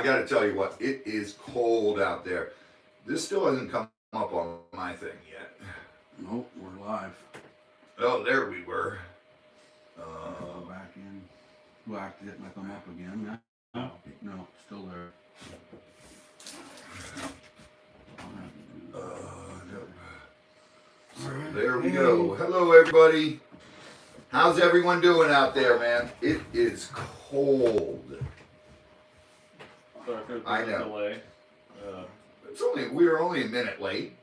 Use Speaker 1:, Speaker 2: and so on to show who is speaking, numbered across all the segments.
Speaker 1: I got to tell you what, it is cold out there. This still hasn't come up on my thing yet.
Speaker 2: Nope, we're live.
Speaker 1: Oh, there we were.
Speaker 2: Go back in. Whacked it and I come up again. No, still there.
Speaker 1: So there we go. Hello, everybody. How's everyone doing out there, man? It is cold.
Speaker 3: Sorry for the
Speaker 1: I know.
Speaker 3: delay.
Speaker 1: We were only a minute late.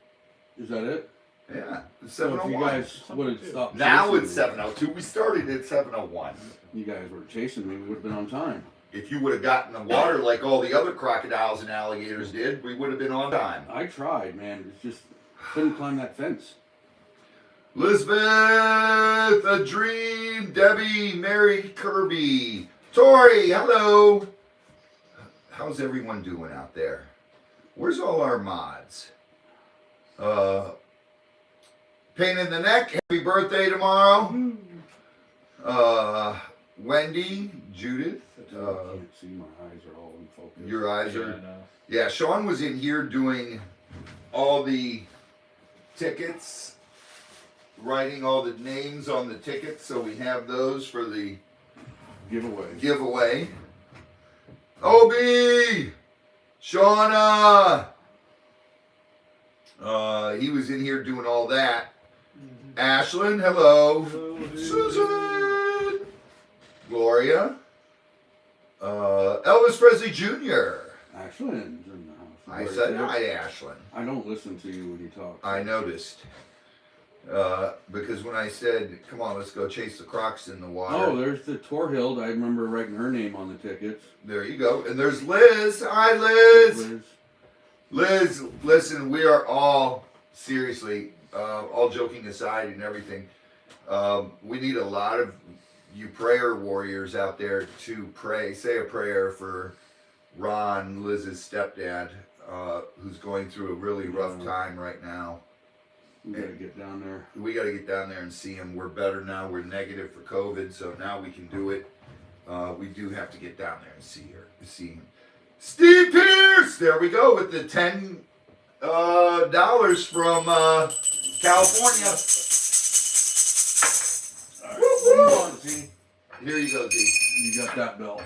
Speaker 2: Is that it?
Speaker 1: Yeah, it's
Speaker 2: So if you
Speaker 1: 7:01.
Speaker 2: guys would have stopped
Speaker 1: Now
Speaker 2: chasing
Speaker 1: it's
Speaker 2: me,
Speaker 1: 7:02. We started at 7:01.
Speaker 2: you guys were chasing me, we would have been on time.
Speaker 1: If you would have gotten the water like all the other crocodiles and alligators did, we would have been on time.
Speaker 2: I tried, man. It's just couldn't climb that fence.
Speaker 1: Elizabeth, a dream, Debbie, Mary, Kirby, Tori, hello. How's everyone doing out there? Where's all our mods? Pain in the neck, happy birthday tomorrow. Wendy, Judith.
Speaker 2: I can't see, my eyes are all in focus.
Speaker 1: Your eyes
Speaker 3: Yeah,
Speaker 1: are...
Speaker 3: I know.
Speaker 1: Yeah, Sean was in here doing all the tickets, writing all the names on the tickets, so we have those for the giveaway. Obi! Shauna! He was in here doing all that. Ashlyn, hello. Susan! Gloria. Elvis Presley Jr.
Speaker 2: Ashlyn's in the house.
Speaker 1: I said hi, Ashlyn.
Speaker 2: I don't listen to you when you talk.
Speaker 1: I noticed. Because when I said, come on, let's go chase the crocs in the water.
Speaker 2: Oh, there's the Torhild. I remember writing her name on the tickets.
Speaker 1: There you go. And there's Liz. Hi, Liz. Liz, listen, we are all, seriously, all joking aside and everything, we need a lot of you prayer warriors out there to pray. Say a prayer for Ron, Liz's stepdad, who's going through a really rough time right now.
Speaker 2: We gotta get down there.
Speaker 1: We got to get down there and see him. We're better now. We're negative for COVID, so now we can do it. We do have to get down there and see him. Steve Pierce! There we go with the $10 from California. Woo-hoo! Here you go, Z.
Speaker 2: You got that bill.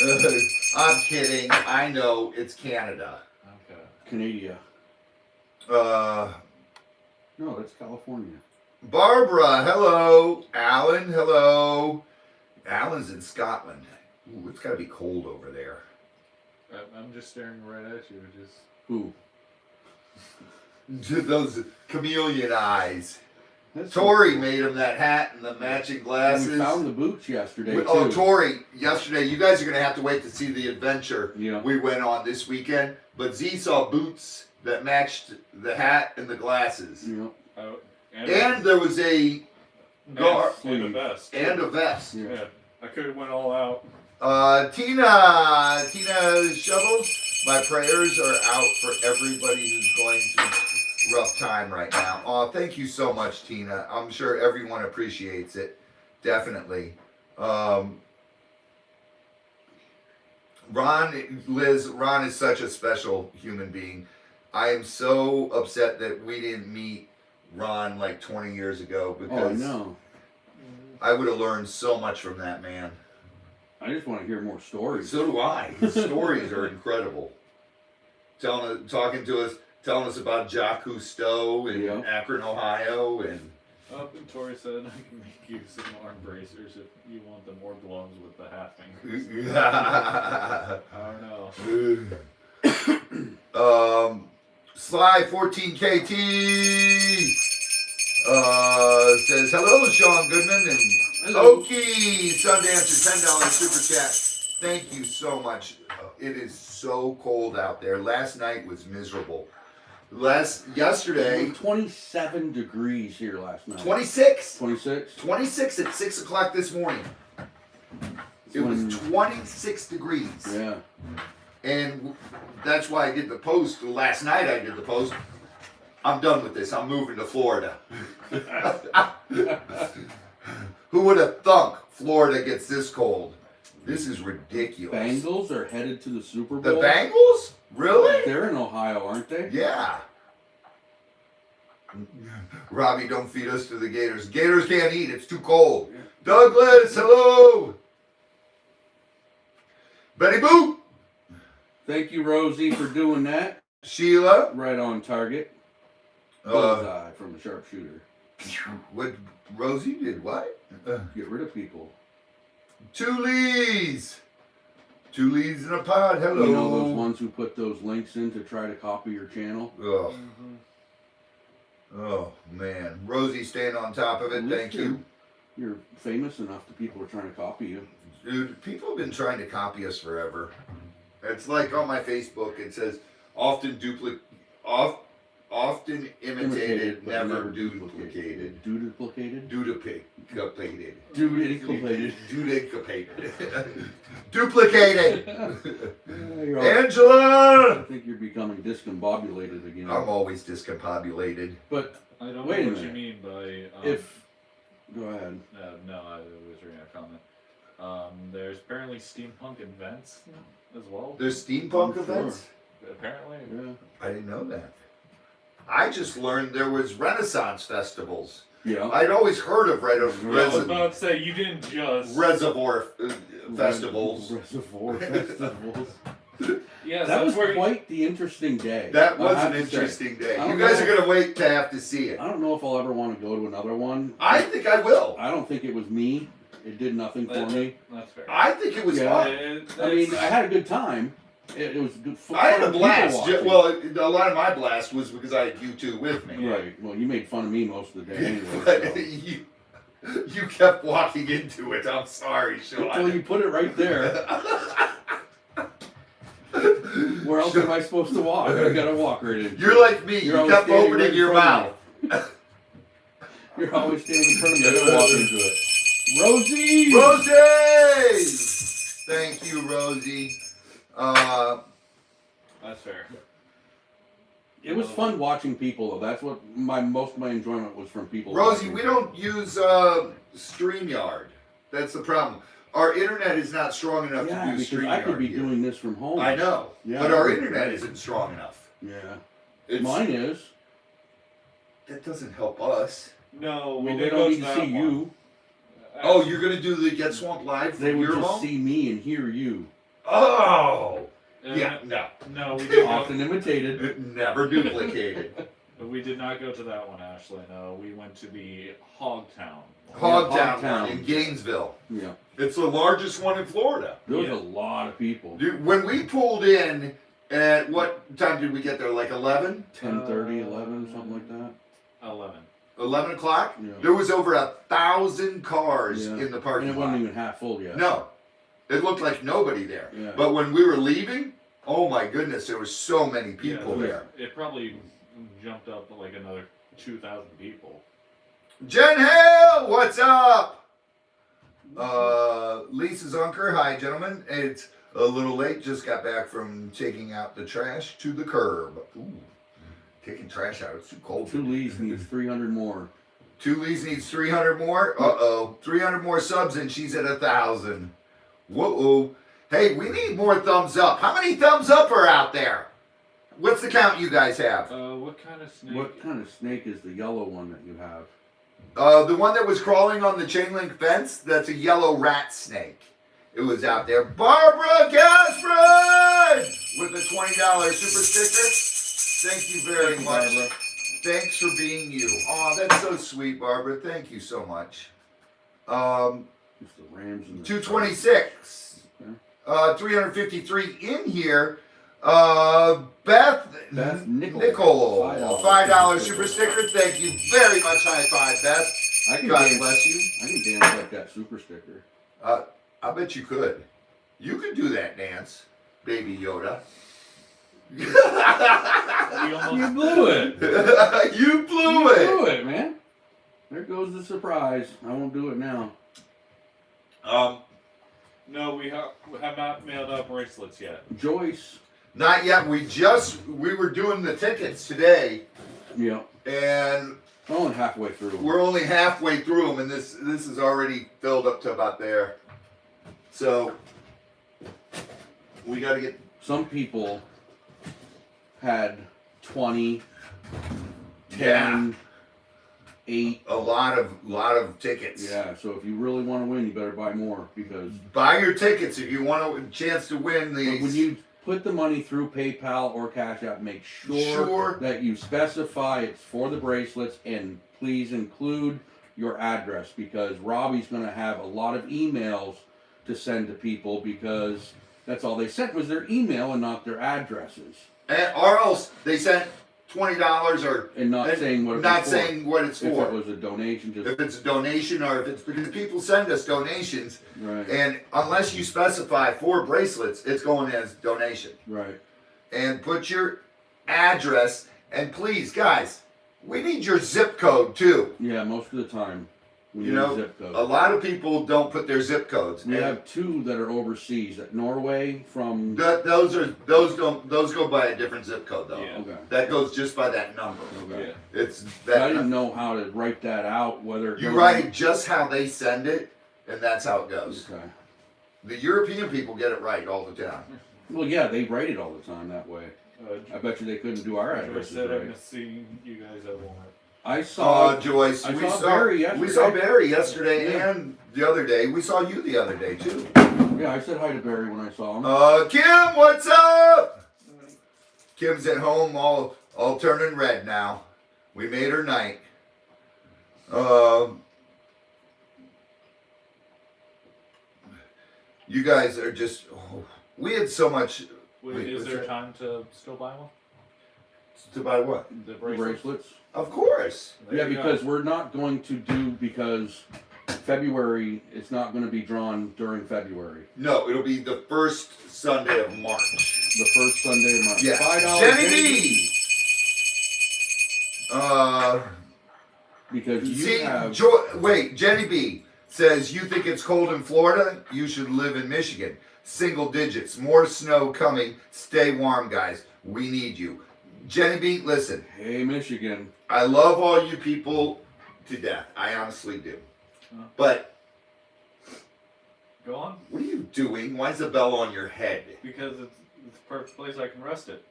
Speaker 2: Alright.
Speaker 1: I'm kidding. I know. It's Canada.
Speaker 3: Okay.
Speaker 2: Canada. No, that's California.
Speaker 1: Barbara, hello. Alan, hello. Alan's in Scotland. Ooh, it's got to be cold over there.
Speaker 3: I'm just staring right at you. Just
Speaker 2: Who?
Speaker 1: Those chameleon eyes.
Speaker 2: That's
Speaker 1: Tori made him that hat and the matching glasses.
Speaker 2: We found the boots yesterday, too.
Speaker 1: Oh, Tori, yesterday, you guys are going to have to wait to see the adventure
Speaker 2: Yeah.
Speaker 1: we went on this weekend. But Z saw boots that matched the hat and the glasses.
Speaker 2: Yeah.
Speaker 1: And there was a
Speaker 3: and a vest.
Speaker 1: And a vest.
Speaker 3: Yeah. I could have went all out.
Speaker 1: Tina Shovels, my prayers are out for everybody who's going through rough time right now. Oh, thank you so much, Tina. I'm sure everyone appreciates it. Definitely. Ron is such a special human being. I am so upset that we didn't meet Ron like 20 years ago because I would have learned so much from that man.
Speaker 2: I just want to hear more stories.
Speaker 1: So do I. His stories are incredible. Talking to us, telling us about Jacques Cousteau in Akron, Ohio, and
Speaker 3: And Tori said I can make you some arm bracers if you want them, or gloves with the half fingers. I don't know.
Speaker 1: Sly 14KT says hello, Sean Goodman and Okie Sundancer $10 super chat. Thank you so much. It is so cold out there. Last night was miserable. Yesterday
Speaker 2: 27 degrees here last night.
Speaker 1: 26.
Speaker 2: 26.
Speaker 1: 26 at 6 o'clock this morning. It was 26 degrees.
Speaker 2: Yeah.
Speaker 1: And that's why I did the post. Last night I did the post. I'm done with this. I'm moving to Florida. Who would have thunk Florida gets this cold? This is ridiculous.
Speaker 2: Bengals are headed to the Super Bowl.
Speaker 1: The Bengals? Really?
Speaker 2: They're in Ohio, aren't they?
Speaker 1: Yeah. Robbie, don't feed us to the Gators. Gators can't eat. It's too cold. Douglas, hello. Betty Boo.
Speaker 2: Thank you, Rosie, for doing that.
Speaker 1: Sheila.
Speaker 2: Right on target. Bullseye from the sharpshooter.
Speaker 1: What? Rosie did what?
Speaker 2: Get rid of people.
Speaker 1: Two Lees. Two Lees in a pod. Hello.
Speaker 2: You know those ones who put those links in to try to copy your channel?
Speaker 1: Oh. Oh, man. Rosie staying on top of it. Thank you.
Speaker 2: You're famous enough that people are trying to copy you.
Speaker 1: Dude, people have been trying to copy us forever. It's like on my Facebook, it says, often imitated,
Speaker 2: but
Speaker 1: never duplicated.
Speaker 2: Duplicated?
Speaker 1: Duplicated.
Speaker 2: Duplicated.
Speaker 1: Duplicated.
Speaker 2: I
Speaker 1: Angela!
Speaker 2: think you're becoming discombobulated again.
Speaker 1: I'm always discombobulated.
Speaker 2: But
Speaker 3: I don't
Speaker 2: wait
Speaker 3: know
Speaker 2: a
Speaker 3: what you
Speaker 2: minute.
Speaker 3: mean by.
Speaker 2: Go ahead.
Speaker 3: No, I was reading a comment. There's apparently steampunk events as well.
Speaker 1: There's steampunk
Speaker 2: Sure.
Speaker 1: events?
Speaker 3: Apparently.
Speaker 2: Yeah.
Speaker 1: I didn't know that. I just learned there was Renaissance festivals.
Speaker 2: Yeah.
Speaker 1: I'd always heard of
Speaker 3: I was about to say, you didn't just.
Speaker 1: reservoir festivals.
Speaker 2: Reservoir festivals.
Speaker 3: Yeah,
Speaker 2: That was
Speaker 3: where
Speaker 2: quite the interesting day.
Speaker 1: That was
Speaker 2: I have
Speaker 1: an
Speaker 2: to say.
Speaker 1: interesting day.
Speaker 2: I
Speaker 1: You
Speaker 2: don't
Speaker 1: guys
Speaker 2: know.
Speaker 1: are going to wait to have to see it.
Speaker 2: I don't know if I'll ever want to go to another one.
Speaker 1: I think I will.
Speaker 2: I don't think it was me. It did nothing for me.
Speaker 3: That's fair.
Speaker 1: I think it was
Speaker 2: Yeah.
Speaker 1: fun.
Speaker 2: I mean, I had a good time. It was good fun.
Speaker 1: I had a
Speaker 2: people
Speaker 1: blast.
Speaker 2: watching.
Speaker 1: Well, a lot of my blast was because I had you two with me.
Speaker 2: Right. Well, you made fun of me most of the day anyway.
Speaker 1: But
Speaker 2: So.
Speaker 1: you kept walking into it. I'm sorry,
Speaker 2: Well,
Speaker 1: Sean.
Speaker 2: you put it right there. Where else am I supposed to walk? I gotta walk right in.
Speaker 1: You're like me.
Speaker 2: You're
Speaker 1: You
Speaker 2: always
Speaker 1: kept
Speaker 2: standing
Speaker 1: opening
Speaker 2: right in
Speaker 1: your
Speaker 2: front
Speaker 1: mouth.
Speaker 2: of You're always standing in front of me. I gotta walk into it. Rosie!
Speaker 1: Rosie! Thank you, Rosie.
Speaker 3: That's fair.
Speaker 2: It was fun watching people, though. That's what most of my enjoyment was from people.
Speaker 1: Rosie,
Speaker 2: watching.
Speaker 1: we don't use StreamYard. That's the problem. Our internet is not strong enough
Speaker 2: Yeah,
Speaker 1: to do
Speaker 2: because
Speaker 1: StreamYard
Speaker 2: I could be
Speaker 1: here.
Speaker 2: doing this from home.
Speaker 1: I know,
Speaker 2: Yeah,
Speaker 1: but our
Speaker 2: that'd be
Speaker 1: internet
Speaker 2: great.
Speaker 1: isn't strong enough.
Speaker 2: Yeah. Mine is.
Speaker 1: That doesn't help us.
Speaker 3: No, we
Speaker 2: Well, they
Speaker 3: did
Speaker 2: don't
Speaker 3: go
Speaker 2: need
Speaker 3: to
Speaker 2: to
Speaker 3: that
Speaker 2: see
Speaker 3: one.
Speaker 2: you.
Speaker 1: Oh, you're gonna do the Get Swamp Live
Speaker 2: They
Speaker 1: from
Speaker 2: would
Speaker 1: your
Speaker 2: just
Speaker 1: home?
Speaker 2: see me and hear you.
Speaker 1: Oh,
Speaker 3: Uh,
Speaker 1: yeah, no,
Speaker 3: No, we did not.
Speaker 2: Often imitated.
Speaker 1: never duplicated.
Speaker 3: We did not go to that one, Ashley. No, we went to the Hogtown.
Speaker 1: Hogtown
Speaker 2: Hogtown.
Speaker 1: in Gainesville.
Speaker 2: Yeah.
Speaker 1: It's the largest one in Florida.
Speaker 2: There was
Speaker 3: Yeah.
Speaker 2: a lot of people.
Speaker 1: Dude, when we pulled in, at what time did we get there? Like 11?
Speaker 2: 10:30, 11, something like that.
Speaker 3: 11.
Speaker 1: 11 o'clock?
Speaker 2: Yeah.
Speaker 1: There was over 1,000 cars
Speaker 2: Yeah.
Speaker 1: in the
Speaker 2: And
Speaker 1: parking
Speaker 2: it wasn't
Speaker 1: lot.
Speaker 2: even half full yet.
Speaker 1: No. It looked like nobody there.
Speaker 2: Yeah.
Speaker 1: But when we were leaving, oh my goodness, there were so many people
Speaker 3: Yeah,
Speaker 1: there.
Speaker 3: It probably jumped up to like another 2,000 people.
Speaker 1: Jen Hale, what's up? Lisa's Unker, hi gentlemen. It's a little late, just got back from taking out the trash to the curb. Ooh, taking trash out, it's too cold.
Speaker 2: Two Lees needs 300 more.
Speaker 1: Two Lees needs 300 more? Uh-oh, 300 more subs and she's at 1,000. Whoa. Hey, we need more thumbs up. How many thumbs up are out there? What's the count you guys have?
Speaker 3: What kind of snake?
Speaker 2: What kind of snake is the yellow one that you have?
Speaker 1: The one that was crawling on the chain link fence, that's a yellow rat snake. It was out there. Barbara Gaspard with a $20 super sticker. Thank you very
Speaker 2: Thank you,
Speaker 1: much.
Speaker 2: Barbara.
Speaker 1: Thanks for being you. Oh, that's so sweet, Barbara. Thank you so much.
Speaker 2: It's the Rams and the
Speaker 1: 226.
Speaker 2: Okay.
Speaker 1: 353 in here. Beth Nicole. $5 super sticker. Thank you very much. High five, Beth.
Speaker 2: I can
Speaker 1: God
Speaker 2: dance,
Speaker 1: bless you.
Speaker 2: I can dance like that super sticker.
Speaker 1: I bet you could. You could do that dance, Baby Yoda.
Speaker 3: We
Speaker 2: You
Speaker 3: almost,
Speaker 2: blew it.
Speaker 1: You blew
Speaker 2: You
Speaker 1: it.
Speaker 2: blew it, man. There goes the surprise. I won't do it now.
Speaker 3: no, we have not mailed out bracelets yet.
Speaker 2: Joyce.
Speaker 1: Not yet. We were doing the tickets today,
Speaker 2: Yeah.
Speaker 1: and
Speaker 2: We're only halfway through.
Speaker 1: we're only halfway through them, and this is already filled up to about there. So We got to get.
Speaker 2: Some people had 20, 10,
Speaker 1: Yeah.
Speaker 2: 8.
Speaker 1: A lot of tickets.
Speaker 2: Yeah, so if you really want to win, you better buy more because.
Speaker 1: Buy your tickets if you want a chance to win
Speaker 2: But
Speaker 1: these.
Speaker 2: when you put the money through PayPal or Cash App, make sure that you specify it's for the bracelets, and please include your address because Robbie's going to have a lot of emails to send to people because that's all they sent was their email and not their addresses.
Speaker 1: Or else they sent $20 or
Speaker 2: And not saying what
Speaker 1: not
Speaker 2: it's
Speaker 1: saying what it's
Speaker 2: for.
Speaker 1: for.
Speaker 2: If it was a donation, just
Speaker 1: If it's a donation or if it's because people send us donations,
Speaker 2: right,
Speaker 1: and unless you specify for bracelets, it's going as donation.
Speaker 2: right.
Speaker 1: And put your address, and please, guys, we need your zip code too.
Speaker 2: Yeah, most of the time we
Speaker 1: You
Speaker 2: need
Speaker 1: know,
Speaker 2: zip code.
Speaker 1: a lot of people don't put their zip codes.
Speaker 2: We
Speaker 1: And
Speaker 2: have 2 that are overseas at Norway from.
Speaker 1: those go by a different zip code though.
Speaker 3: Yeah.
Speaker 2: Okay.
Speaker 1: That goes just by that number.
Speaker 2: Okay.
Speaker 3: Yeah.
Speaker 1: It's
Speaker 2: I
Speaker 1: that
Speaker 2: didn't know how to write that out. Whether it
Speaker 1: you
Speaker 2: goes
Speaker 1: write
Speaker 2: in-
Speaker 1: it just how they send it, and that's how it goes.
Speaker 2: Okay.
Speaker 1: The European people get it right all the time.
Speaker 2: Well, yeah, they write it all the time that way. I
Speaker 3: Uh,
Speaker 2: bet you they couldn't do our
Speaker 3: Joyce
Speaker 2: addresses
Speaker 3: said I've
Speaker 2: right.
Speaker 3: been seeing you guys at Walmart.
Speaker 2: I saw.
Speaker 1: Joyce,
Speaker 2: I
Speaker 1: we
Speaker 2: saw
Speaker 1: saw
Speaker 2: Barry yesterday.
Speaker 1: we saw Barry yesterday
Speaker 2: Yeah.
Speaker 1: and the other day. We saw you the other day too.
Speaker 2: Yeah, I said hi to Barry when I saw him.
Speaker 1: Kim, what's up? Kim's at home, all turning red now. We made her night. You guys are just. We had so much
Speaker 3: Wait, is
Speaker 1: what's
Speaker 3: there
Speaker 1: that?
Speaker 3: time to still buy one?
Speaker 1: to buy. What?
Speaker 3: The
Speaker 2: The
Speaker 3: bracelets?
Speaker 2: bracelets.
Speaker 1: Of course.
Speaker 3: There
Speaker 2: Yeah,
Speaker 3: you go.
Speaker 2: because we're not going to do because February. It's not going to be drawn during February.
Speaker 1: No, it'll be the first Sunday of March.
Speaker 2: The first Sunday of March.
Speaker 1: Yeah.
Speaker 2: $5
Speaker 1: Jenny B.
Speaker 2: Because you
Speaker 1: See,
Speaker 2: have.
Speaker 1: wait, Jenny B says you think it's cold in Florida? You should live in Michigan. Single digits, more snow coming. Stay warm, guys. We need you. Jenny B, listen,
Speaker 2: Hey, Michigan.
Speaker 1: I love all you people to death. I honestly do. But
Speaker 3: Go on.
Speaker 1: what are you doing? Why is the bell on your head?
Speaker 3: Because it's the perfect place I can rest it.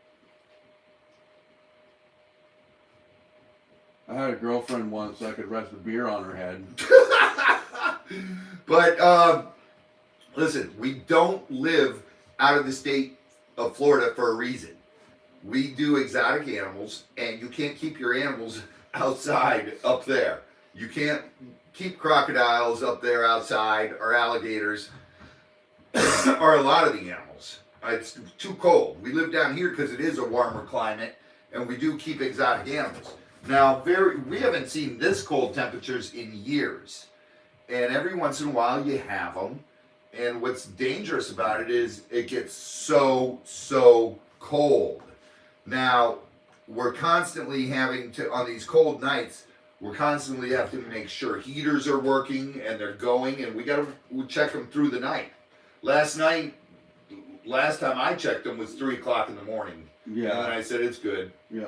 Speaker 2: I had a girlfriend once. I could rest a beer on her head.
Speaker 1: But listen, we don't live out of the state of Florida for a reason. We do exotic animals, and you can't keep your animals outside up there. You can't keep crocodiles up there outside, or alligators, or a lot of the animals. It's too cold. We live down here because it is a warmer climate, and we do keep exotic animals. Now, we haven't seen this cold temperatures in years, and every once in a while you have them. And what's dangerous about it is it gets so cold. Now, we're constantly having to, on these cold nights, we're constantly have to make sure heaters are working and they're going, and we check them through the night. Last time I checked them was 3 o'clock in the morning.
Speaker 2: Yeah.
Speaker 1: And I said, it's good.
Speaker 2: Yeah.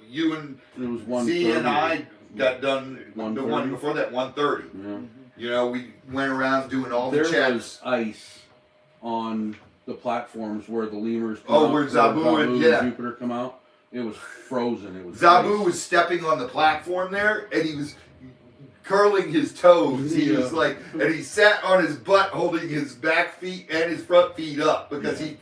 Speaker 1: You and
Speaker 2: It was 1:30.
Speaker 1: Z and I got done the
Speaker 2: 1:30.
Speaker 1: one before that, 1:30.
Speaker 2: Yeah.
Speaker 1: You know, we went around doing all
Speaker 2: There
Speaker 1: the checks.
Speaker 2: was ice on the platforms where the lemurs come
Speaker 1: Oh,
Speaker 2: out,
Speaker 1: where Zabu and- yeah.
Speaker 2: Jupiter come out. It was frozen. It was
Speaker 1: Zabu
Speaker 2: ice.
Speaker 1: was stepping on the platform there, and he was curling his toes. He
Speaker 2: Yeah.
Speaker 1: was like, and he sat on his butt, holding his back feet and his front feet up because he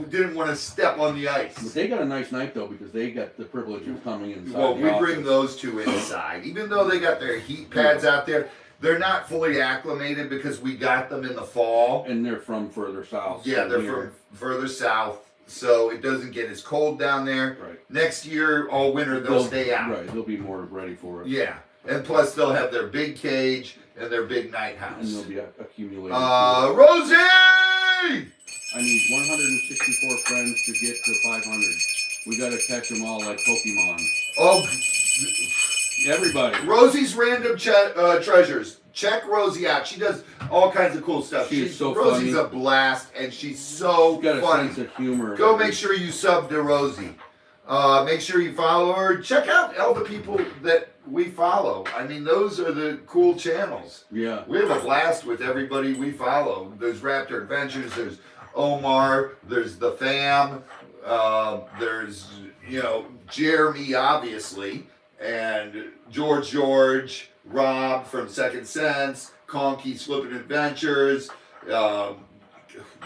Speaker 1: didn't want to step on the
Speaker 2: But
Speaker 1: ice.
Speaker 2: they got a nice night though because they got the privilege of coming inside.
Speaker 1: Well,
Speaker 2: the
Speaker 1: we
Speaker 2: office.
Speaker 1: bring those two inside, even though they got their heat pads out there. They're not fully acclimated because we got them in the fall.
Speaker 2: and they're from further south.
Speaker 1: Yeah,
Speaker 2: than
Speaker 1: they're
Speaker 2: here.
Speaker 1: from further south, so it doesn't get as cold down there.
Speaker 2: Right.
Speaker 1: Next year, all winter, they'll stay out.
Speaker 2: Right, they'll be more ready for it.
Speaker 1: Yeah, and plus they'll have their big cage and their big night
Speaker 2: And they'll
Speaker 1: house.
Speaker 2: be accumulating.
Speaker 1: Rosie!
Speaker 2: I need 164 friends to get to 500. We gotta catch them all like Pokemon.
Speaker 1: Oh,
Speaker 2: Everybody.
Speaker 1: Rosie's random treasures. Check Rosie out. She does all kinds of cool stuff.
Speaker 2: She is so
Speaker 1: Rosie's
Speaker 2: funny.
Speaker 1: a blast, and she's so
Speaker 2: She's got a
Speaker 1: funny.
Speaker 2: sense of humor.
Speaker 1: Go make sure you sub to Rosie. Make sure you follow her. Check out all the people that we follow. I mean, those are the cool channels.
Speaker 2: Yeah.
Speaker 1: We have a blast with everybody we follow. There's Raptor Adventures. There's Omar, there's the fam, there's, Jeremy, obviously, and George, Rob from Second Sense, Conky's Flippin' Adventures,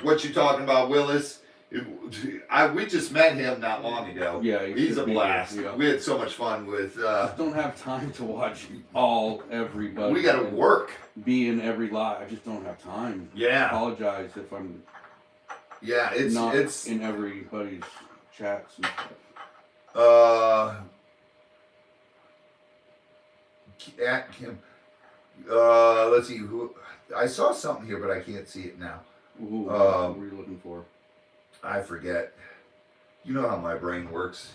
Speaker 1: what you talking about, Willis? We just met him not long ago.
Speaker 2: Yeah,
Speaker 1: he's a blast.
Speaker 2: Yeah.
Speaker 1: We had so much fun with.
Speaker 2: I don't have time to watch everybody.
Speaker 1: We got to work.
Speaker 2: Be in every live. I just don't have time.
Speaker 1: Yeah.
Speaker 2: I apologize if I'm.
Speaker 1: Yeah, it's
Speaker 2: in everybody's chats and stuff.
Speaker 1: Let's see who. I saw something here, but I can't see it now.
Speaker 2: Ooh, what were you looking for?
Speaker 1: I forget. You know how my brain works.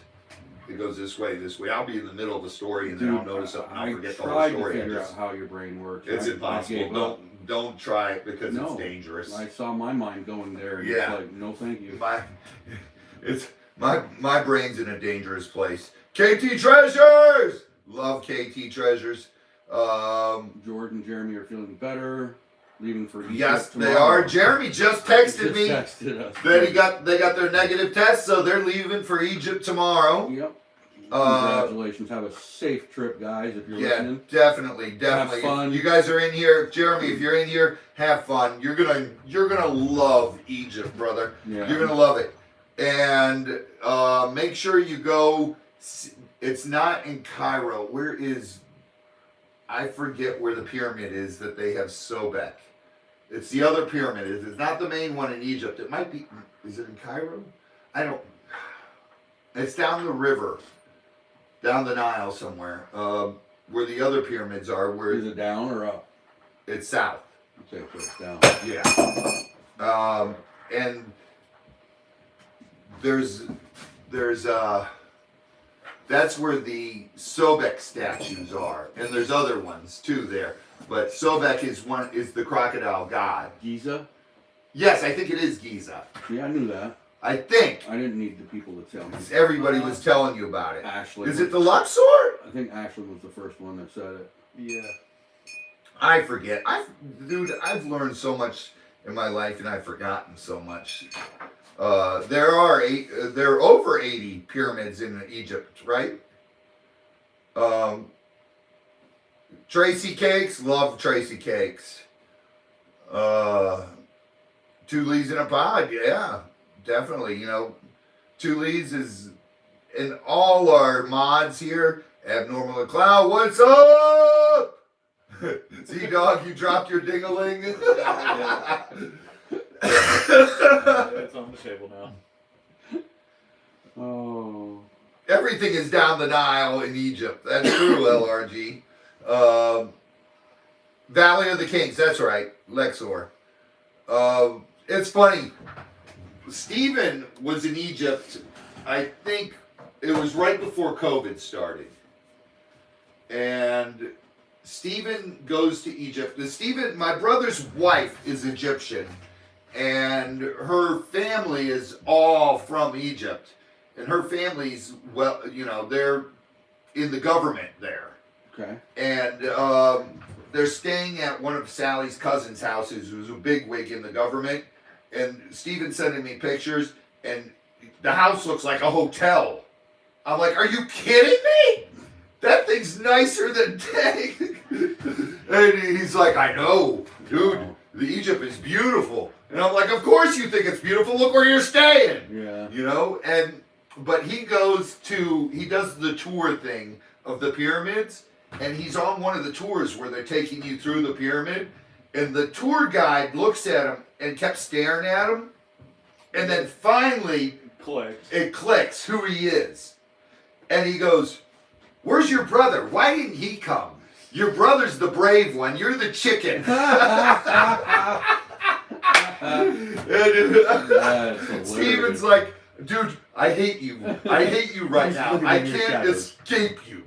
Speaker 1: It goes this way. I'll be in the middle of a story and then I'll notice something. I'll forget the whole story.
Speaker 2: I tried to figure out how your brain works.
Speaker 1: It's impossible. Don't try it because it's dangerous.
Speaker 2: I saw my mind going there and it's like, no thank you.
Speaker 1: My brain's in a dangerous place. KT Treasures! Love KT Treasures.
Speaker 2: George and Jeremy are feeling better. Leaving for Egypt
Speaker 1: yes,
Speaker 2: tomorrow.
Speaker 1: They are. Jeremy just texted me
Speaker 2: texted us.
Speaker 1: that they got their negative test, so they're leaving for Egypt tomorrow.
Speaker 2: Yep. Congratulations. Have a safe trip, guys. If you're listening.
Speaker 1: Definitely.
Speaker 2: Have fun.
Speaker 1: If you guys are in here, Jeremy. If you're in here, have fun. You're gonna love Egypt, brother.
Speaker 2: Yeah.
Speaker 1: You're gonna love it. And make sure you go. It's not in Cairo. Where is? I forget where the pyramid is that they have Sobek. It's the other pyramid. It's not the main one in Egypt. It might be. Is it in Cairo? I don't. It's down the river, down the Nile somewhere, where the other pyramids are. Where
Speaker 2: is it down or up?
Speaker 1: It's south.
Speaker 2: Okay, so it's down.
Speaker 1: Yeah. And there's that's where the Sobek statues are, and there's other ones too there. But Sobek is the crocodile god.
Speaker 2: Giza?
Speaker 1: Yes, I think it is Giza.
Speaker 2: Yeah, I knew that.
Speaker 1: I think.
Speaker 2: I didn't need the people to tell me.
Speaker 1: Everybody was telling you about it.
Speaker 2: Ashley.
Speaker 1: Is it the Luxor?
Speaker 2: I think Ashley was the first one that said it.
Speaker 3: Yeah.
Speaker 1: I forget. I've learned so much in my life, and I've forgotten so much. There are over 80 pyramids in Egypt, right? Tracy Cakes, love Tracy Cakes. 2 Leads in a Pod, yeah, definitely. 2 Leads is, and all our mods here, Abnormal and Cloud, what's up? See, dog, you dropped your ding-a-ling.
Speaker 3: It's on the table now.
Speaker 2: Oh.
Speaker 1: Everything is down the Nile in Egypt. That's true, LRG. Valley of the Kings, that's right, Luxor. It's funny. Stephen was in Egypt, I think it was right before COVID started. And Stephen goes to Egypt. My brother's wife is Egyptian. And her family is all from Egypt. And her family's, they're in the government there.
Speaker 2: Okay.
Speaker 1: And they're staying at one of Sally's cousin's houses, who's a bigwig in the government. And Steven's sending me pictures, and the house looks like a hotel. I'm like, are you kidding me? That thing's nicer than dang. And he's like, I know, dude, the Egypt is beautiful. And I'm like, of course you think it's beautiful. Look where you're staying.
Speaker 2: Yeah.
Speaker 1: But he does the tour thing of the pyramids, and he's on one of the tours where they're taking you through the pyramid, and the tour guide looks at him and kept staring at him, and then finally it clicks who he is. And he goes, where's your brother? Why didn't he come? Your brother's the brave one. You're the chicken. Steven's like, dude, I hate you. I hate you right now. I can't escape you.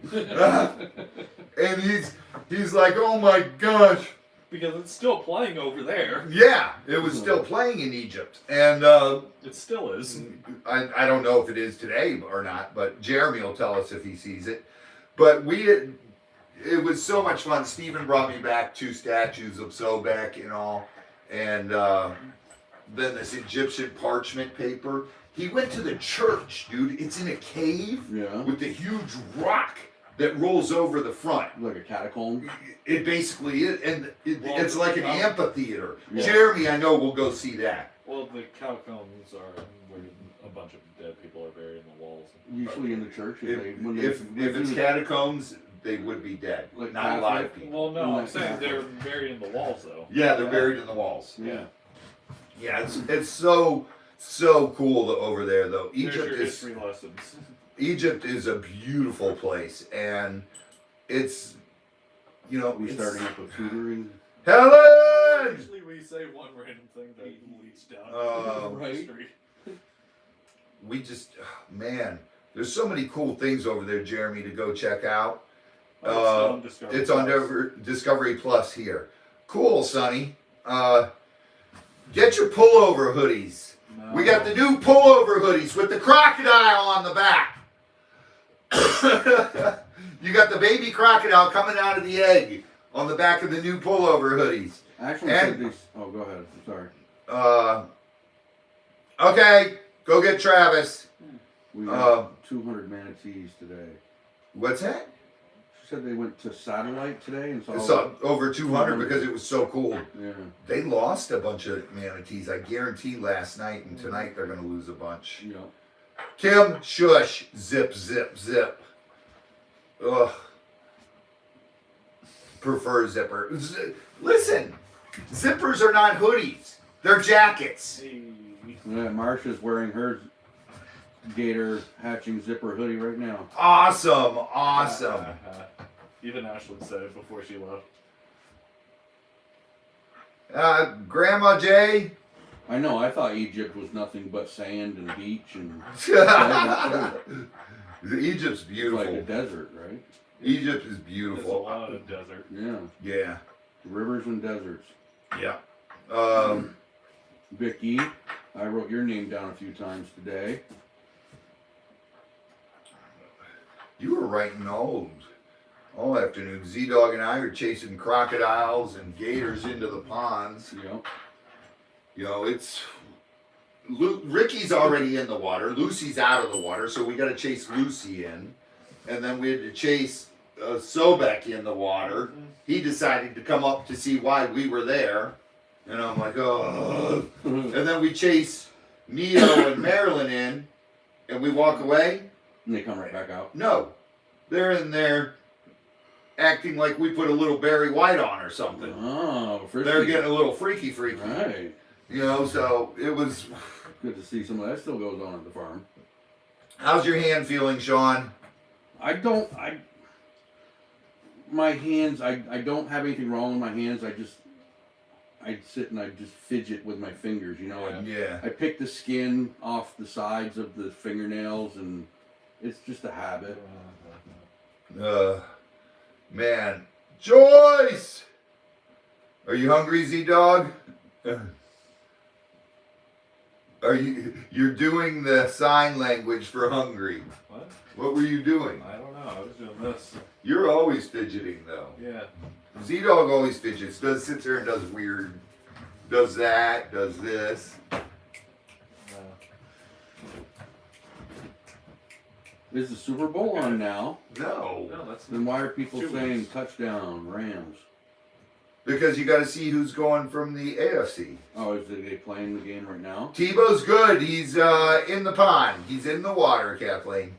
Speaker 1: And he's like, oh my gosh.
Speaker 3: Because it's still playing over there.
Speaker 1: Yeah, it was still playing in Egypt. And
Speaker 3: it still is.
Speaker 1: I don't know if it is today or not, but Jeremy will tell us if he sees it. But it was so much fun. Stephen brought me back 2 statues of Sobek and all. And then this Egyptian parchment paper. He went to the church, dude. It's in a cave with the huge rock that rolls over the front.
Speaker 2: Like a catacomb?
Speaker 1: It basically is, and it's like an amphitheater.
Speaker 2: Yeah.
Speaker 1: Jeremy, I know, will go see that.
Speaker 3: Well, the catacombs are where a bunch of dead people are buried in the walls.
Speaker 2: Usually in the church.
Speaker 1: If it's catacombs, they would be dead,
Speaker 2: like
Speaker 1: not live people.
Speaker 3: Well, no, I'm saying they're buried in the walls, though.
Speaker 1: Yeah, they're buried in the walls.
Speaker 2: Yeah.
Speaker 1: Yeah, it's so cool over there, though.
Speaker 3: There's your history lessons.
Speaker 1: Egypt is a beautiful place, and it's, you know,
Speaker 2: We starting up with tutoring.
Speaker 1: Helen.
Speaker 3: Usually we say one random thing that leads down
Speaker 2: Right.
Speaker 3: history.
Speaker 1: We just, man, there's so many cool things over there, Jeremy, to go check out. It's on Discovery Plus here. Cool, Sonny. Get your pullover hoodies.
Speaker 3: No.
Speaker 1: We got the new pullover hoodies with the crocodile on the back. You got the baby crocodile coming out of the egg on the back of the new pullover hoodies.
Speaker 2: Actually, oh, go ahead. I'm sorry.
Speaker 1: Okay, go get Travis.
Speaker 2: We got 200 manatees today.
Speaker 1: What's that?
Speaker 2: She said they went to satellite today and
Speaker 1: It's
Speaker 2: saw
Speaker 1: over 200 because it was so cool.
Speaker 2: Yeah.
Speaker 1: They lost a bunch of manatees, I guarantee, last night, and tonight they're going to lose a bunch.
Speaker 2: Yeah.
Speaker 1: Kim, shush, zip, zip, zip. Ugh. Prefer zipper. Listen, zippers are not hoodies. They're jackets.
Speaker 2: Yeah, Marsha's wearing her Gator hatching zipper hoodie right now.
Speaker 1: Awesome.
Speaker 3: Even Ashlyn said it before she left.
Speaker 1: Grandma Jay?
Speaker 2: I know, I thought Egypt was nothing but sand and beach and
Speaker 1: Egypt's beautiful.
Speaker 2: like a desert, right?
Speaker 1: Egypt is
Speaker 3: There's a
Speaker 1: beautiful.
Speaker 3: lot of desert.
Speaker 2: Yeah.
Speaker 1: Yeah.
Speaker 2: Rivers and deserts.
Speaker 1: Yeah.
Speaker 2: Vicky, I wrote your name down a few times today.
Speaker 1: You were writing all afternoon. Z-Dog and I are chasing crocodiles and gators into the ponds.
Speaker 2: Yep.
Speaker 1: You know, it's... Ricky's already in the water. Lucy's out of the water, so we got to chase Lucy in. And then we had to chase Sobek in the water. He decided to come up to see why we were there. And I'm like, oh. And then we chase Neo and Marilyn in, and we walk away.
Speaker 2: And they come right back out.
Speaker 1: No, they're in there acting like we put a little Barry White on or something.
Speaker 2: Oh,
Speaker 1: They're getting a little freaky.
Speaker 2: Right.
Speaker 1: You know, so it was...
Speaker 2: Good to see some of that still goes on at the farm.
Speaker 1: How's your hand feeling, Sean?
Speaker 2: My hands, I don't have anything wrong with my hands. I sit and I just fidget with my fingers, you know.
Speaker 1: Yeah.
Speaker 2: I pick the skin off the sides of the fingernails and it's just a habit.
Speaker 1: Man. Joyce! Are you hungry, Z-Dog? You're doing the sign language for hungry.
Speaker 3: What?
Speaker 1: What were you doing?
Speaker 3: I don't know. I was doing this.
Speaker 1: You're always fidgeting, though.
Speaker 3: Yeah.
Speaker 1: Z-Dog always fidgets. Sits there and does weird. Does that. Does this.
Speaker 2: Is the Super Bowl on now?
Speaker 1: No.
Speaker 3: No, that's
Speaker 2: Then why are people
Speaker 3: 2
Speaker 2: saying
Speaker 3: weeks.
Speaker 2: touchdown, Rams?
Speaker 1: Because you got to see who's going from the AFC.
Speaker 2: Oh, is they playing the game right now?
Speaker 1: Tebow's good. He's in the pond. He's in the water, Kathleen.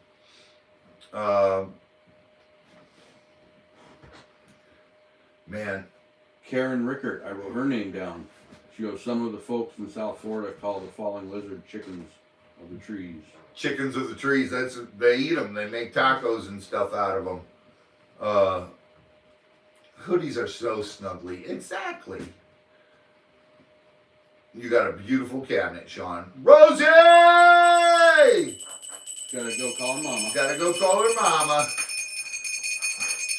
Speaker 1: Man.
Speaker 2: Karen Rickert, I wrote her name down. She goes, some of the folks in South Florida call the falling lizard chickens of the trees.
Speaker 1: Chickens of the trees. They eat them. They make tacos and stuff out of them. Hoodies are so snuggly. Exactly. You got a beautiful cabinet, Sean. Rosie!
Speaker 2: Gotta go call her mama.
Speaker 1: Gotta go call her mama.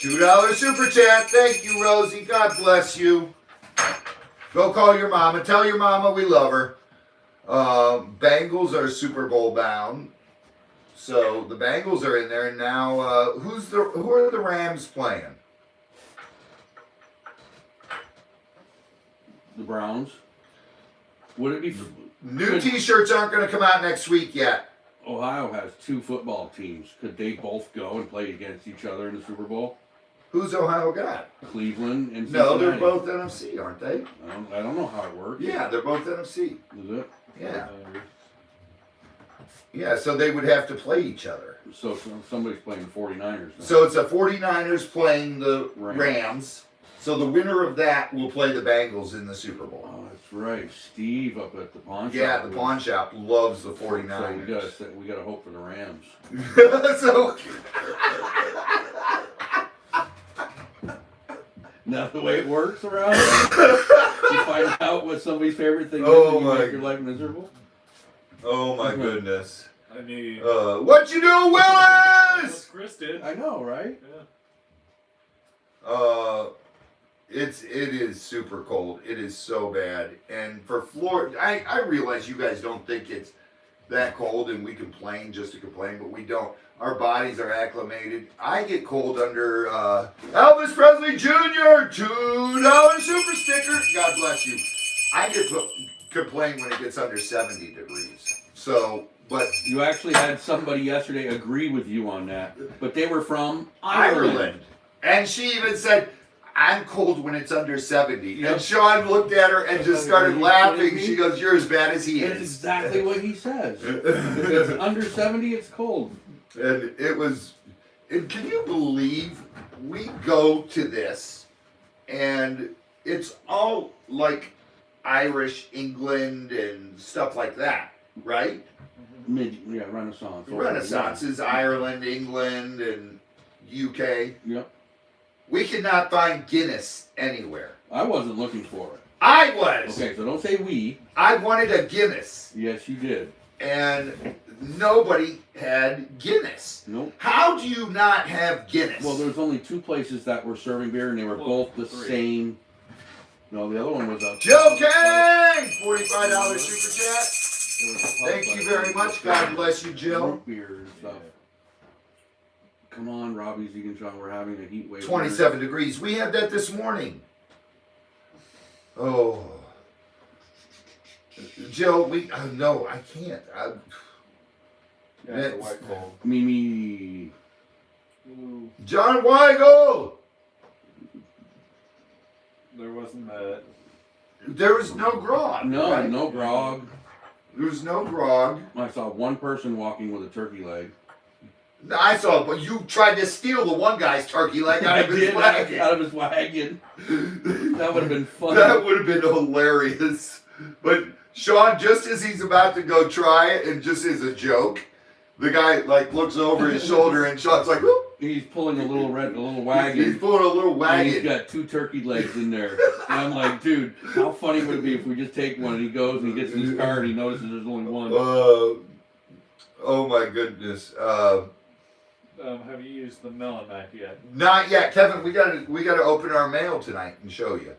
Speaker 1: $2 super chat. Thank you, Rosie. God bless you. Go call your mama. Tell your mama we love her. Bengals are Super Bowl bound. So the Bengals are in there. And now, who are the Rams playing?
Speaker 2: The Browns. Would it be?
Speaker 1: New T-shirts aren't going to come out next week yet.
Speaker 2: Ohio has 2 football teams. Could they both go and play against each other in the Super Bowl?
Speaker 1: Who's Ohio got?
Speaker 2: Cleveland and
Speaker 1: No,
Speaker 2: Cincinnati.
Speaker 1: they're both NFC, aren't they?
Speaker 2: I don't know how it works.
Speaker 1: Yeah, they're both NFC.
Speaker 2: Is it?
Speaker 1: Yeah. Yeah, so they would have to play each other.
Speaker 2: So somebody's playing the 49ers now.
Speaker 1: So it's the 49ers playing the Rams. So the winner of that will play the Bengals in the Super Bowl.
Speaker 2: Oh, that's right. Steve up at the pawn shop.
Speaker 1: Yeah, the pawn shop loves the 49ers.
Speaker 2: So we gotta hope for the Rams.
Speaker 1: So
Speaker 2: Now the way it works around here, you find out what somebody's favorite thing is and you make your life miserable.
Speaker 1: oh my goodness.
Speaker 3: I mean,
Speaker 1: What you do, Willis?
Speaker 3: Chris did.
Speaker 2: I know, right?
Speaker 3: Yeah.
Speaker 1: It is super cold. It is so bad. And for Florida, I realize you guys don't think it's that cold and we complain just to complain, but we don't. Our bodies are acclimated. I get cold under Elvis Presley Jr. $2 super sticker. God bless you. I get complain when it gets under 70 degrees. So, but
Speaker 2: You actually had somebody yesterday agree with you on that, but they were from
Speaker 1: Ireland. And she even said, I'm cold when it's under 70.
Speaker 2: Yep.
Speaker 1: And Sean looked at her and just started laughing. She goes, you're as bad as he
Speaker 2: That's
Speaker 1: is.
Speaker 2: exactly what he says. If it's under 70, it's cold.
Speaker 1: And it was, and can you believe we go to this and it's all like Irish, England, and stuff like that, right?
Speaker 2: Renaissance.
Speaker 1: Renaissance is Ireland, England, and UK.
Speaker 2: Yep.
Speaker 1: We could not find Guinness anywhere.
Speaker 2: I wasn't looking for it.
Speaker 1: I was.
Speaker 2: Okay, so don't say we.
Speaker 1: I wanted a Guinness,
Speaker 2: Yes, you did.
Speaker 1: and nobody had Guinness.
Speaker 2: Nope.
Speaker 1: How do you not have Guinness?
Speaker 2: Well, there's only 2 places that were serving beer, and they were both the
Speaker 3: 3.
Speaker 2: same. No, the other one was a
Speaker 1: Joe Kane, $45 super chat.
Speaker 2: There was a pub,
Speaker 1: Thank you
Speaker 2: but
Speaker 1: very much. God bless you, Jill.
Speaker 2: root beer and stuff. Come on, Robbie Ziegenschau, we're having a heat wave.
Speaker 1: 27 degrees. We had that this morning. Oh. Jill, no, I can't.
Speaker 3: Yeah, it's a white cold.
Speaker 2: Mimi.
Speaker 3: Ooh,
Speaker 1: John Weigel!
Speaker 3: there wasn't that.
Speaker 1: There was no grog.
Speaker 2: No,
Speaker 1: right?
Speaker 2: no grog.
Speaker 1: There was no grog.
Speaker 2: I saw one person walking with a turkey leg.
Speaker 1: I saw, but you tried to steal the one guy's turkey leg out of his wagon.
Speaker 2: Out of his wagon. That would have been fun.
Speaker 1: That would have been hilarious. But Sean, just as he's about to go try it, and just as a joke, the guy like looks over his shoulder, and Sean's like, whoop.
Speaker 2: He's pulling a little
Speaker 1: He's
Speaker 2: wagon.
Speaker 1: pulling a little
Speaker 2: And
Speaker 1: wagon.
Speaker 2: he's got 2 turkey legs in there. And I'm like, dude, how funny would it be if we just take one and he goes and he gets in his car and he notices there's only one.
Speaker 1: Oh my goodness.
Speaker 3: Have you used the melon knife yet?
Speaker 1: Not yet, Kevin. We gotta open our mail tonight and show you.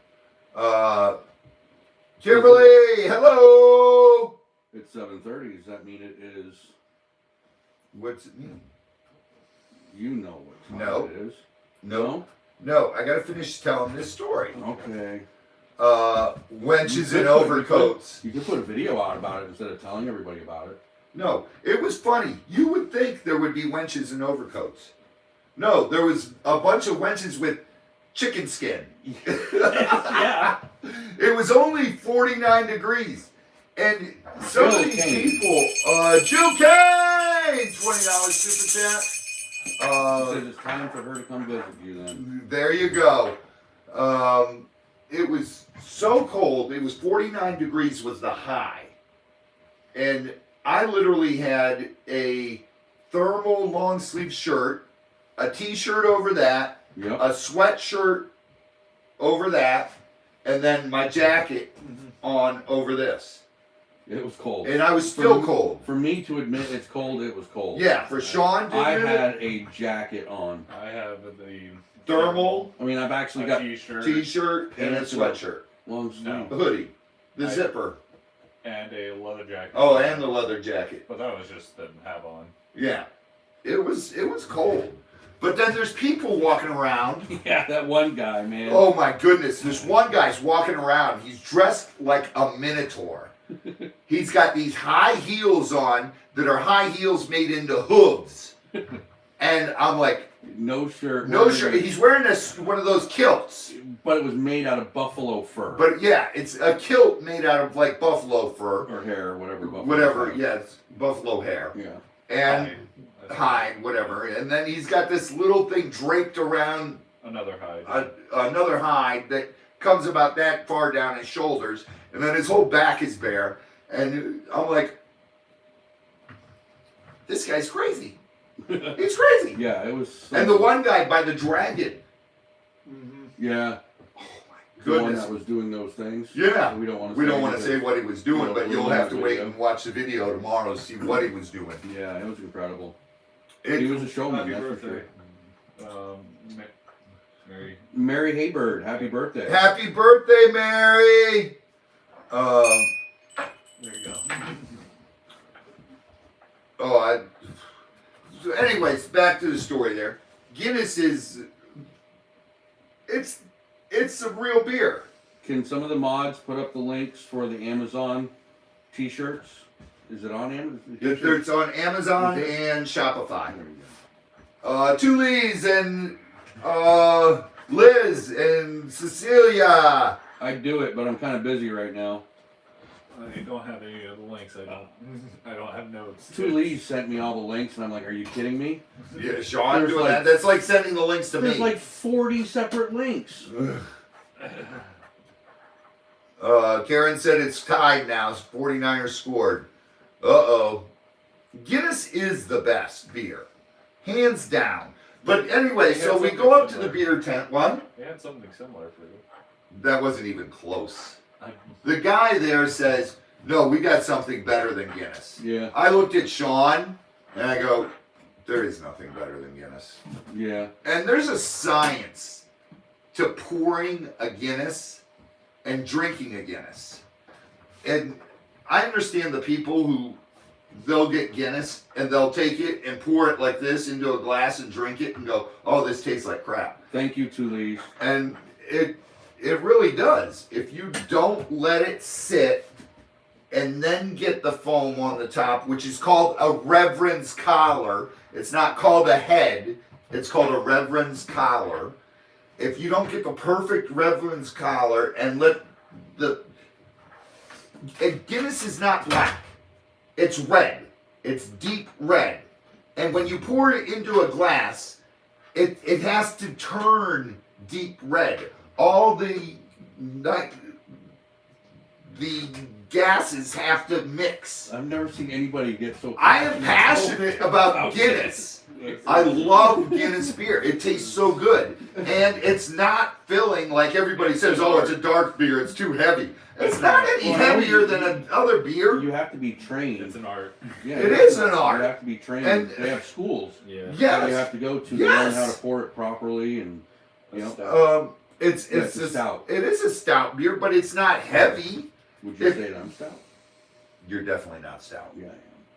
Speaker 1: Kimberly, hello.
Speaker 2: It's 7:30. Does that mean it is?
Speaker 1: What's it mean?
Speaker 2: You know what time
Speaker 1: No.
Speaker 2: it is.
Speaker 1: No, I gotta finish telling this story.
Speaker 2: Okay.
Speaker 1: Wenches in overcoats.
Speaker 2: You could put a video out about it instead of telling everybody about it.
Speaker 1: No, it was funny. You would think there would be wenches in overcoats. No, there was a bunch of wenches with chicken skin.
Speaker 2: Yeah.
Speaker 1: It was only 49 degrees. And some of these people, Jill Kane, $20 super chat.
Speaker 2: He says it's time for her to come visit you then.
Speaker 1: There you go. It was so cold. It was 49 degrees was the high. And I literally had a thermal long sleeve shirt, a t-shirt over that,
Speaker 2: Yep.
Speaker 1: a sweatshirt over that, and then my jacket on over this.
Speaker 2: It was cold.
Speaker 1: And I was still cold.
Speaker 2: For me to admit it's cold, it was cold.
Speaker 1: Yeah, for Sean to
Speaker 2: I
Speaker 1: admit it,
Speaker 2: had a jacket on.
Speaker 3: I have the
Speaker 1: thermal,
Speaker 2: I mean, I've actually
Speaker 3: a
Speaker 2: got
Speaker 3: t-shirt
Speaker 1: t-shirt, and a
Speaker 2: Pants.
Speaker 1: sweatshirt.
Speaker 2: long sleeve.
Speaker 3: No.
Speaker 1: A hoodie. The
Speaker 3: I-
Speaker 1: zipper.
Speaker 3: and a leather jacket.
Speaker 1: Oh, and the leather jacket.
Speaker 3: But that was just to have on.
Speaker 1: Yeah. It was cold. But then there's people walking around.
Speaker 2: Yeah, that one guy, man.
Speaker 1: Oh my goodness. This one guy's walking around. He's dressed like a minotaur. He's got these high heels on that are high heels made into hooves. And I'm like,
Speaker 2: no shirt.
Speaker 1: no shirt. He's wearing one of those kilts.
Speaker 2: But it was made out of buffalo fur.
Speaker 1: But yeah, it's a kilt made out of like buffalo fur.
Speaker 2: Or hair, whatever.
Speaker 1: Whatever, yeah, it's buffalo hair.
Speaker 2: Yeah.
Speaker 1: And hide, whatever. And then he's got this little thing draped around
Speaker 3: another hide.
Speaker 1: Another hide that comes about that far down his shoulders. And then his whole back is bare. And I'm like, this guy's crazy. He's crazy.
Speaker 2: Yeah, it was. So
Speaker 1: and the one guy by the dragon.
Speaker 3: Mm-hmm.
Speaker 2: Yeah.
Speaker 1: Oh my
Speaker 2: The
Speaker 1: goodness.
Speaker 2: one that was doing those things.
Speaker 1: Yeah.
Speaker 2: We don't want to.
Speaker 1: We don't want to say what he was doing, but you'll have to wait
Speaker 2: video.
Speaker 1: and watch the video tomorrow to see what he was doing.
Speaker 2: Yeah, it was incredible.
Speaker 1: It,
Speaker 2: He was a showman.
Speaker 3: Happy
Speaker 2: That's
Speaker 3: birthday.
Speaker 2: for sure.
Speaker 3: Mary.
Speaker 2: Mary Haybird, happy birthday.
Speaker 1: Happy birthday, Mary!
Speaker 3: There you go.
Speaker 1: So anyways, back to the story there. Guinness is, it's a real beer.
Speaker 2: Can some of the mods put up the links for the Amazon t-shirts? Is it on Amazon?
Speaker 1: It's on Amazon and Shopify.
Speaker 2: There we go.
Speaker 1: Tully's and Liz and Cecilia.
Speaker 2: I'd do it, but I'm kind of busy right now.
Speaker 3: I don't have any of the links. I don't have notes.
Speaker 2: Two Lees sent me all the links, and I'm like, are you kidding me?
Speaker 1: Yeah, Sean
Speaker 2: There's
Speaker 1: doing
Speaker 2: like-
Speaker 1: that. That's like sending the links to
Speaker 2: There's
Speaker 1: me.
Speaker 2: like 40 separate links.
Speaker 1: Karen said it's tied now. 49ers scored. Uh-oh. Guinness is the best beer. Hands down. But anyway, so we go up to the beer tent. What?
Speaker 3: They had something similar for you.
Speaker 1: That wasn't even close. The guy there says, no, we got something better than Guinness.
Speaker 2: Yeah,
Speaker 1: I looked at Sean and I go, there is nothing better than Guinness.
Speaker 2: yeah.
Speaker 1: And there's a science to pouring a Guinness and drinking a Guinness. And I understand the people who they'll get Guinness and they'll take it and pour it like this into a glass and drink it and go, oh, this tastes like crap.
Speaker 2: Thank you, Two Lees.
Speaker 1: And it really does. If you don't let it sit and then get the foam on the top, which is called a reverend's collar. It's not called a head. It's called a reverend's collar. If you don't get the perfect reverend's collar and let and Guinness is not black. It's red. It's deep red. And when you pour it into a glass, it has to turn deep red. All the gases have to mix.
Speaker 2: I've never seen anybody get so
Speaker 1: I am passionate about Guinness. I love Guinness beer. It tastes so good. And it's not filling like everybody says, oh, it's a dark beer, it's too heavy. It's not any heavier than another beer.
Speaker 2: You have to be trained.
Speaker 3: It's an art.
Speaker 2: Yeah,
Speaker 1: It is an art.
Speaker 2: You have to be trained.
Speaker 1: And-
Speaker 2: they have schools
Speaker 3: Yeah.
Speaker 2: that
Speaker 1: Yes.
Speaker 2: you have to go to
Speaker 1: Yes.
Speaker 2: learn how to pour it properly, and you know.
Speaker 1: It's
Speaker 2: a stout.
Speaker 1: It is a stout beer, but it's not heavy.
Speaker 2: Would you say that I'm stout?
Speaker 1: You're definitely not stout.
Speaker 2: Yeah,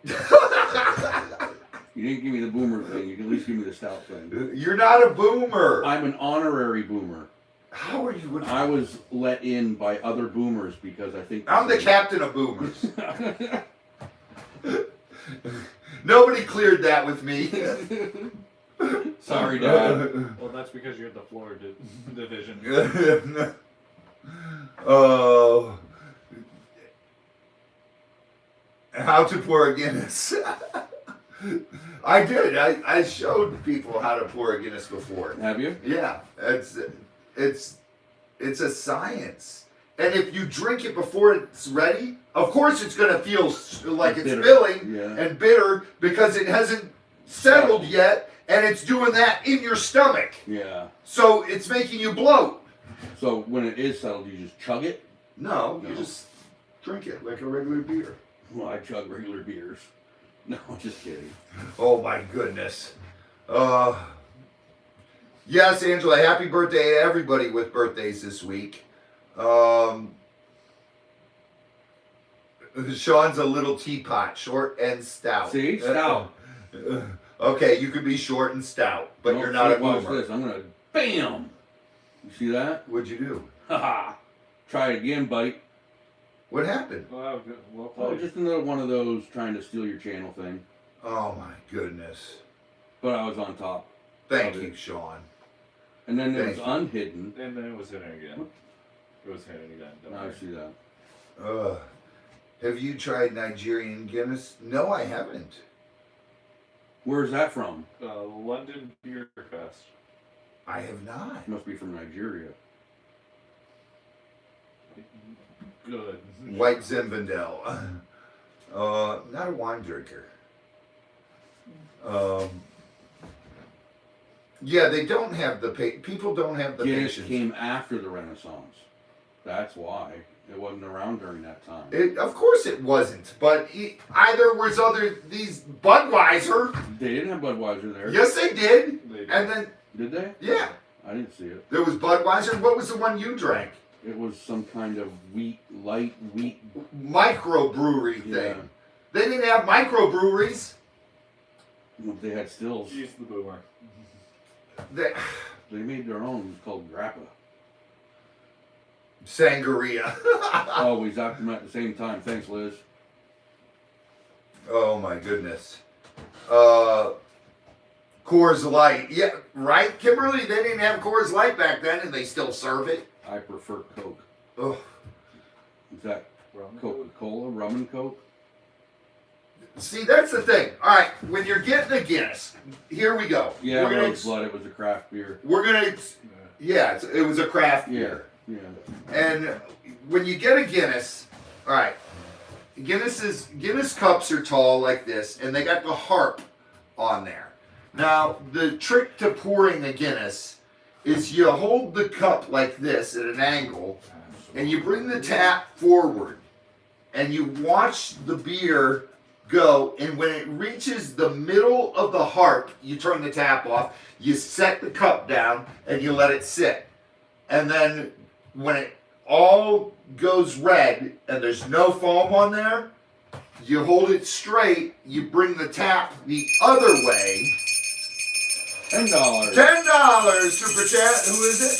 Speaker 2: I am. You didn't give me the boomer thing. You can at least give me the stout thing.
Speaker 1: You're not a boomer.
Speaker 2: I'm an honorary boomer.
Speaker 1: How are you?
Speaker 2: I was let in by other boomers because I think
Speaker 1: I'm the captain of boomers. Nobody cleared that with me.
Speaker 2: Sorry, Dad.
Speaker 3: Well, that's because you're the floor division.
Speaker 1: Oh. How to pour a Guinness. I did. I showed people how to pour a Guinness before.
Speaker 2: Have you?
Speaker 1: Yeah, it's a science. And if you drink it before it's ready, of course it's going to feel like it's
Speaker 2: Bitter.
Speaker 1: filling
Speaker 2: Yeah.
Speaker 1: and bitter because it hasn't settled yet, and it's doing that in your stomach.
Speaker 2: Yeah.
Speaker 1: So it's making you bloat.
Speaker 2: So when it is settled, you just chug it?
Speaker 1: No, you
Speaker 2: No.
Speaker 1: just drink it like a regular beer.
Speaker 2: Well, I chug regular beers. No, just kidding.
Speaker 1: Oh my goodness. Yes, Angela, happy birthday to everybody with birthdays this week. Sean's a little teapot, short and stout.
Speaker 2: See? Stout.
Speaker 1: Okay, you could be short and stout, but
Speaker 2: No,
Speaker 1: you're not a
Speaker 2: watch
Speaker 1: boomer.
Speaker 2: this. I'm gonna BAM! You see that?
Speaker 1: What'd you do?
Speaker 2: Haha. Try it again, buddy.
Speaker 1: What happened?
Speaker 3: Well, well
Speaker 2: Oh,
Speaker 3: played.
Speaker 2: just another one of those trying to steal your channel thing.
Speaker 1: Oh my goodness.
Speaker 2: But I was on top.
Speaker 1: Thank
Speaker 2: Okay.
Speaker 1: you, Sean.
Speaker 2: And then there was
Speaker 1: Thank you.
Speaker 2: unhidden.
Speaker 3: And then it was hitting again. It was hitting again. Don't
Speaker 2: I
Speaker 3: worry.
Speaker 2: see that.
Speaker 1: Have you tried Nigerian Guinness? No, I haven't.
Speaker 2: Where's that from?
Speaker 3: London Beer Fest.
Speaker 1: I have not.
Speaker 2: It must be from Nigeria.
Speaker 3: Good.
Speaker 1: White Zinfandel. Not a wine drinker. Yeah, they don't have the people don't have the
Speaker 2: Guinness
Speaker 1: patience.
Speaker 2: came after the Renaissance. That's why. It wasn't around during that time.
Speaker 1: Of course it wasn't, but either was these Budweiser.
Speaker 2: They didn't have Budweiser there.
Speaker 1: Yes, they did.
Speaker 3: They did.
Speaker 1: And then
Speaker 2: Did they?
Speaker 1: yeah,
Speaker 2: I didn't see it.
Speaker 1: there was Budweiser. What was the one you drank?
Speaker 2: It was some kind of light wheat.
Speaker 1: Microbrewery thing.
Speaker 2: Yeah.
Speaker 1: They didn't have microbreweries.
Speaker 2: They had stills.
Speaker 3: She's the boomer.
Speaker 1: They,
Speaker 2: They made their own. It was called Grappa.
Speaker 1: Sangria.
Speaker 2: Oh, we zapped them at the same time. Thanks, Liz.
Speaker 1: Oh my goodness. Coors Light. Yeah, right, Kimberly? They didn't have Coors Light back then and they still serve it.
Speaker 2: I prefer Coke.
Speaker 1: Ugh.
Speaker 2: Is that
Speaker 3: Rum and
Speaker 2: Coca-Cola? Rum and Coke?
Speaker 1: See, that's the thing. All right, when you're getting a Guinness, here we go.
Speaker 2: Yeah,
Speaker 1: we're gonna,
Speaker 2: Roseblood. It was a craft beer.
Speaker 1: we're gonna,
Speaker 3: Coke.
Speaker 1: yeah, it was a craft
Speaker 2: Yeah.
Speaker 1: beer.
Speaker 2: Yeah.
Speaker 1: And when you get a Guinness, all right, Guinness cups are tall like this, and they got the harp on there. Now, the trick to pouring a Guinness is you hold the cup like this at an angle, and you bring the tap forward, and you watch the beer go, and when it reaches the middle of the harp, you turn the tap off, you set the cup down, and you let it sit. And then when it all goes red and there's no foam on there, you hold it straight, you bring the tap the other way.
Speaker 2: $10.
Speaker 1: $10 super chat. Who is it?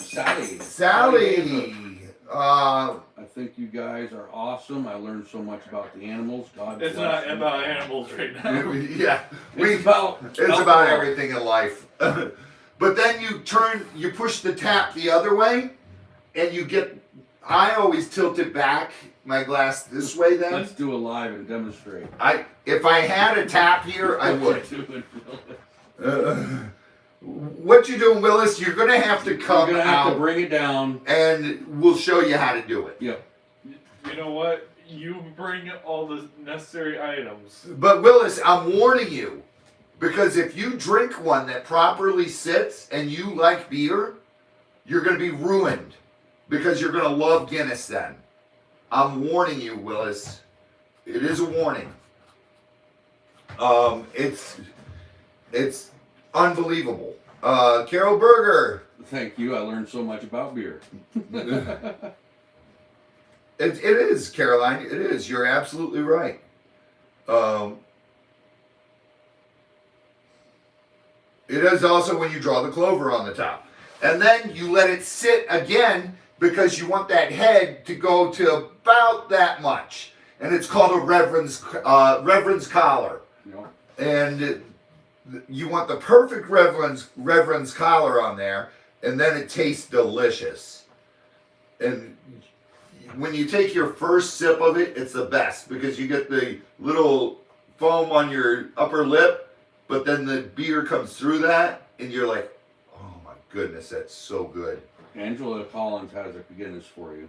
Speaker 2: Sally.
Speaker 1: Sally.
Speaker 2: I think you guys are awesome. I learned so much about the animals. God
Speaker 3: It's
Speaker 2: bless
Speaker 3: not
Speaker 2: you.
Speaker 3: about animals right now.
Speaker 1: Yeah,
Speaker 2: It's about
Speaker 1: it's about
Speaker 2: alcohol.
Speaker 1: everything in life. But then you push the tap the other way, and I always tilt it back, my glass this way then.
Speaker 2: Let's do a live and demonstrate.
Speaker 1: If I had a tap here, I would.
Speaker 2: What you're doing, Willis.
Speaker 1: What you doing, Willis? You're gonna have to come
Speaker 2: You're gonna have
Speaker 1: out,
Speaker 2: to bring it down.
Speaker 1: and we'll show you how to do it.
Speaker 2: Yep.
Speaker 3: You know what? You bring all the necessary items.
Speaker 1: But Willis, I'm warning you, because if you drink one that properly sits and you like beer, you're gonna be ruined, because you're gonna love Guinness then. I'm warning you, Willis. It is a warning. It's unbelievable. Carol Berger.
Speaker 2: Thank you. I learned so much about beer.
Speaker 1: It is, Caroline. It is. You're absolutely right. It is also when you draw the clover on the top. And then you let it sit again because you want that head to go to about that much. And it's called a reverend's collar.
Speaker 2: You know?
Speaker 1: And you want the perfect reverend's collar on there, and then it tastes delicious. And when you take your first sip of it, it's the best because you get the little foam on your upper lip, but then the beer comes through that, and you're like, oh my goodness, that's so good.
Speaker 2: Angela Collins has a Guinness for you.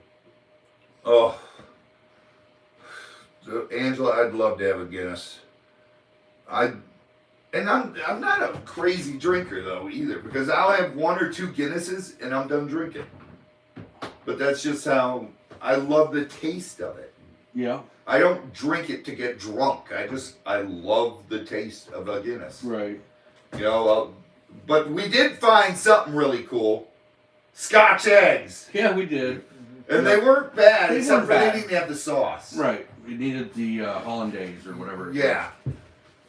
Speaker 1: Oh, Angela, I'd love to have a Guinness. I'm not a crazy drinker though either, because I'll have one or two Guinnesses and I'm done drinking. But that's just how I love the taste of it.
Speaker 2: Yeah.
Speaker 1: I don't drink it to get drunk. I love the taste of a Guinness.
Speaker 2: Right.
Speaker 1: You know, but we did find something really cool. Scotch eggs.
Speaker 2: Yeah, we did.
Speaker 1: And they weren't bad,
Speaker 2: They
Speaker 1: except
Speaker 2: weren't
Speaker 1: for they
Speaker 2: bad.
Speaker 1: didn't have the sauce.
Speaker 2: Right. We needed the hollandaise or whatever.
Speaker 1: Yeah.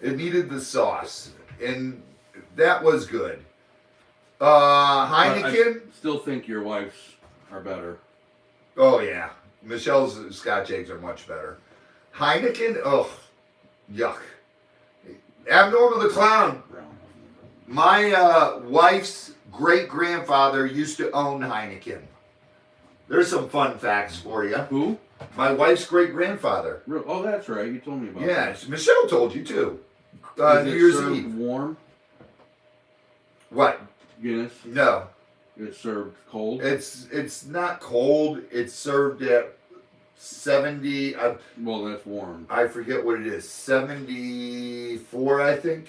Speaker 1: It needed the sauce. And that was good. Heineken.
Speaker 2: I still think your wife's are better.
Speaker 1: Oh, yeah. Michelle's Scotch eggs are much better. Heineken, oh, yuck. Abnormal the Clown. My wife's great-grandfather used to own Heineken. There's some fun facts for you.
Speaker 2: Who?
Speaker 1: My wife's great-grandfather.
Speaker 2: Oh, that's right. You told me about that.
Speaker 1: Yeah, Michelle told you too.
Speaker 2: Is
Speaker 1: New
Speaker 2: it
Speaker 1: Year's
Speaker 2: served
Speaker 1: Eve.
Speaker 2: warm?
Speaker 1: What?
Speaker 2: Guinness?
Speaker 1: No.
Speaker 2: It's served cold?
Speaker 1: It's not cold. It's served at 70.
Speaker 2: Well, that's warm.
Speaker 1: I forget what it is. 74, I think.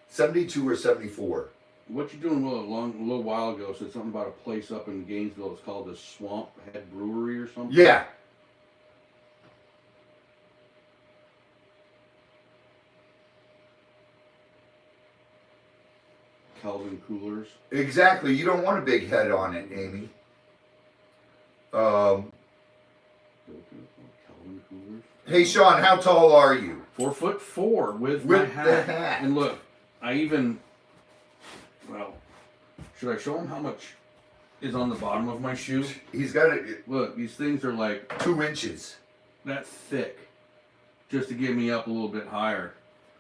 Speaker 1: 72 or 74.
Speaker 2: What you doing a little while ago said something about a place up in Gainesville. It's called the Swamp Head Brewery or something.
Speaker 1: Yeah.
Speaker 2: Calvin Coolers.
Speaker 1: Exactly. You don't want a big head on it, Amy.
Speaker 2: Calvin Coolers.
Speaker 1: Hey, Sean, how tall are you?
Speaker 2: 4'4" with
Speaker 1: With
Speaker 2: my hat.
Speaker 1: the hat.
Speaker 2: And look, I even. Well, should I show him how much is on the bottom of my shoe?
Speaker 1: He's got it
Speaker 2: Look, these things are like
Speaker 1: 2 inches.
Speaker 2: that thick, just to get me up a little bit higher.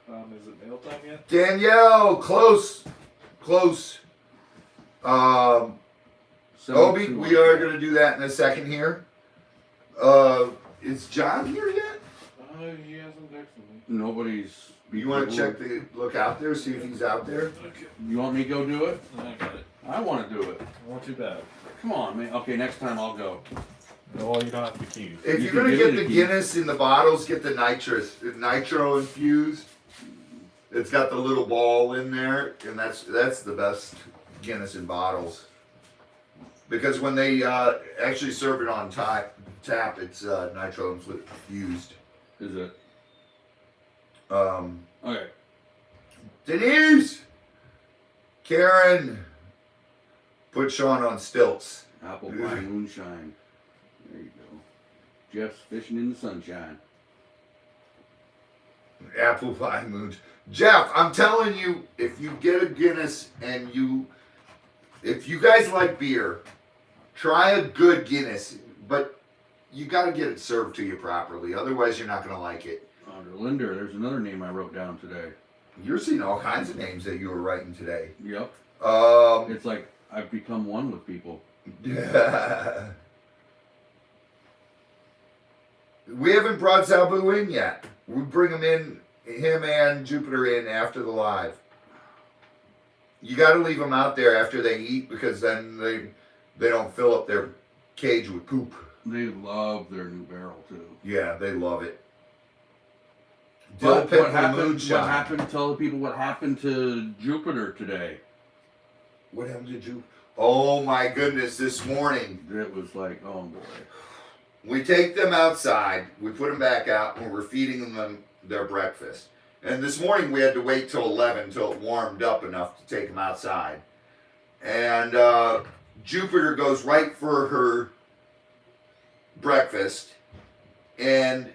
Speaker 3: Is it mail time yet?
Speaker 1: Danielle, close. Obi,
Speaker 2: 72
Speaker 1: we are going to do that in a second here. Is John here yet?
Speaker 3: He hasn't texted me.
Speaker 2: Nobody's.
Speaker 1: You want to look out there, see if he's out there?
Speaker 3: Okay.
Speaker 2: You want me to go do it?
Speaker 3: I got it.
Speaker 2: I want to do it.
Speaker 3: Not too bad.
Speaker 2: Come on, man. Okay, next time I'll go.
Speaker 3: No, you don't have the keys.
Speaker 1: If
Speaker 2: You
Speaker 1: you're
Speaker 2: can
Speaker 1: going to
Speaker 2: give
Speaker 1: get
Speaker 2: me
Speaker 1: the
Speaker 2: the
Speaker 1: Guinness in the bottles, get the nitro infused. It's got the little ball in there, and that's the best Guinness in bottles. Because when they actually serve it on tap, it's nitro infused.
Speaker 2: Is it?
Speaker 1: Um,
Speaker 2: Okay.
Speaker 1: Denise! Karen! Put Sean on stilts.
Speaker 2: Apple pie moonshine. There you go. Jeff's fishing in the sunshine.
Speaker 1: Apple pie moons. Jeff, I'm telling you, if you get a Guinness and if you guys like beer, try a good Guinness, but you got to get it served to you properly. Otherwise, you're not going to like it.
Speaker 2: Under Linder, there's another name I wrote down today.
Speaker 1: You're seeing all kinds of names that you were writing today.
Speaker 2: Yep.
Speaker 1: It's
Speaker 2: like I've become one with people.
Speaker 1: We haven't brought Zabu in yet. We bring him and Jupiter in after the live. You got to leave them out there after they eat because then they don't fill up their cage with poop.
Speaker 2: They love their new barrel too.
Speaker 1: Yeah, they love it.
Speaker 2: But
Speaker 1: Dill
Speaker 2: what
Speaker 1: pickle moonshine.
Speaker 2: happened? Tell the people what happened to Jupiter today.
Speaker 1: What happened to Jupiter? Oh my goodness! This morning
Speaker 2: It was like, oh boy.
Speaker 1: we take them outside, we put them back out, and we're feeding them their breakfast. And this morning we had to wait till 11 till it warmed up enough to take them outside. And Jupiter goes right for her breakfast, and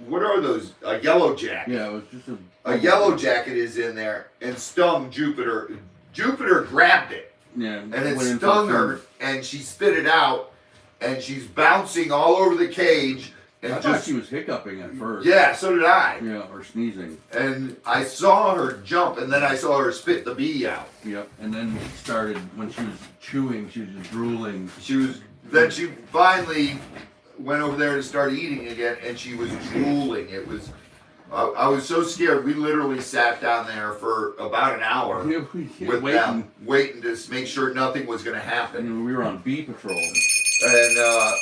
Speaker 1: what are those? A yellow jacket.
Speaker 2: Yeah, it was just
Speaker 1: A yellow jacket is in there and stung Jupiter. Jupiter grabbed it.
Speaker 2: Yeah,
Speaker 1: And it
Speaker 2: went into
Speaker 1: stung
Speaker 2: the
Speaker 1: her, and she spit it out, and she's bouncing all over the cage. And
Speaker 2: I thought she was hiccuping at first.
Speaker 1: yeah, so did I.
Speaker 2: Yeah, or sneezing.
Speaker 1: And I saw her jump, and then I saw her spit the bee out.
Speaker 2: Yep. And then it started when she was chewing, she was just drooling.
Speaker 1: Then she finally went over there and started eating again, and she was drooling. It was, I was so scared. We literally sat down there for about an hour with them, waiting to make sure nothing was going to happen.
Speaker 2: And we were on bee patrol.
Speaker 1: And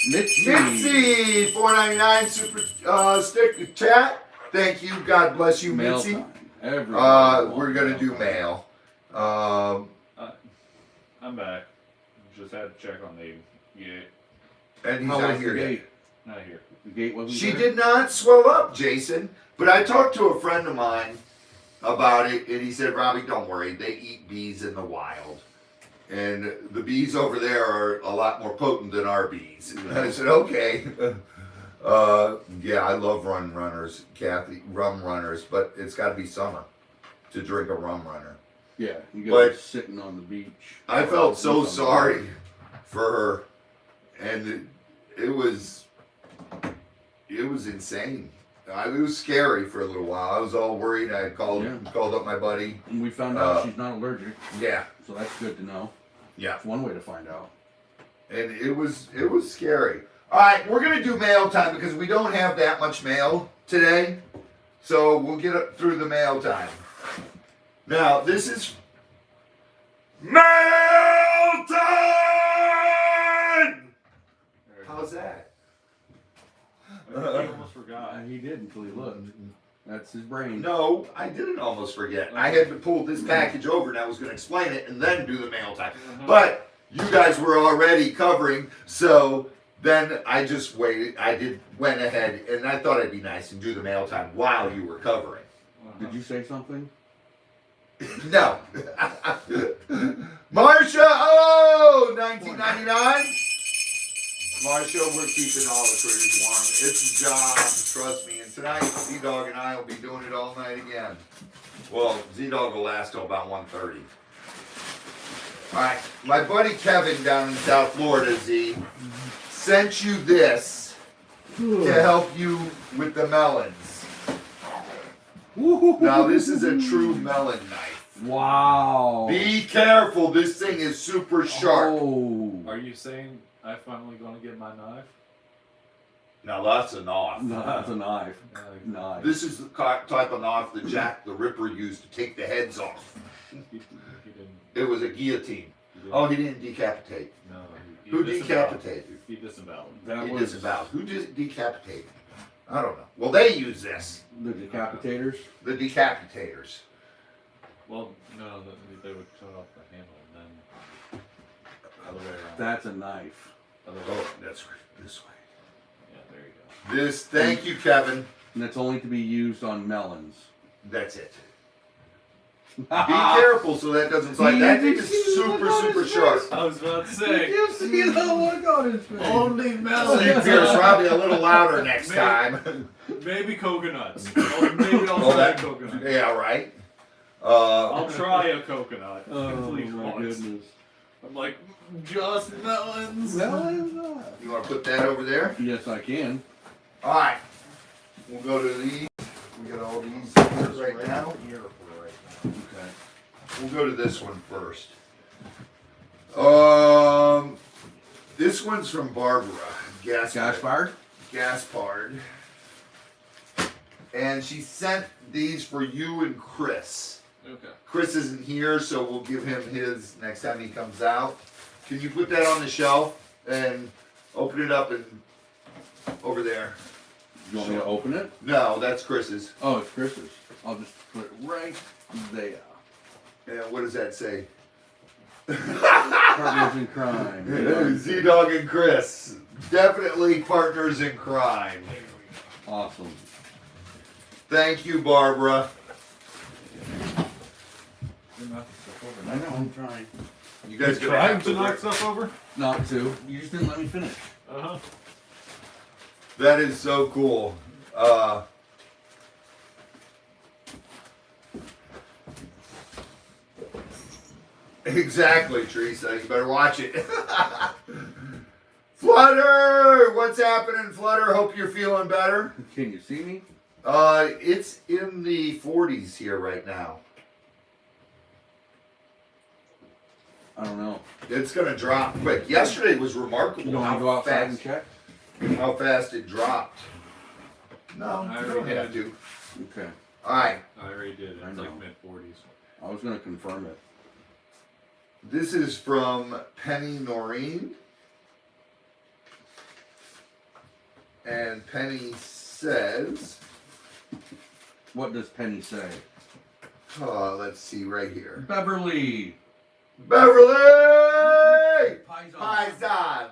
Speaker 2: Mitzi.
Speaker 1: Mitzi, $4.99 super stick chat. Thank you. God bless you,
Speaker 2: Mail
Speaker 1: Mitzi.
Speaker 2: time. Everybody
Speaker 1: We're gonna do
Speaker 2: mail.
Speaker 1: mail.
Speaker 3: I'm back. Just had to check on the gate.
Speaker 1: And he's
Speaker 2: How
Speaker 1: not
Speaker 2: was
Speaker 1: here
Speaker 2: the
Speaker 1: yet.
Speaker 2: gate?
Speaker 3: Not here.
Speaker 2: The gate wasn't
Speaker 1: She
Speaker 2: there?
Speaker 1: did not swell up, Jason. But I talked to a friend of mine about it, and he said, Robbie, don't worry. They eat bees in the wild. And the bees over there are a lot more potent than our bees. And I said, okay. Yeah, I love rum runners, Kathy. Rum runners, but it's got to be summer to drink a rum runner.
Speaker 2: Yeah, you gotta be
Speaker 1: But-
Speaker 2: sitting on the beach.
Speaker 1: I felt so sorry for her. And it was insane. It was scary for a little while. I was all worried. I called up my buddy.
Speaker 2: And we found out she's not allergic.
Speaker 1: Yeah.
Speaker 2: So that's good to know.
Speaker 1: Yeah.
Speaker 2: That's one way to find out.
Speaker 1: And it was scary. All right, we're gonna do mail time because we don't have that much mail today, so we'll get up through the mail time. Now this is mail time. How's that?
Speaker 3: He almost forgot.
Speaker 2: He did until he looked. That's his brain.
Speaker 1: No, I didn't almost forget. I had to pull this package over and I was going to explain it and then do the mail time. But you guys were already covering, so then I just waited. Went ahead and I thought it'd be nice and do the mail time while you were covering.
Speaker 2: Did you say something?
Speaker 1: No. Marsha, 1999. Marsha, we're keeping all the critters warm. It's a job, trust me. And tonight, Z-Dog and I will be doing it all night again. Well, Z-Dog will last till about 1:30. All right, my buddy Kevin down in South Florida, Z, sent you this to help you with the melons. Now, this is a true melon knife.
Speaker 2: Wow.
Speaker 1: Be careful, this thing is super sharp.
Speaker 2: Oh.
Speaker 3: Are you saying I finally gonna get my knife?
Speaker 1: Now that's a knife.
Speaker 2: No, that's a knife. Knife.
Speaker 1: This is the type of knife that Jack the Ripper used to take the heads off.
Speaker 3: He didn't.
Speaker 1: It was a guillotine. Oh, he didn't decapitate.
Speaker 3: No.
Speaker 1: Who decapitated?
Speaker 3: He disavowed.
Speaker 1: He disavowed. Who decapitated? I don't know. Well, they use this.
Speaker 2: The decapitators?
Speaker 1: The decapitators.
Speaker 3: Well, no, they would cut off the handle and then other way around.
Speaker 2: That's a knife.
Speaker 3: Other way.
Speaker 1: Oh, that's right. This way.
Speaker 3: Yeah, there you go.
Speaker 1: This. Thank you, Kevin.
Speaker 2: And that's only to be used on melons.
Speaker 1: That's it. Be careful so that doesn't slide. That thing is super sharp.
Speaker 3: I was about to say.
Speaker 2: You see the look on his face.
Speaker 3: Only melons.
Speaker 1: Steve Pierce, probably a little louder next time.
Speaker 3: Maybe coconuts. Or maybe I'll try coconut.
Speaker 1: Yeah, right.
Speaker 3: I'll try a coconut.
Speaker 2: Oh
Speaker 3: Please
Speaker 2: my
Speaker 3: once.
Speaker 2: goodness.
Speaker 3: I'm like, just melons.
Speaker 2: Melons?
Speaker 1: You want to put that over there?
Speaker 2: Yes, I can.
Speaker 1: All right. We'll go to these. We got all these here right now.
Speaker 2: Okay.
Speaker 1: We'll go to this one first. This one's from Barbara.
Speaker 2: Gaspard?
Speaker 1: Gaspard. And she sent these for you and Chris.
Speaker 3: Okay.
Speaker 1: Chris isn't here, so we'll give him his next time he comes out. Can you put that on the shelf and open it up and over there?
Speaker 2: You want me to open it?
Speaker 1: No, that's Chris's.
Speaker 2: Oh, it's Chris's. I'll just put it right there.
Speaker 1: And what does that say?
Speaker 2: Partners in crime.
Speaker 1: Z-Dog and Chris. Definitely partners in crime.
Speaker 2: Awesome.
Speaker 1: Thank you, Barbara.
Speaker 2: I know, I'm trying.
Speaker 1: You guys gonna
Speaker 3: Trying
Speaker 1: have
Speaker 3: to knock
Speaker 1: work.
Speaker 3: stuff over?
Speaker 2: Not to. You just didn't let me finish.
Speaker 3: Uh-huh.
Speaker 1: That is so cool. Exactly, Teresa. You better watch it. Flutter! What's happening, Flutter? Hope you're feeling better.
Speaker 2: Can you see me?
Speaker 1: It's in the 40s here right now.
Speaker 2: I don't know.
Speaker 1: It's gonna drop quick. Yesterday was remarkable.
Speaker 2: You want to go outside and check?
Speaker 1: How fast it dropped. No,
Speaker 3: I
Speaker 1: you don't
Speaker 3: already
Speaker 1: have
Speaker 3: did.
Speaker 1: to.
Speaker 2: Okay.
Speaker 1: All right.
Speaker 3: I already did.
Speaker 2: I
Speaker 3: It's
Speaker 2: know.
Speaker 3: like mid-40s.
Speaker 2: I was going to confirm it.
Speaker 1: This is from Penny Noreen. And Penny says,
Speaker 2: What does Penny say?
Speaker 1: let's see right here.
Speaker 2: Beverly!
Speaker 1: Beverly!
Speaker 2: Paisan.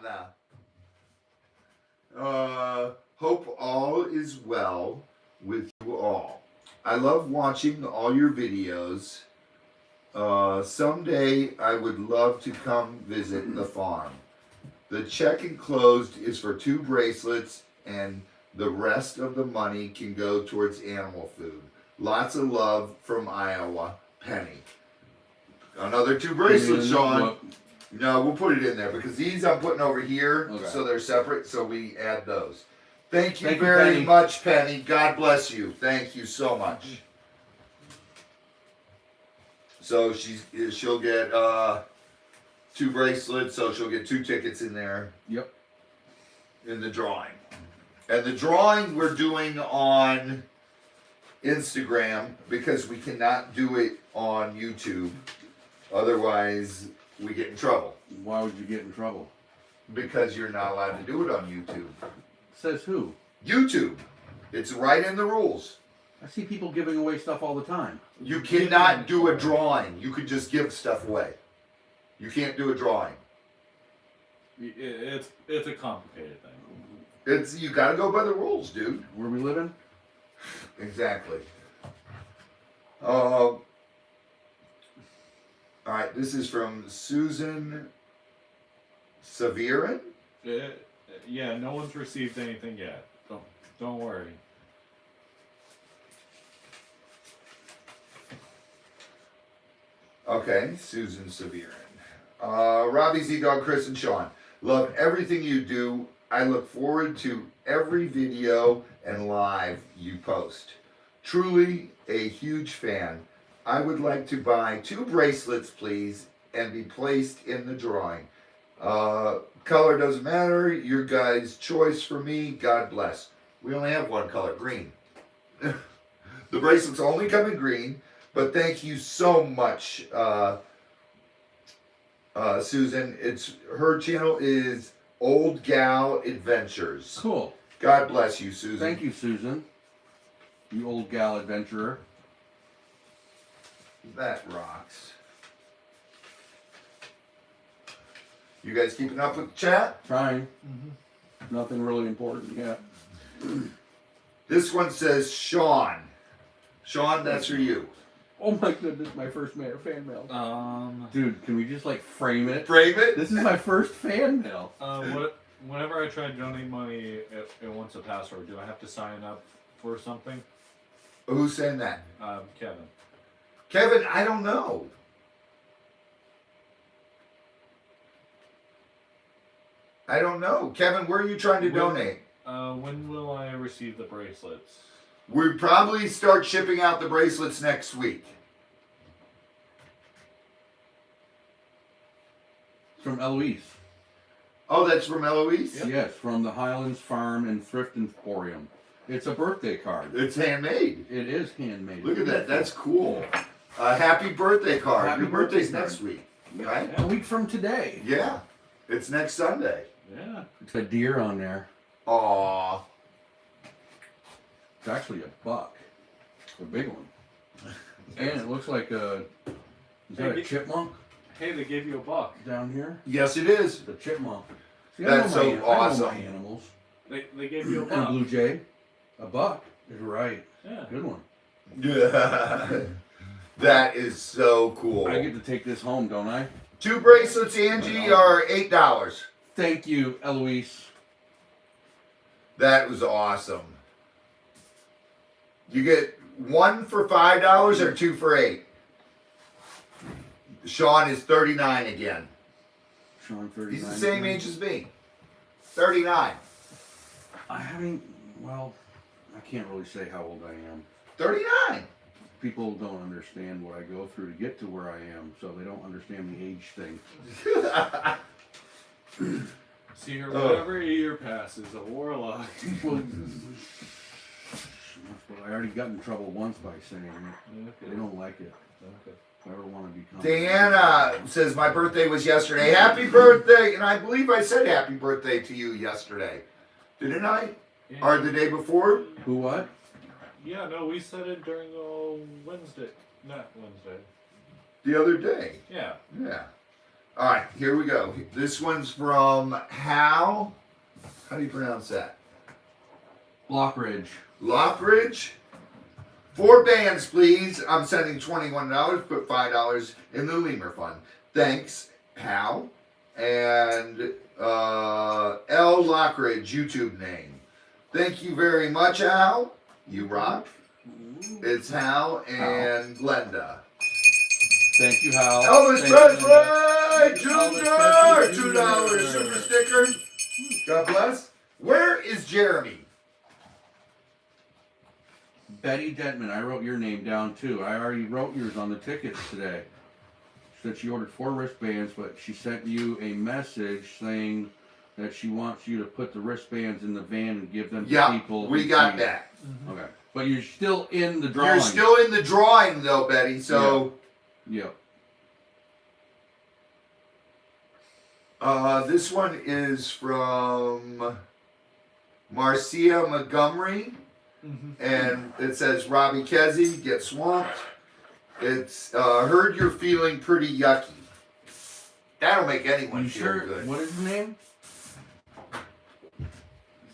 Speaker 1: Paisan. Hope all is well with you all. I love watching all your videos. Someday I would love to come visit the farm. The check enclosed is for 2 bracelets and the rest of the money can go towards animal food. Lots of love from Iowa, Penny. Another 2 bracelets, Sean. No, we'll put it in there because these I'm putting over here,
Speaker 2: Okay.
Speaker 1: so they're separate. So we add those. Thank you
Speaker 2: Thank you,
Speaker 1: very
Speaker 2: Penny.
Speaker 1: much, Penny. God bless you. Thank you so much. So she'll get 2 bracelets. So she'll get 2 tickets in there.
Speaker 2: Yep.
Speaker 1: In the drawing. And the drawing we're doing on Instagram because we cannot do it on YouTube. Otherwise, we get in trouble.
Speaker 2: Why would you get in trouble?
Speaker 1: Because you're not allowed to do it on YouTube.
Speaker 2: Says who?
Speaker 1: YouTube. It's right in the rules.
Speaker 2: I see people giving away stuff all the time.
Speaker 1: You cannot do a drawing. You could just give stuff away. You can't do a drawing.
Speaker 3: It's a complicated thing.
Speaker 1: You gotta go by the rules, dude.
Speaker 2: Where we living?
Speaker 1: Exactly. All right, this is from Susan Severin.
Speaker 3: Yeah, no one's received anything yet. Don't worry.
Speaker 1: Okay, Susan Severin. Robbie, Z-Dog, Chris, and Sean. Love everything you do. I look forward to every video and live you post. Truly a huge fan. I would like to buy 2 bracelets, please, and be placed in the drawing. Color doesn't matter. Your guys' choice for me. God bless. We only have one color, green. The bracelets only come in green, but thank you so much, Susan. Her channel is Old Gal Adventures.
Speaker 2: Cool.
Speaker 1: God bless you, Susan.
Speaker 2: Thank you, Susan. You old gal adventurer.
Speaker 1: That rocks. You guys keeping up with the chat?
Speaker 2: Trying. Nothing really important yet.
Speaker 1: This one says Sean. Sean, that's for you.
Speaker 2: Oh my goodness, my first fan mail. Dude, can we just like frame it?
Speaker 1: Frame it?
Speaker 2: This is my first fan mail.
Speaker 3: Whenever I try to donate money, it wants a password. Do I have to sign up for something?
Speaker 1: Who's saying that?
Speaker 3: Kevin.
Speaker 1: Kevin, I don't know. I don't know. Kevin, where are you trying to donate?
Speaker 3: When will I receive the bracelets?
Speaker 1: We probably start shipping out the bracelets next week.
Speaker 2: From Eloise.
Speaker 1: Oh, that's from Eloise?
Speaker 2: Yep. Yes, from the Highlands Farm and Thrift Emporium. It's a birthday card.
Speaker 1: It's handmade.
Speaker 2: It is handmade.
Speaker 1: Look at that. That's cool. Happy birthday card.
Speaker 2: Happy
Speaker 1: Your birthday's
Speaker 2: birthday
Speaker 1: next week, right?
Speaker 2: A week from today.
Speaker 1: Yeah. It's next Sunday.
Speaker 3: Yeah.
Speaker 2: It's a deer on there.
Speaker 1: Aw.
Speaker 2: It's actually a buck. A big one. And it looks like a... Is that a chipmunk
Speaker 3: Hey, they gave you a buck.
Speaker 2: down here?
Speaker 1: Yes, it is.
Speaker 2: The chipmunk. See,
Speaker 1: That's so
Speaker 2: I know
Speaker 1: awesome.
Speaker 2: my animals.
Speaker 3: They gave you a
Speaker 2: And a
Speaker 3: buck.
Speaker 2: blue jay. A buck. You're right.
Speaker 3: Yeah.
Speaker 2: Good one.
Speaker 1: Yeah. That is so cool.
Speaker 2: I get to take this home, don't I?
Speaker 1: 2 bracelets, Angie, are $8.
Speaker 2: Thank you, Eloise.
Speaker 1: That was awesome. You get 1 for $5 or 2 for $8. Sean is 39 again.
Speaker 2: Sean 39.
Speaker 1: He's the same age as me. 39.
Speaker 2: I haven't, well, I can't really say how old I am.
Speaker 1: 39.
Speaker 2: People don't understand what I go through to get to where I am, so they don't understand the age thing.
Speaker 3: See her whatever year passes, a warlock.
Speaker 2: Well, I already got in trouble once by saying it. They don't like it.
Speaker 3: Okay.
Speaker 2: If I ever want to become...
Speaker 1: Diana says my birthday was yesterday. Happy birthday! And I believe I said happy birthday to you yesterday. Didn't I?
Speaker 3: Yeah.
Speaker 1: Or the day before?
Speaker 2: Who what?
Speaker 3: Yeah, no, we said it during Wednesday. Not Wednesday.
Speaker 1: The other day.
Speaker 3: Yeah.
Speaker 1: Yeah. All right, here we go. This one's from How do you pronounce that?
Speaker 2: Lockridge.
Speaker 1: Lockridge. 4 bands, please. I'm sending $21. Put $5 in the Lemur Fund. Thanks, Hal. And L. Lockridge, YouTube name. Thank you very much, Hal. You rock. It's Hal and Glenda.
Speaker 2: Thank you, Hal.
Speaker 1: Elvis
Speaker 2: Thank you, Linda.
Speaker 1: Presley
Speaker 2: Elvis
Speaker 1: Jr.
Speaker 2: Presley
Speaker 1: $2 super sticker. God bless. Where is Jeremy?
Speaker 2: Betty Dentman, I wrote your name down too. I already wrote yours on the tickets today. She said she ordered 4 wristbands, but she sent you a message saying that she wants you to put the wristbands in the van and give them to
Speaker 1: Yeah,
Speaker 2: people.
Speaker 1: we got that.
Speaker 2: Okay. But you're still in the drawing.
Speaker 1: You're still in the drawing though, Betty, so...
Speaker 2: Yeah.
Speaker 1: This one is from Marcia Montgomery, and it says, Robbie Kesey, get swamped. It's, heard you're feeling pretty yucky. That'll make anyone feel good.
Speaker 2: What is her name?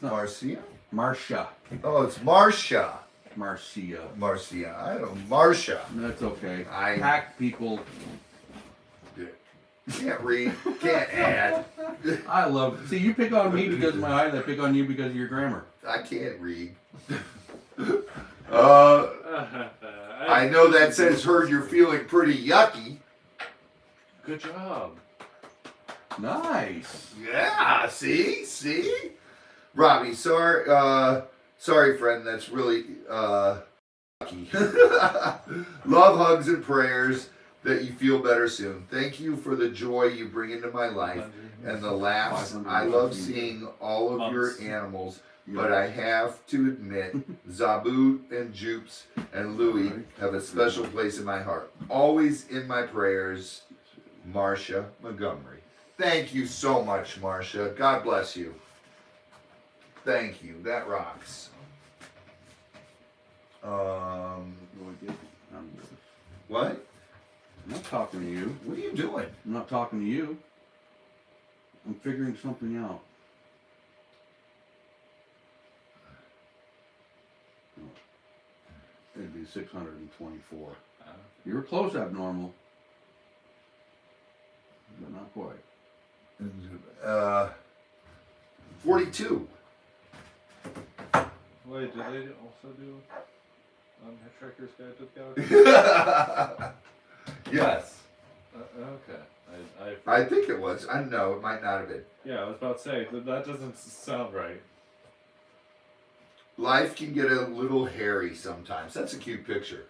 Speaker 1: Marcia?
Speaker 2: Marcia.
Speaker 1: Oh, it's Marcia.
Speaker 2: Marcia.
Speaker 1: Marcia. I don't know. Marcia.
Speaker 2: That's okay.
Speaker 1: I-
Speaker 2: Hack people.
Speaker 1: Can't read. Can't add.
Speaker 2: I love. See, you pick on me because of my eyes. I pick on you because of your grammar.
Speaker 1: I can't read. I know that says heard you're feeling pretty yucky.
Speaker 3: Good job.
Speaker 2: Nice.
Speaker 1: Yeah, see? Robbie, sorry friend, that's really yucky. Love, hugs, and prayers that you feel better soon. Thank you for the joy you bring into my life and the laughs. I love seeing all of your animals, but I have to admit, Zabu and Jupes and Louie have a special place in my heart. Always in my prayers, Marcia Montgomery. Thank you so much, Marcia. God bless you. Thank you. That rocks. What?
Speaker 2: I'm not talking to you.
Speaker 1: What are you doing?
Speaker 2: I'm not talking to you. I'm figuring something out. It'd be 624. You were close abnormal. But not quite.
Speaker 1: 42.
Speaker 3: Wait, did they also do Hitchhiker's Guide to the Galaxy?
Speaker 1: Yes.
Speaker 3: Okay.
Speaker 1: I think it was. I don't know. It might not have been.
Speaker 3: Yeah, I was about to say, that doesn't sound right.
Speaker 1: Life can get a little hairy sometimes. That's a cute picture.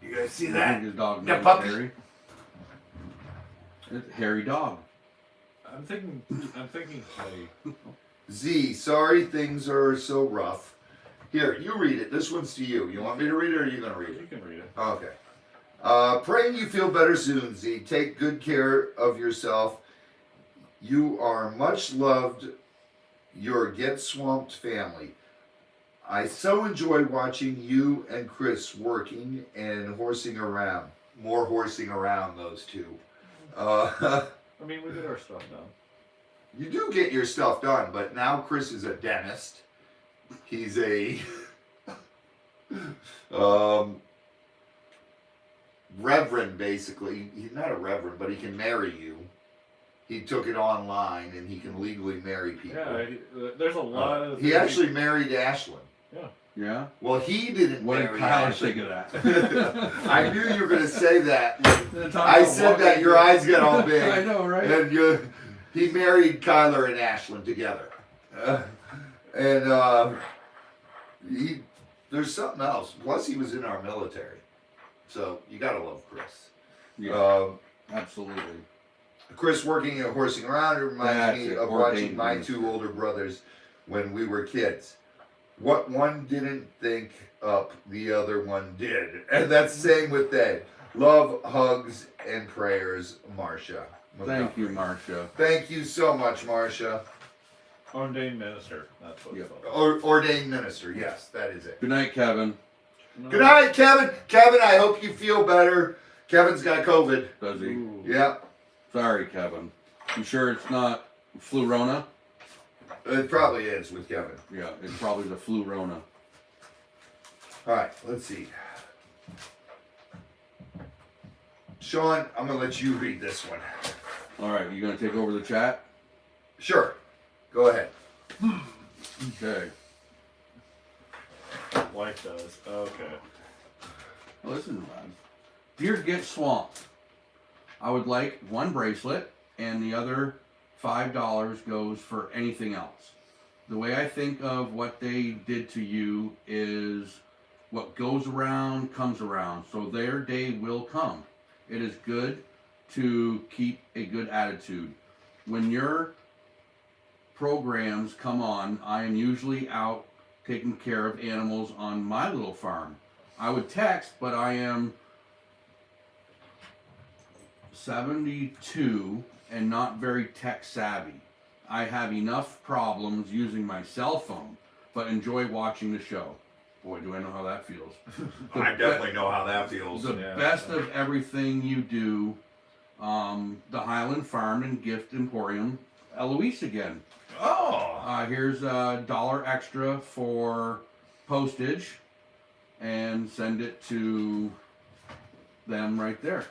Speaker 1: You guys see
Speaker 2: I
Speaker 1: that?
Speaker 2: think his dog
Speaker 1: Yeah,
Speaker 2: named
Speaker 1: puppy.
Speaker 2: Harry. It's a hairy dog.
Speaker 3: I'm thinking Hetty.
Speaker 1: Z, sorry things are so rough. Here, you read it. This one's to you. You want me to read it or are you going to read
Speaker 3: You
Speaker 1: it?
Speaker 3: can read it.
Speaker 1: Okay. Praying you feel better soon, Z. Take good care of yourself. You are much loved. Your Get Swamped family. I so enjoy watching you and Chris working and horsing around. More horsing around, those two.
Speaker 3: I mean, we get our stuff done.
Speaker 1: You do get your stuff done, but now Chris is a dentist. He's a reverend, basically. He's not a reverend, but he can marry you. He took it online, and he can legally marry people.
Speaker 3: Yeah, there's a lot of...
Speaker 1: He actually married Ashlyn.
Speaker 3: Yeah.
Speaker 2: Yeah?
Speaker 1: Well, he didn't
Speaker 2: What did
Speaker 1: marry
Speaker 2: Kyle
Speaker 1: Ashlyn.
Speaker 2: think of that?
Speaker 1: I knew you were going to say that. I said that, your eyes got all big.
Speaker 2: I know, right?
Speaker 1: And he married Kyler and Ashlyn together. There's something else. Plus, he was in our military. So, you got to love Chris.
Speaker 2: Yeah, absolutely.
Speaker 1: Chris working and horsing around reminds me of watching my two older brothers when we were kids. What one didn't think up, the other one did. And that's the same with Dave. Love, hugs, and prayers, Marcia.
Speaker 2: Thank you, Marcia.
Speaker 1: Thank you so much, Marcia.
Speaker 3: Ordained minister. That's what it's called.
Speaker 1: Ordained minister, yes, that is it.
Speaker 2: Good night, Kevin.
Speaker 1: Good night, Kevin. Kevin, I hope you feel better. Kevin's got COVID.
Speaker 2: Does he?
Speaker 3: Ooh.
Speaker 1: Yeah.
Speaker 2: Sorry, Kevin. You sure it's not flu-rona?
Speaker 1: It probably is with Kevin.
Speaker 2: Yeah, it's probably the flu-rona.
Speaker 1: All right, let's see. Sean, I'm going to let you read this one.
Speaker 2: All right, you going to take over the chat?
Speaker 1: Sure. Go ahead.
Speaker 2: Okay.
Speaker 3: Wife does. Okay.
Speaker 2: Oh, this isn't bad. deer get swamped, I would like one bracelet, and the other $5 goes for anything else. The way I think of what they did to you is what goes around comes around. So their day will come. It is good to keep a good attitude. When your programs come on, I am usually out taking care of animals on my little farm. I would text, but I am 72 and not very tech savvy. I have enough problems using my cell phone, but enjoy watching the show. Boy, do I know how that feels.
Speaker 1: I definitely know how that feels.
Speaker 2: The best of everything you do, the Highland Farm and Gift Emporium, Eloise again.
Speaker 1: Oh.
Speaker 2: Here's $1 extra for postage, and send it to them right there.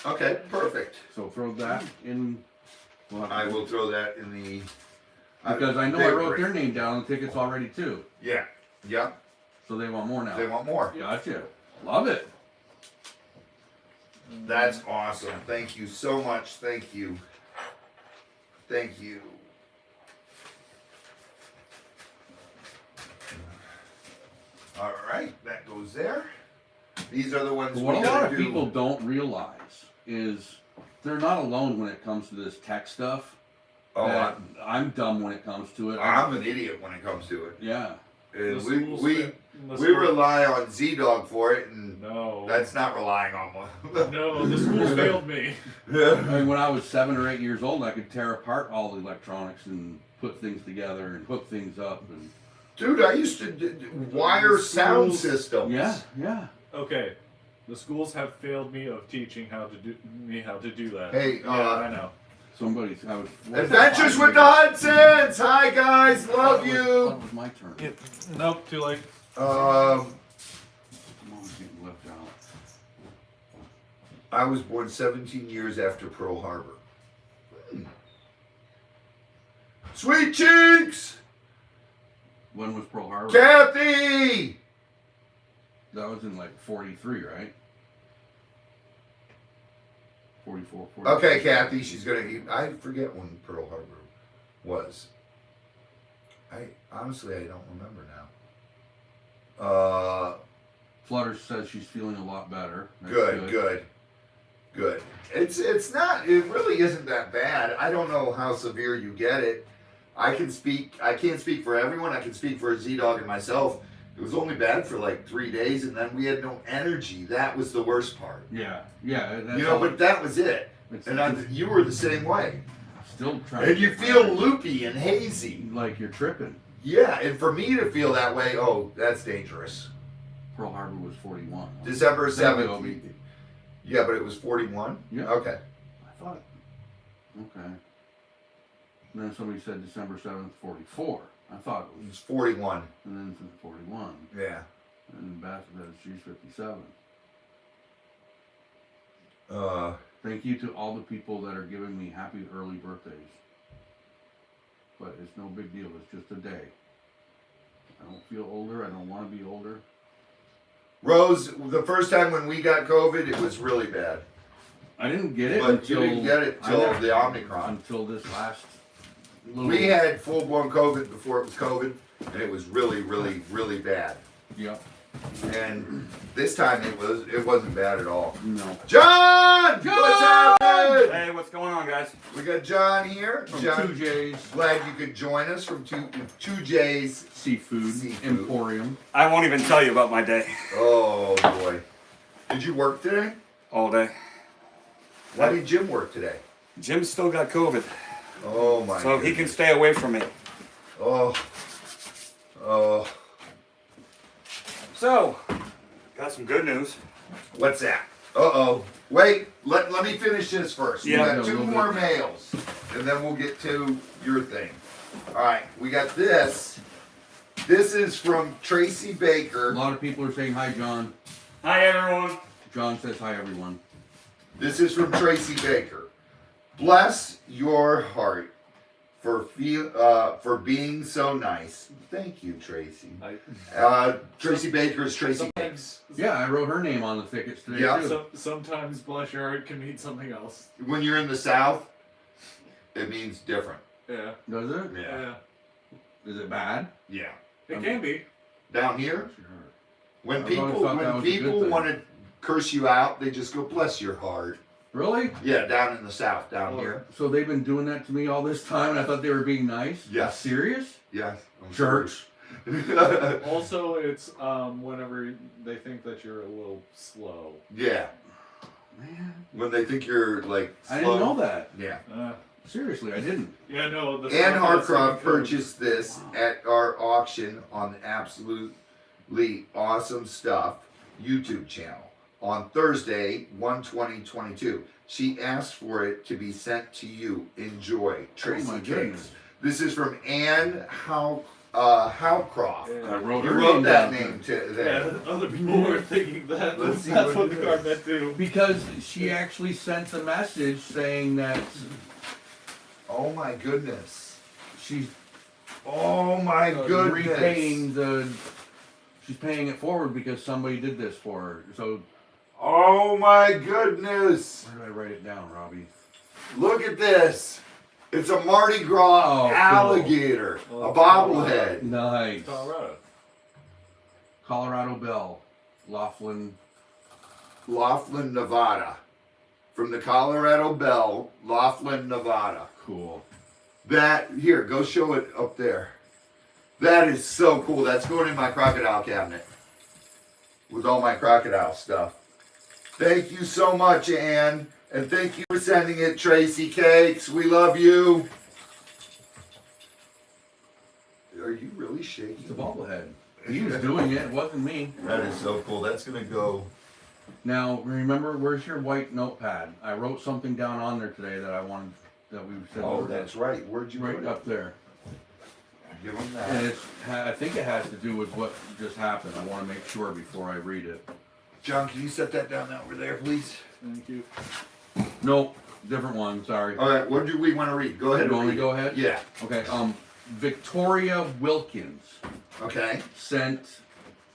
Speaker 1: Okay, perfect.
Speaker 2: So throw that in.
Speaker 1: I will throw that in the...
Speaker 2: Because I know I wrote their name down on the tickets already too.
Speaker 1: Yeah, yeah.
Speaker 2: So they want more now.
Speaker 1: They want more.
Speaker 2: Gotcha. Love it.
Speaker 1: That's awesome. Thank you so much. Thank you. Thank you. All right, that goes there. These are the ones
Speaker 2: What
Speaker 1: we
Speaker 2: a lot
Speaker 1: gotta
Speaker 2: of
Speaker 1: do.
Speaker 2: people don't realize is they're not alone when it comes to this tech stuff.
Speaker 1: Oh,
Speaker 2: I'm dumb when it comes to it.
Speaker 1: I'm an idiot when it comes to it.
Speaker 2: Yeah.
Speaker 1: And
Speaker 3: The
Speaker 1: we
Speaker 3: schools
Speaker 1: rely on Z-Dog for it, and
Speaker 3: No.
Speaker 1: that's not relying on one.
Speaker 3: No, the schools failed me.
Speaker 2: I mean, when I was 7 or 8 years old, I could tear apart all the electronics and put things together and hook things up. And
Speaker 1: Dude, I used to wire sound systems.
Speaker 2: yeah.
Speaker 3: Okay. The schools have failed me of teaching how to do that.
Speaker 1: Hey,
Speaker 3: yeah, I know.
Speaker 2: Somebody's.
Speaker 1: Adventures with the Hudsons! Hi guys, love
Speaker 2: That
Speaker 1: you!
Speaker 2: was my turn.
Speaker 3: Nope, too late.
Speaker 2: Mom's getting left out.
Speaker 1: I was born 17 years after Pearl Harbor. Sweet cheeks!
Speaker 2: When was Pearl Harbor?
Speaker 1: Kathy!
Speaker 2: That was in like 43, right? 44, 45.
Speaker 1: Okay, Kathy, she's gonna eat. I forget when Pearl Harbor was. I honestly don't remember now.
Speaker 2: Flutter says she's feeling a lot better. That's
Speaker 1: Good. It's not. It really isn't that bad. I don't know how severe you get it. I can't speak for everyone. I can speak for Z-Dog and myself. It was only bad for like 3 days, and then we had no energy. That was the worst part.
Speaker 2: Yeah. That's
Speaker 1: But that was it. And you were the same way.
Speaker 2: Still trying.
Speaker 1: And you feel loopy and hazy.
Speaker 2: like you're tripping.
Speaker 1: Yeah, and for me to feel that way, oh, that's dangerous.
Speaker 2: Pearl Harbor was 41.
Speaker 1: December
Speaker 2: Thank you,
Speaker 1: 7th.
Speaker 2: Obi.
Speaker 1: Yeah, but it was 41?
Speaker 2: Yeah.
Speaker 1: Okay.
Speaker 2: I thought. Okay. And then somebody said December 7th, 44. I thought it
Speaker 1: It was
Speaker 2: was.
Speaker 1: 41.
Speaker 2: And then it's 41.
Speaker 1: Yeah.
Speaker 2: And Bassett says she's 57. Thank you to all the people that are giving me happy early birthdays. But it's no big deal. It's just a day. I don't feel older. I don't want to be older.
Speaker 1: Rose, the first time when we got COVID, it was really bad.
Speaker 2: I didn't get it
Speaker 1: But
Speaker 2: until
Speaker 1: you didn't get it
Speaker 2: I
Speaker 1: till
Speaker 2: never-
Speaker 1: the Omicron.
Speaker 2: Until this last little.
Speaker 1: We had full-blown COVID before it was COVID, and it was really, really, really bad.
Speaker 2: Yep.
Speaker 1: And this time it wasn't bad at all.
Speaker 2: No.
Speaker 1: John! What's happening?
Speaker 4: Hey, what's going on, guys?
Speaker 1: We got John here.
Speaker 2: From
Speaker 1: John,
Speaker 2: 2J's
Speaker 1: glad you could join us from two J's.
Speaker 2: Seafood Emporium.
Speaker 4: I won't even tell you about my day.
Speaker 1: Oh boy. Did you work today?
Speaker 4: All day.
Speaker 1: Why did Jim work today?
Speaker 4: Jim's still got COVID,
Speaker 1: Oh my
Speaker 4: so he can
Speaker 1: goodness.
Speaker 4: stay away from me.
Speaker 1: Oh.
Speaker 4: So, got some good news.
Speaker 1: What's that? Uh-oh. Wait, let me finish this first.
Speaker 4: Yeah.
Speaker 1: We got
Speaker 2: Yeah,
Speaker 1: two
Speaker 2: a little
Speaker 1: more
Speaker 2: bit.
Speaker 1: mails, and then we'll get to your thing. All right, we got this. This is from Tracy
Speaker 2: A
Speaker 1: Baker.
Speaker 2: lot of people are saying hi, John.
Speaker 4: Hi, everyone.
Speaker 2: John says hi, everyone.
Speaker 1: This is from Tracy Baker. Bless your heart. for being so nice. Thank you, Tracy. Tracy Baker's Tracy Cakes.
Speaker 2: Yeah, I wrote her name on the tickets today
Speaker 1: Yeah.
Speaker 2: too.
Speaker 3: Sometimes bless your heart can mean something else.
Speaker 1: When you're in the South, it means different.
Speaker 3: Yeah.
Speaker 2: Does it?
Speaker 3: Yeah.
Speaker 2: Is it bad?
Speaker 1: Yeah.
Speaker 3: It can be.
Speaker 1: Down here, when
Speaker 2: I've always
Speaker 1: people
Speaker 2: thought that was a good thing.
Speaker 1: want to curse you out, they just go bless your heart.
Speaker 2: Really?
Speaker 1: Yeah, down in the South, down
Speaker 3: Well,
Speaker 1: here.
Speaker 2: So they've been doing that to me all this time, and I thought they were being nice.
Speaker 1: Yes.
Speaker 2: Serious?
Speaker 1: Yeah.
Speaker 2: Church.
Speaker 3: Also, it's whenever they think that you're a little slow.
Speaker 1: Yeah.
Speaker 2: Man,
Speaker 1: When they think you're like slow.
Speaker 2: I didn't know that.
Speaker 1: Yeah.
Speaker 2: Seriously, I didn't.
Speaker 3: Yeah, no. The
Speaker 1: Ann
Speaker 3: stuff that's
Speaker 1: Harcroft
Speaker 3: in the code-
Speaker 1: purchased this at our auction on the Absolutely Awesome Stuff YouTube channel on Thursday, 1/20/22. She asked for it to be sent to you. Enjoy. Tracy
Speaker 2: my
Speaker 1: Cakes.
Speaker 2: goodness.
Speaker 1: This is from Ann Howcroft.
Speaker 3: Yeah.
Speaker 2: I wrote
Speaker 1: You
Speaker 2: her
Speaker 1: wrote
Speaker 2: name
Speaker 1: that
Speaker 2: down.
Speaker 1: name to
Speaker 3: Yeah,
Speaker 1: there.
Speaker 3: other people were thinking that.
Speaker 1: Let's see
Speaker 3: That's
Speaker 1: what
Speaker 3: what
Speaker 1: it
Speaker 3: the card
Speaker 1: is.
Speaker 3: meant too.
Speaker 2: Because she actually sent a message saying that
Speaker 1: Oh my goodness.
Speaker 2: she's
Speaker 1: Oh my goodness.
Speaker 2: repaying she's paying it forward because somebody did this for her. So
Speaker 1: Oh my goodness.
Speaker 2: where did I write it down, Robbie?
Speaker 1: Look at this. It's a Mardi Gras
Speaker 2: Oh, cool.
Speaker 1: alligator.
Speaker 3: Oh,
Speaker 1: A bobblehead.
Speaker 2: Nice.
Speaker 3: Colorado.
Speaker 2: Colorado Belle, Laughlin.
Speaker 1: Laughlin, Nevada. From the Colorado Belle, Laughlin, Nevada.
Speaker 2: Cool.
Speaker 1: That, here, go show it up there. That is so cool. That's going in my crocodile cabinet. With all my crocodile stuff. Thank you so much, Ann. And thank you for sending it, Tracy Cakes. We love you. Are you really
Speaker 2: It's a
Speaker 1: shaking?
Speaker 2: bobblehead. He was doing it. It wasn't me.
Speaker 1: That is so cool. That's going to go.
Speaker 2: Now, remember, where's your white notepad? I wrote something down on there today that I wanted, that we said.
Speaker 1: Oh, that's right. Where'd you
Speaker 2: right
Speaker 1: put it?
Speaker 2: up there.
Speaker 1: Give him
Speaker 2: And
Speaker 1: that.
Speaker 2: it's, I think it has to do with what just happened. I want to make sure before I read it.
Speaker 1: John, can you set that down over there, please?
Speaker 3: Thank you.
Speaker 2: Nope, different one. Sorry.
Speaker 1: All right. What do we want to read? Go ahead.
Speaker 2: You
Speaker 1: and
Speaker 2: want me to
Speaker 1: read
Speaker 2: go
Speaker 1: it.
Speaker 2: ahead?
Speaker 1: Yeah.
Speaker 2: Okay. Victoria Wilkins
Speaker 1: Okay.
Speaker 2: sent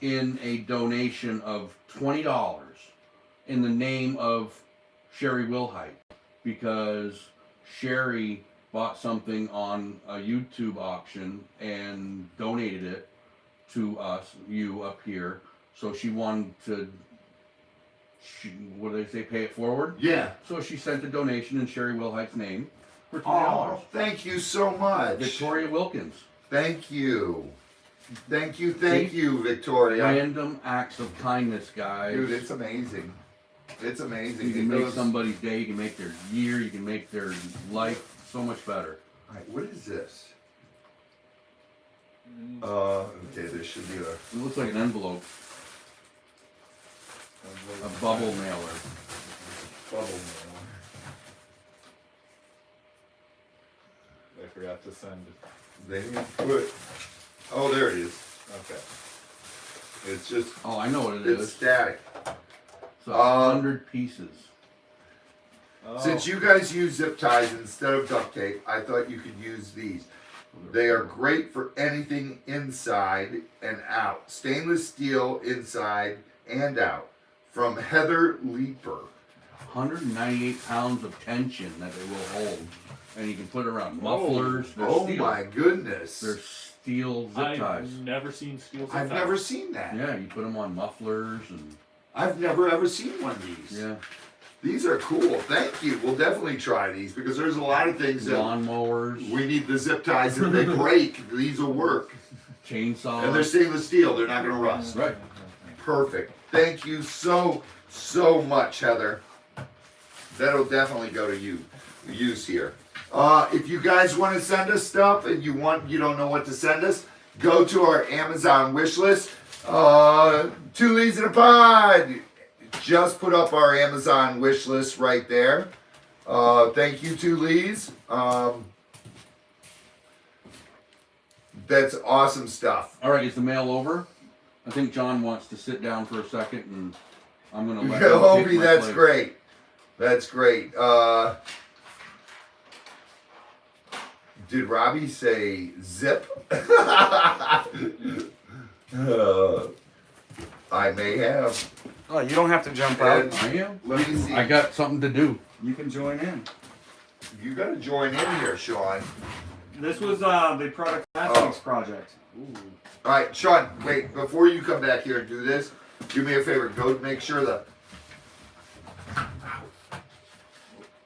Speaker 2: in a donation of $20 in the name of Sherry Wilhite because Sherry bought something on a YouTube auction and donated it to us, you up here. So she wanted to, what do they say, pay it forward?
Speaker 1: Yeah.
Speaker 2: So she sent a donation in Sherry Wilhite's name for $20.
Speaker 1: Oh, thank you so much.
Speaker 2: Victoria Wilkins.
Speaker 1: Thank you. Thank you, Victoria.
Speaker 2: Random acts of kindness, guys.
Speaker 1: Dude, it's amazing. It's amazing.
Speaker 2: You can
Speaker 1: It
Speaker 2: make
Speaker 1: goes-
Speaker 2: somebody's day, you can make their year, you can make their life so much better.
Speaker 1: All right, what is this? Okay, there should be a
Speaker 2: It looks like an envelope, a bubble mailer.
Speaker 1: bubble mail.
Speaker 3: I forgot to send it.
Speaker 1: They didn't put. Oh, there it is.
Speaker 3: Okay.
Speaker 1: It's just.
Speaker 2: Oh, I know what it
Speaker 1: It's
Speaker 2: is.
Speaker 1: static.
Speaker 2: It's 100 pieces.
Speaker 3: Oh.
Speaker 1: Since you guys use zip ties instead of duct tape, I thought you could use these. They are great for anything inside and out. Stainless steel inside and out. From Heather Leeper.
Speaker 2: 198 pounds of tension that they will hold. And you can put it around mufflers. They're
Speaker 1: Oh
Speaker 2: steel.
Speaker 1: my goodness.
Speaker 2: They're steel zip
Speaker 3: I've
Speaker 2: ties.
Speaker 3: never seen steel zip
Speaker 1: I've
Speaker 3: ties.
Speaker 1: never seen that.
Speaker 2: Yeah, you put them on mufflers and
Speaker 1: I've never ever seen one of these.
Speaker 2: yeah,
Speaker 1: These are cool. Thank you. We'll definitely try these because there's a lot of things that
Speaker 2: lawnmowers,
Speaker 1: we need the zip ties. If they break, these will work.
Speaker 2: chainsaws.
Speaker 1: And they're stainless steel. They're not going to rust.
Speaker 2: Right.
Speaker 1: Perfect. Thank you so much, Heather. That'll definitely go to use here. If you guys want to send us stuff and you don't know what to send us, go to our Amazon wish list. 2 leads in a pod. Just put up our Amazon wish list right there. Thank you, 2 leads. That's awesome stuff.
Speaker 2: All right, is the mail over? I think John wants to sit down for a second, and I'm gonna let him
Speaker 1: Hobie,
Speaker 2: take my
Speaker 1: that's
Speaker 2: place.
Speaker 1: great. That's great. Did Robbie say zip? I may have.
Speaker 4: Oh, you don't have to jump out.
Speaker 1: And
Speaker 2: I am.
Speaker 1: let me see.
Speaker 2: I got something to do.
Speaker 4: You can join in.
Speaker 1: You got to join in here, Sean.
Speaker 4: This was the product last week's project.
Speaker 3: Ooh.
Speaker 1: All right, Sean. Wait, before you come back here and do this, do me a favor. Go make sure the.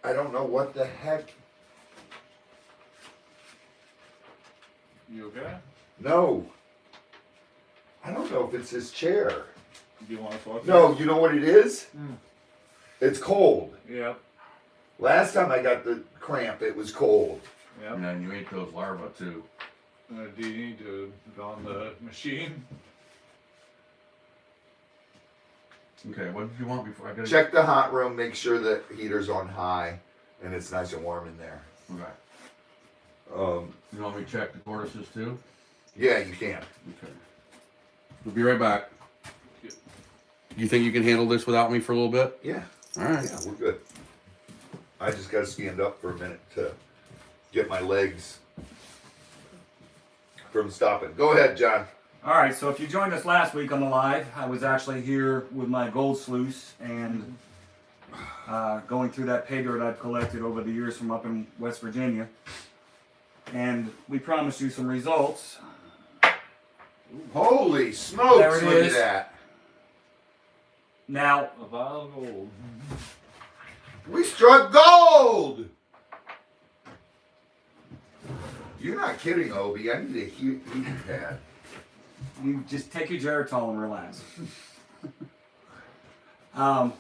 Speaker 1: I don't know what the heck.
Speaker 3: You okay?
Speaker 1: No. I don't know if it's his chair.
Speaker 3: Do you want to talk?
Speaker 1: No, you know what it is?
Speaker 3: Mm.
Speaker 1: It's cold.
Speaker 3: Yep.
Speaker 1: Last time I got the cramp, it was cold.
Speaker 3: Yep.
Speaker 2: And then you ate those larvae too.
Speaker 3: Do you need to go on the machine?
Speaker 2: Okay, what did you want before I got
Speaker 1: Check the hot room, make sure the heater's on high, and it's nice and warm in there.
Speaker 2: Okay. You want me to check the tortoises too?
Speaker 1: Yeah, you can.
Speaker 2: Okay. We'll be right back. You think you can handle this without me for a little bit?
Speaker 1: Yeah,
Speaker 2: All right.
Speaker 1: yeah, we're good. I just got to stand up for a minute to get my legs from stopping. Go ahead, John.
Speaker 4: All right, so if you joined us last week on the live, I was actually here with my gold sluice and going through that pay dirt I've collected over the years from up in West Virginia. And we promised you some results.
Speaker 1: Holy
Speaker 4: There
Speaker 1: smokes,
Speaker 4: it
Speaker 1: look
Speaker 4: is.
Speaker 1: at that.
Speaker 4: Now,
Speaker 3: A vial of gold.
Speaker 1: We struck gold! You're not kidding, Obi. I need a heating pad.
Speaker 4: you just take your Geritol and relax. I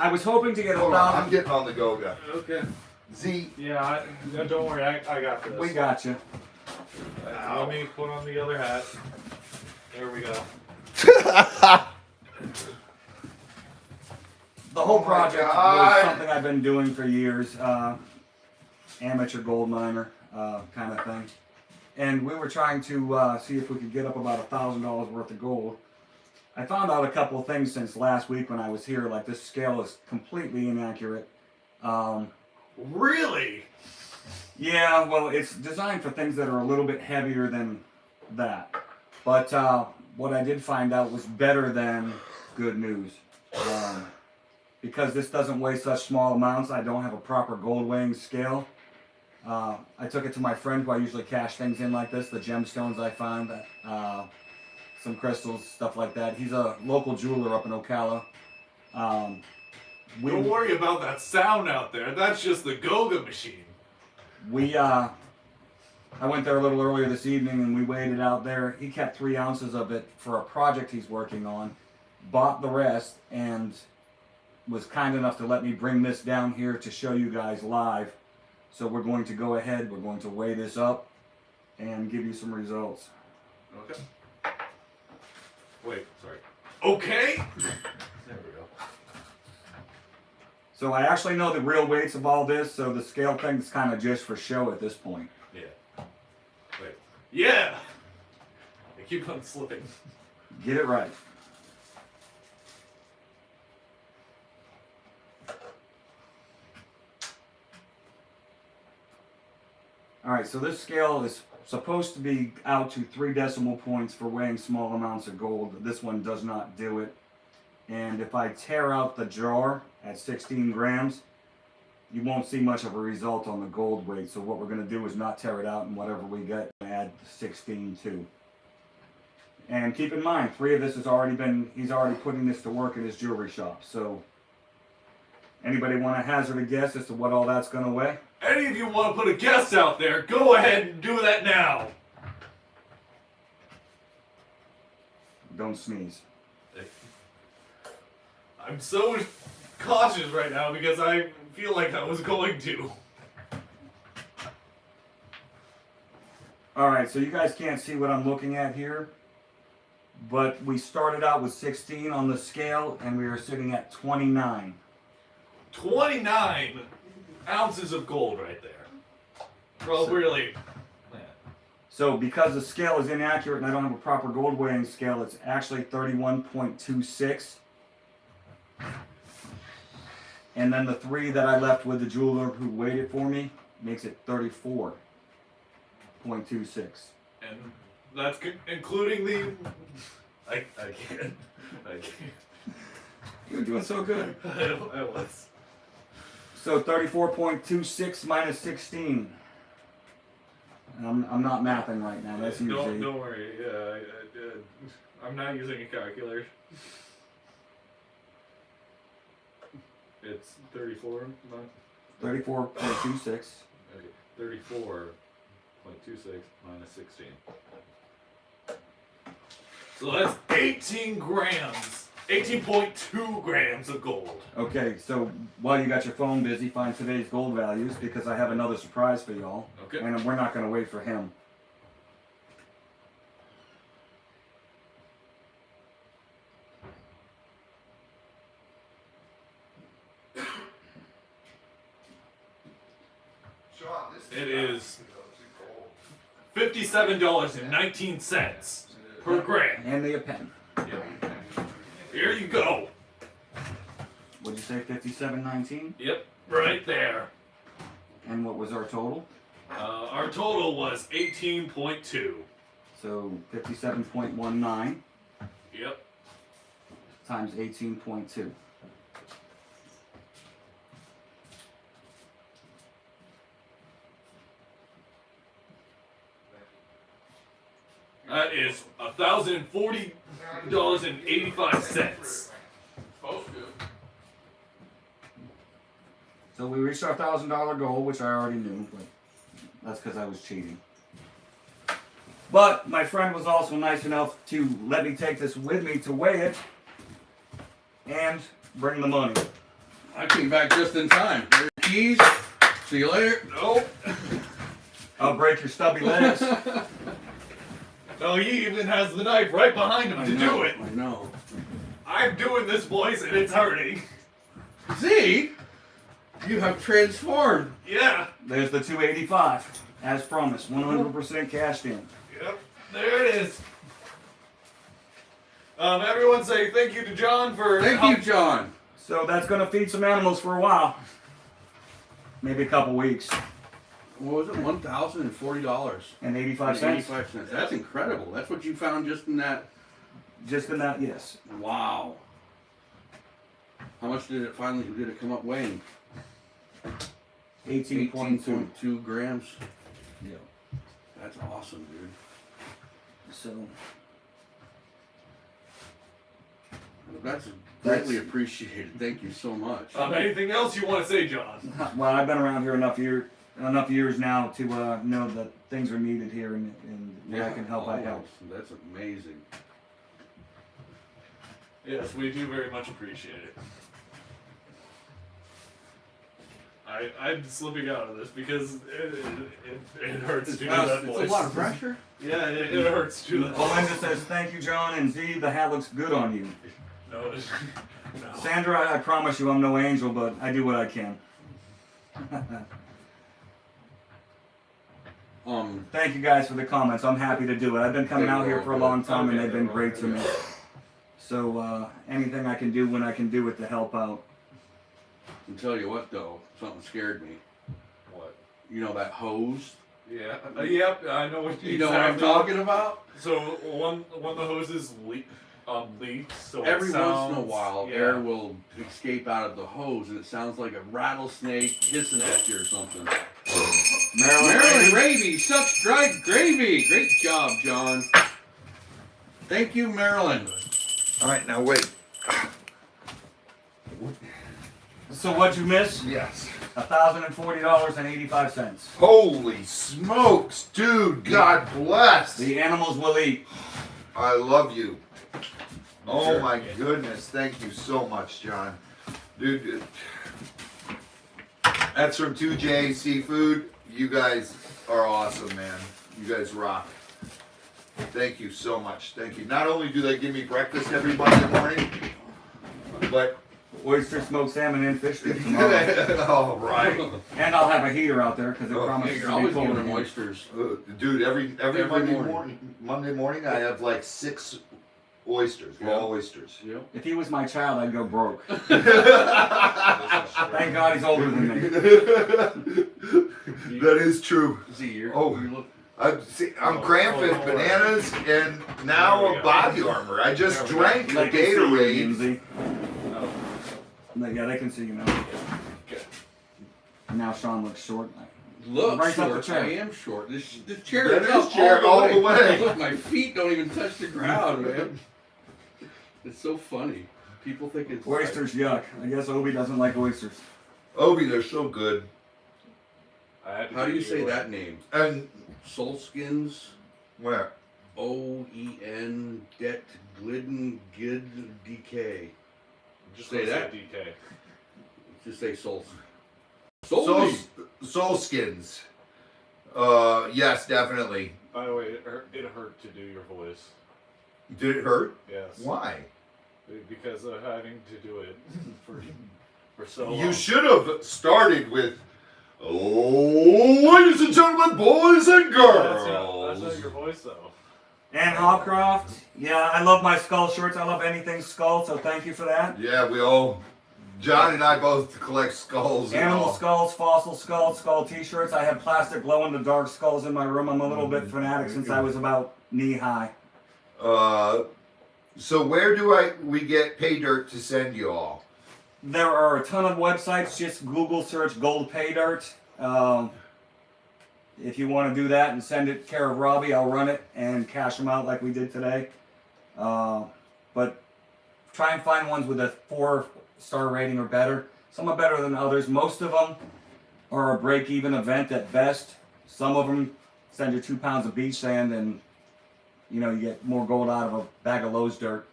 Speaker 4: was hoping to get
Speaker 1: Hold on, I'm
Speaker 4: 1,000.
Speaker 1: getting on the go now.
Speaker 3: Okay.
Speaker 1: Z,
Speaker 3: Yeah, don't worry, I got this.
Speaker 4: We got you.
Speaker 3: Let me put on the other hat. There we go.
Speaker 4: The whole
Speaker 1: Oh my
Speaker 4: project was
Speaker 1: God.
Speaker 4: something I've been doing for years. Amateur gold miner kind of thing. And we were trying to see if we could get up about $1,000 worth of gold. I found out a couple of things since last week when I was here. Like, this scale is completely inaccurate.
Speaker 3: Really?
Speaker 4: Yeah, well, it's designed for things that are a little bit heavier than that. But what I did find out was better than good news. Because this doesn't weigh such small amounts, I don't have a proper gold weighing scale. I took it to my friend who I usually cash things in like this, the gemstones I found, some crystals, stuff like that. He's a local jeweler up in Ocala.
Speaker 3: Don't worry about that sound out there. That's just the Goga machine.
Speaker 4: I went there a little earlier this evening and we weighed it out there. He kept 3 ounces of it for a project he's working on, bought the rest, and was kind enough to let me bring this down here to show you guys live. So we're going to go ahead, we're going to weigh this up and give you some results.
Speaker 3: Okay. Wait, sorry. Okay. There we go.
Speaker 4: So I actually know the real weights of all this, so the scale thing's kind of just for show at this point.
Speaker 3: Yeah. Wait. Yeah. I keep on slipping.
Speaker 4: Get it right. Alright, so this scale is supposed to be out to 3 decimal points for weighing small amounts of gold. This one does not do it. And if I tear out the jar at 16 grams, you won't see much of a result on the gold weight. So what we're going to do is not tear it out, and whatever we get, add 16 to. And keep in mind, 3 of this has already been, he's already putting this to work at his jewelry shop. So anybody want to hazard a guess as to what all that's going to weigh?
Speaker 3: Any of you want to put a guess out there, go ahead and do that now.
Speaker 4: Don't sneeze.
Speaker 3: I'm so cautious right now because I feel like I was going to.
Speaker 4: Alright, so you guys can't see what I'm looking at here, but we started out with 16 on the scale and we are sitting at 29.
Speaker 3: 29 ounces of gold right there. Well, really. Man.
Speaker 4: So because the scale is inaccurate and I don't have a proper gold weighing scale, it's actually 31.26. And then the 3 that I left with the jeweler who weighed it for me makes it 34.26.
Speaker 3: And that's including the. I can't.
Speaker 4: You're doing so good.
Speaker 3: I was.
Speaker 4: So 34.26 minus 16. I'm not mathing right now. That's usually.
Speaker 3: Don't worry. Yeah, I'm not using a calculator. It's 34.
Speaker 4: 34.26.
Speaker 3: Okay, 34.26 minus 16. So that's 18 grams. 18.2 grams of gold.
Speaker 4: Okay, so while you got your phone busy, find today's gold values because I have another surprise for y'all.
Speaker 3: Okay.
Speaker 4: And we're not going to wait for him.
Speaker 1: Sean, this
Speaker 3: It is $57.19 per gram.
Speaker 4: Hand me a pen.
Speaker 3: Yep. Here you go.
Speaker 4: What'd you say, 57.19?
Speaker 3: Yep, right there.
Speaker 4: And what was our total?
Speaker 3: Our total was 18.2.
Speaker 4: So 57.19
Speaker 3: Yep.
Speaker 4: times 18.2.
Speaker 3: That is $1,040.85.
Speaker 4: So we reached our $1,000 goal, which I already knew, but that's because I was cheating. But my friend was also nice enough to let me take this with me to weigh it and bring the money.
Speaker 2: I came back just in time. Your keys. See you later.
Speaker 3: Nope.
Speaker 4: I'll break your stubby legs.
Speaker 3: No, he even has the knife right behind him to do it.
Speaker 2: I know.
Speaker 3: I'm doing this, boys, and it's hurting.
Speaker 2: See? You have transformed.
Speaker 3: Yeah.
Speaker 4: There's the 285, as promised, 100% cashed in.
Speaker 3: Yep. There it is. Everyone say thank you to John for
Speaker 2: Thank you, John.
Speaker 4: So that's going to feed some animals for a while. Maybe a couple weeks.
Speaker 2: What was it? $1,040
Speaker 4: And 85
Speaker 2: and
Speaker 4: cents.
Speaker 2: 85 cents. That's incredible. That's what you found just in that.
Speaker 4: Just in that, yes.
Speaker 2: Wow. How much did it come up weighing?
Speaker 4: 18.2.
Speaker 2: 18.2 grams.
Speaker 4: Yeah.
Speaker 2: That's awesome, dude.
Speaker 4: So
Speaker 2: That's greatly appreciated. Thank you so much.
Speaker 3: Anything else you want to say, John?
Speaker 4: well, I've been around here enough years now to know that things are needed here, and where I can help, I help.
Speaker 2: That's amazing.
Speaker 3: Yes, we do very much appreciate it. I'm slipping out of this because it hurts to do that voice.
Speaker 2: It's a lot of pressure.
Speaker 3: Yeah, it hurts to do that.
Speaker 4: Belinda says, thank you, John, and Z, the hat looks good on you.
Speaker 3: No.
Speaker 4: Sandra, I promise you I'm no angel, but I do what I can. Thank you guys for the comments. I'm happy to do it. I've been coming out here for a long time, and they've been great to me. So anything I can do when I can do it to help out.
Speaker 2: I'll tell you what, though, something scared me.
Speaker 3: What?
Speaker 2: You know that hose?
Speaker 3: Yeah. Yep. I know what
Speaker 2: You know what I'm talking about?
Speaker 3: So when the hoses leaks, so
Speaker 2: every
Speaker 3: it sounds,
Speaker 2: once in a while,
Speaker 3: yeah.
Speaker 2: air will escape out of the hose, and it sounds like a rattlesnake hissing at you or something. Maryland Gravy, such dry gravy. Great job, John. Thank you, Maryland.
Speaker 1: All right, now wait.
Speaker 4: So what'd you miss?
Speaker 1: Yes.
Speaker 4: $1,040.85.
Speaker 1: Holy smokes, dude! God bless.
Speaker 4: The animals will eat.
Speaker 1: I love you. Oh
Speaker 3: Sure.
Speaker 1: my goodness! Thank you so much, John. Dude, that's from 2J Seafood. You guys are awesome, man. You guys rock. Thank you so much. Thank you. Not only do they give me breakfast every Monday morning, but
Speaker 4: Oyster smoked salmon and fish sticks tomorrow.
Speaker 1: all right.
Speaker 4: And I'll have a heater out there because it
Speaker 1: Oh,
Speaker 4: promises
Speaker 2: You're
Speaker 4: to be
Speaker 2: always
Speaker 4: cold
Speaker 2: giving
Speaker 4: in
Speaker 2: them
Speaker 4: here.
Speaker 2: oysters.
Speaker 1: Dude, every
Speaker 2: morning.
Speaker 1: Monday morning, I have like 6 oysters, raw oysters.
Speaker 2: Yep.
Speaker 4: If he was my child, I'd go broke. Thank God he's older than me.
Speaker 1: That is true.
Speaker 2: See, you're,
Speaker 1: Oh.
Speaker 2: you look.
Speaker 1: I'm cramping bananas and now
Speaker 3: There we
Speaker 1: a
Speaker 3: go.
Speaker 1: body armor. I just
Speaker 3: There we go.
Speaker 1: drank a
Speaker 4: They can see you,
Speaker 1: Gatorade.
Speaker 4: Lindsay.
Speaker 3: Oh,
Speaker 4: Yeah, they can see you now.
Speaker 3: good.
Speaker 4: Now Sean looks short.
Speaker 2: Look
Speaker 4: Raise up the
Speaker 2: short.
Speaker 4: chair.
Speaker 2: I am short. This chair
Speaker 1: That
Speaker 2: is
Speaker 1: is
Speaker 2: up
Speaker 1: chair all the way.
Speaker 2: Look, my feet don't even touch the ground, man. It's so funny. People think it's
Speaker 4: Oysters, yuck. I guess Obi doesn't like oysters.
Speaker 1: Obi, they're so good.
Speaker 3: I had to
Speaker 2: How do you
Speaker 3: give
Speaker 2: say
Speaker 3: away.
Speaker 2: that name?
Speaker 1: And
Speaker 2: Soulskins.
Speaker 1: where?
Speaker 2: OEN Det Glidden Gid DK.
Speaker 3: Just
Speaker 2: Say
Speaker 3: gonna
Speaker 2: that.
Speaker 3: DK.
Speaker 2: Just say Souls.
Speaker 1: Soul skins. Yes, definitely.
Speaker 3: By the way, it hurt to do your voice.
Speaker 1: Did it hurt?
Speaker 3: Yes.
Speaker 1: Why?
Speaker 3: Because of having to do it for so long.
Speaker 1: You should have started with, oh, ladies and gentlemen, boys and girls.
Speaker 3: That's not your voice, though.
Speaker 4: And Hawcroft, yeah, I love my skull shirts. I love anything skull, so thank you for that.
Speaker 1: Yeah, John and I both collect skulls. and
Speaker 4: Animal
Speaker 1: all.
Speaker 4: skulls, fossil skulls, skull t-shirts. I have plastic glow-in-the-dark skulls in my room. I'm a little bit fanatic since I was about knee-high.
Speaker 1: So where do we get pay dirt to send you all?
Speaker 4: There are a ton of websites. Just Google search gold pay dirt. If you want to do that and send it care of Robbie, I'll run it and cash them out like we did today. But try and find ones with a 4-star rating or better. Some are better than others. Most of them are a break-even event at best. Some of them send you 2 pounds of beach sand and you get more gold out of a bag of Lowe's dirt.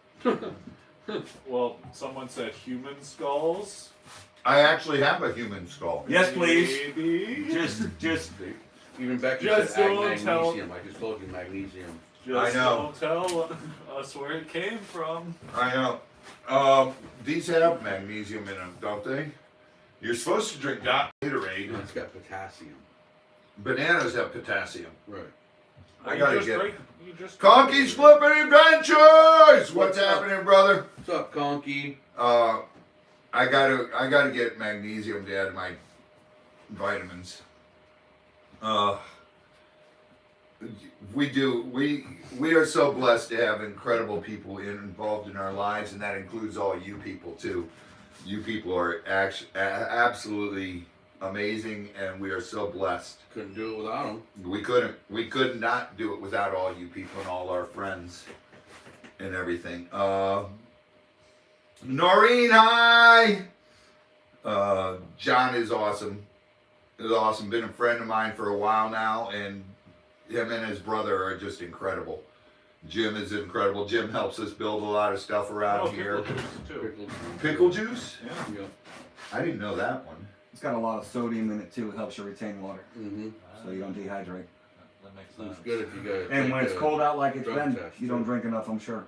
Speaker 3: Well, someone said human skulls.
Speaker 1: I actually have a human skull.
Speaker 4: Yes, please.
Speaker 3: Maybe.
Speaker 4: Just
Speaker 2: Even Becky
Speaker 3: Just
Speaker 2: said
Speaker 3: don't tell-
Speaker 2: magnesium. I just told you magnesium.
Speaker 3: Just
Speaker 1: I know.
Speaker 3: don't tell us where it came from.
Speaker 1: I know. These have magnesium in them, don't they? You're supposed to drink Gatorade.
Speaker 2: It's got potassium.
Speaker 1: Bananas have potassium.
Speaker 2: Right.
Speaker 1: I
Speaker 3: You
Speaker 1: gotta
Speaker 3: just
Speaker 1: get
Speaker 3: drink- you just
Speaker 1: Conky's Flipping Adventures. What's
Speaker 2: up?
Speaker 1: happening, brother?
Speaker 2: What's up, Conky?
Speaker 1: I gotta get magnesium to add to my vitamins. We are so blessed to have incredible people involved in our lives, and that includes all you people too. You people are absolutely amazing, and we are so blessed.
Speaker 2: Couldn't do it without him.
Speaker 1: We could not do it without all you people and all our friends and everything. Noreen, hi! John is awesome. Is awesome. Been a friend of mine for a while now, and him and his brother are just incredible. Jim is incredible. Jim helps us build a lot of stuff around here.
Speaker 3: pickle juice, too.
Speaker 2: Pickled.
Speaker 1: Pickle juice?
Speaker 3: Yeah.
Speaker 2: Yeah.
Speaker 1: I didn't know that one.
Speaker 4: it's got a lot of sodium in it too. It helps you retain water,
Speaker 2: Mm-hmm.
Speaker 4: so you don't dehydrate.
Speaker 3: That makes sense.
Speaker 2: It's good if you got.
Speaker 4: And when it's cold out like it's
Speaker 2: drug
Speaker 4: been,
Speaker 2: test,
Speaker 4: you don't
Speaker 2: too.
Speaker 4: drink enough, I'm sure.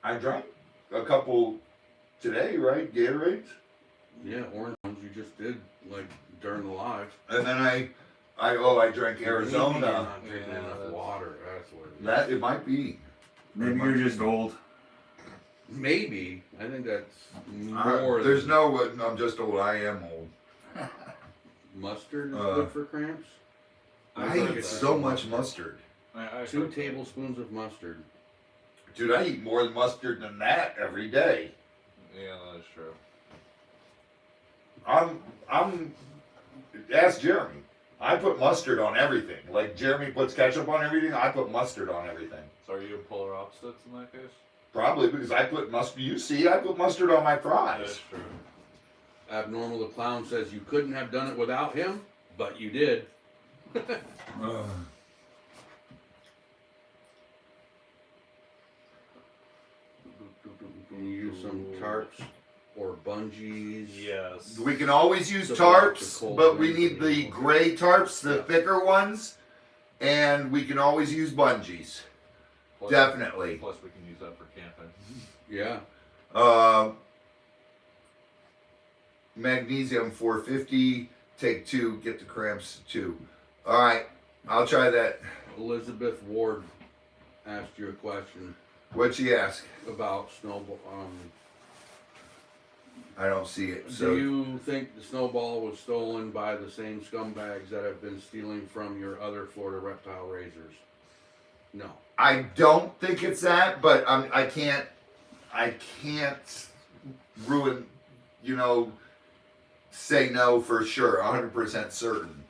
Speaker 1: I drank a couple today, right? Gatorades?
Speaker 2: Yeah, orange ones you just did like during the live.
Speaker 1: And then I drank
Speaker 2: Maybe you're
Speaker 1: Arizona.
Speaker 2: not drinking
Speaker 3: Yeah,
Speaker 2: enough
Speaker 3: that's-
Speaker 2: water. That's what. It is.
Speaker 1: That it might be.
Speaker 4: Maybe you're just old.
Speaker 2: Maybe. I think that's more.
Speaker 1: There's
Speaker 2: than
Speaker 1: no. I'm just old. I am old.
Speaker 2: mustard is
Speaker 1: Uh,
Speaker 2: good for cramps.
Speaker 1: I
Speaker 3: heard
Speaker 1: eat
Speaker 3: that.
Speaker 1: so much mustard,
Speaker 3: I
Speaker 2: 2
Speaker 3: heard that.
Speaker 2: tablespoons of mustard.
Speaker 1: dude. I eat more mustard than that every day.
Speaker 3: Yeah, that is true.
Speaker 1: I'm. Ask Jeremy. I put mustard on everything. Like Jeremy puts ketchup on everything. I put mustard on everything.
Speaker 3: So are you polar opposites in that case?
Speaker 1: Probably because I put mustard. You see, I put mustard on my
Speaker 3: That
Speaker 1: fries.
Speaker 3: is true.
Speaker 2: Abnormal the Clown says you couldn't have done it without him, but you did. Can you use some tarps or bungees?
Speaker 3: Yes.
Speaker 1: We can always use
Speaker 2: The box
Speaker 1: tarps,
Speaker 2: of cold
Speaker 1: but we
Speaker 2: drinks
Speaker 1: need
Speaker 2: and
Speaker 1: the
Speaker 2: all.
Speaker 1: gray tarps, the
Speaker 2: Yeah.
Speaker 1: thicker ones, and we can always use bungees.
Speaker 3: Plus-
Speaker 1: Definitely.
Speaker 3: Plus, we can use that for camping.
Speaker 2: Yeah.
Speaker 1: Magnesium 450. Take 2. Get the cramps 2. All right, I'll try that.
Speaker 2: Elizabeth Ward asked you a question
Speaker 1: What'd she ask?
Speaker 2: about
Speaker 1: I don't see it. So
Speaker 2: Do you think the snowball was stolen by the same scumbags that have been stealing from your other Florida reptile raisers? No.
Speaker 1: I don't think it's that, but I can't ruin, say no for sure, 100% certain.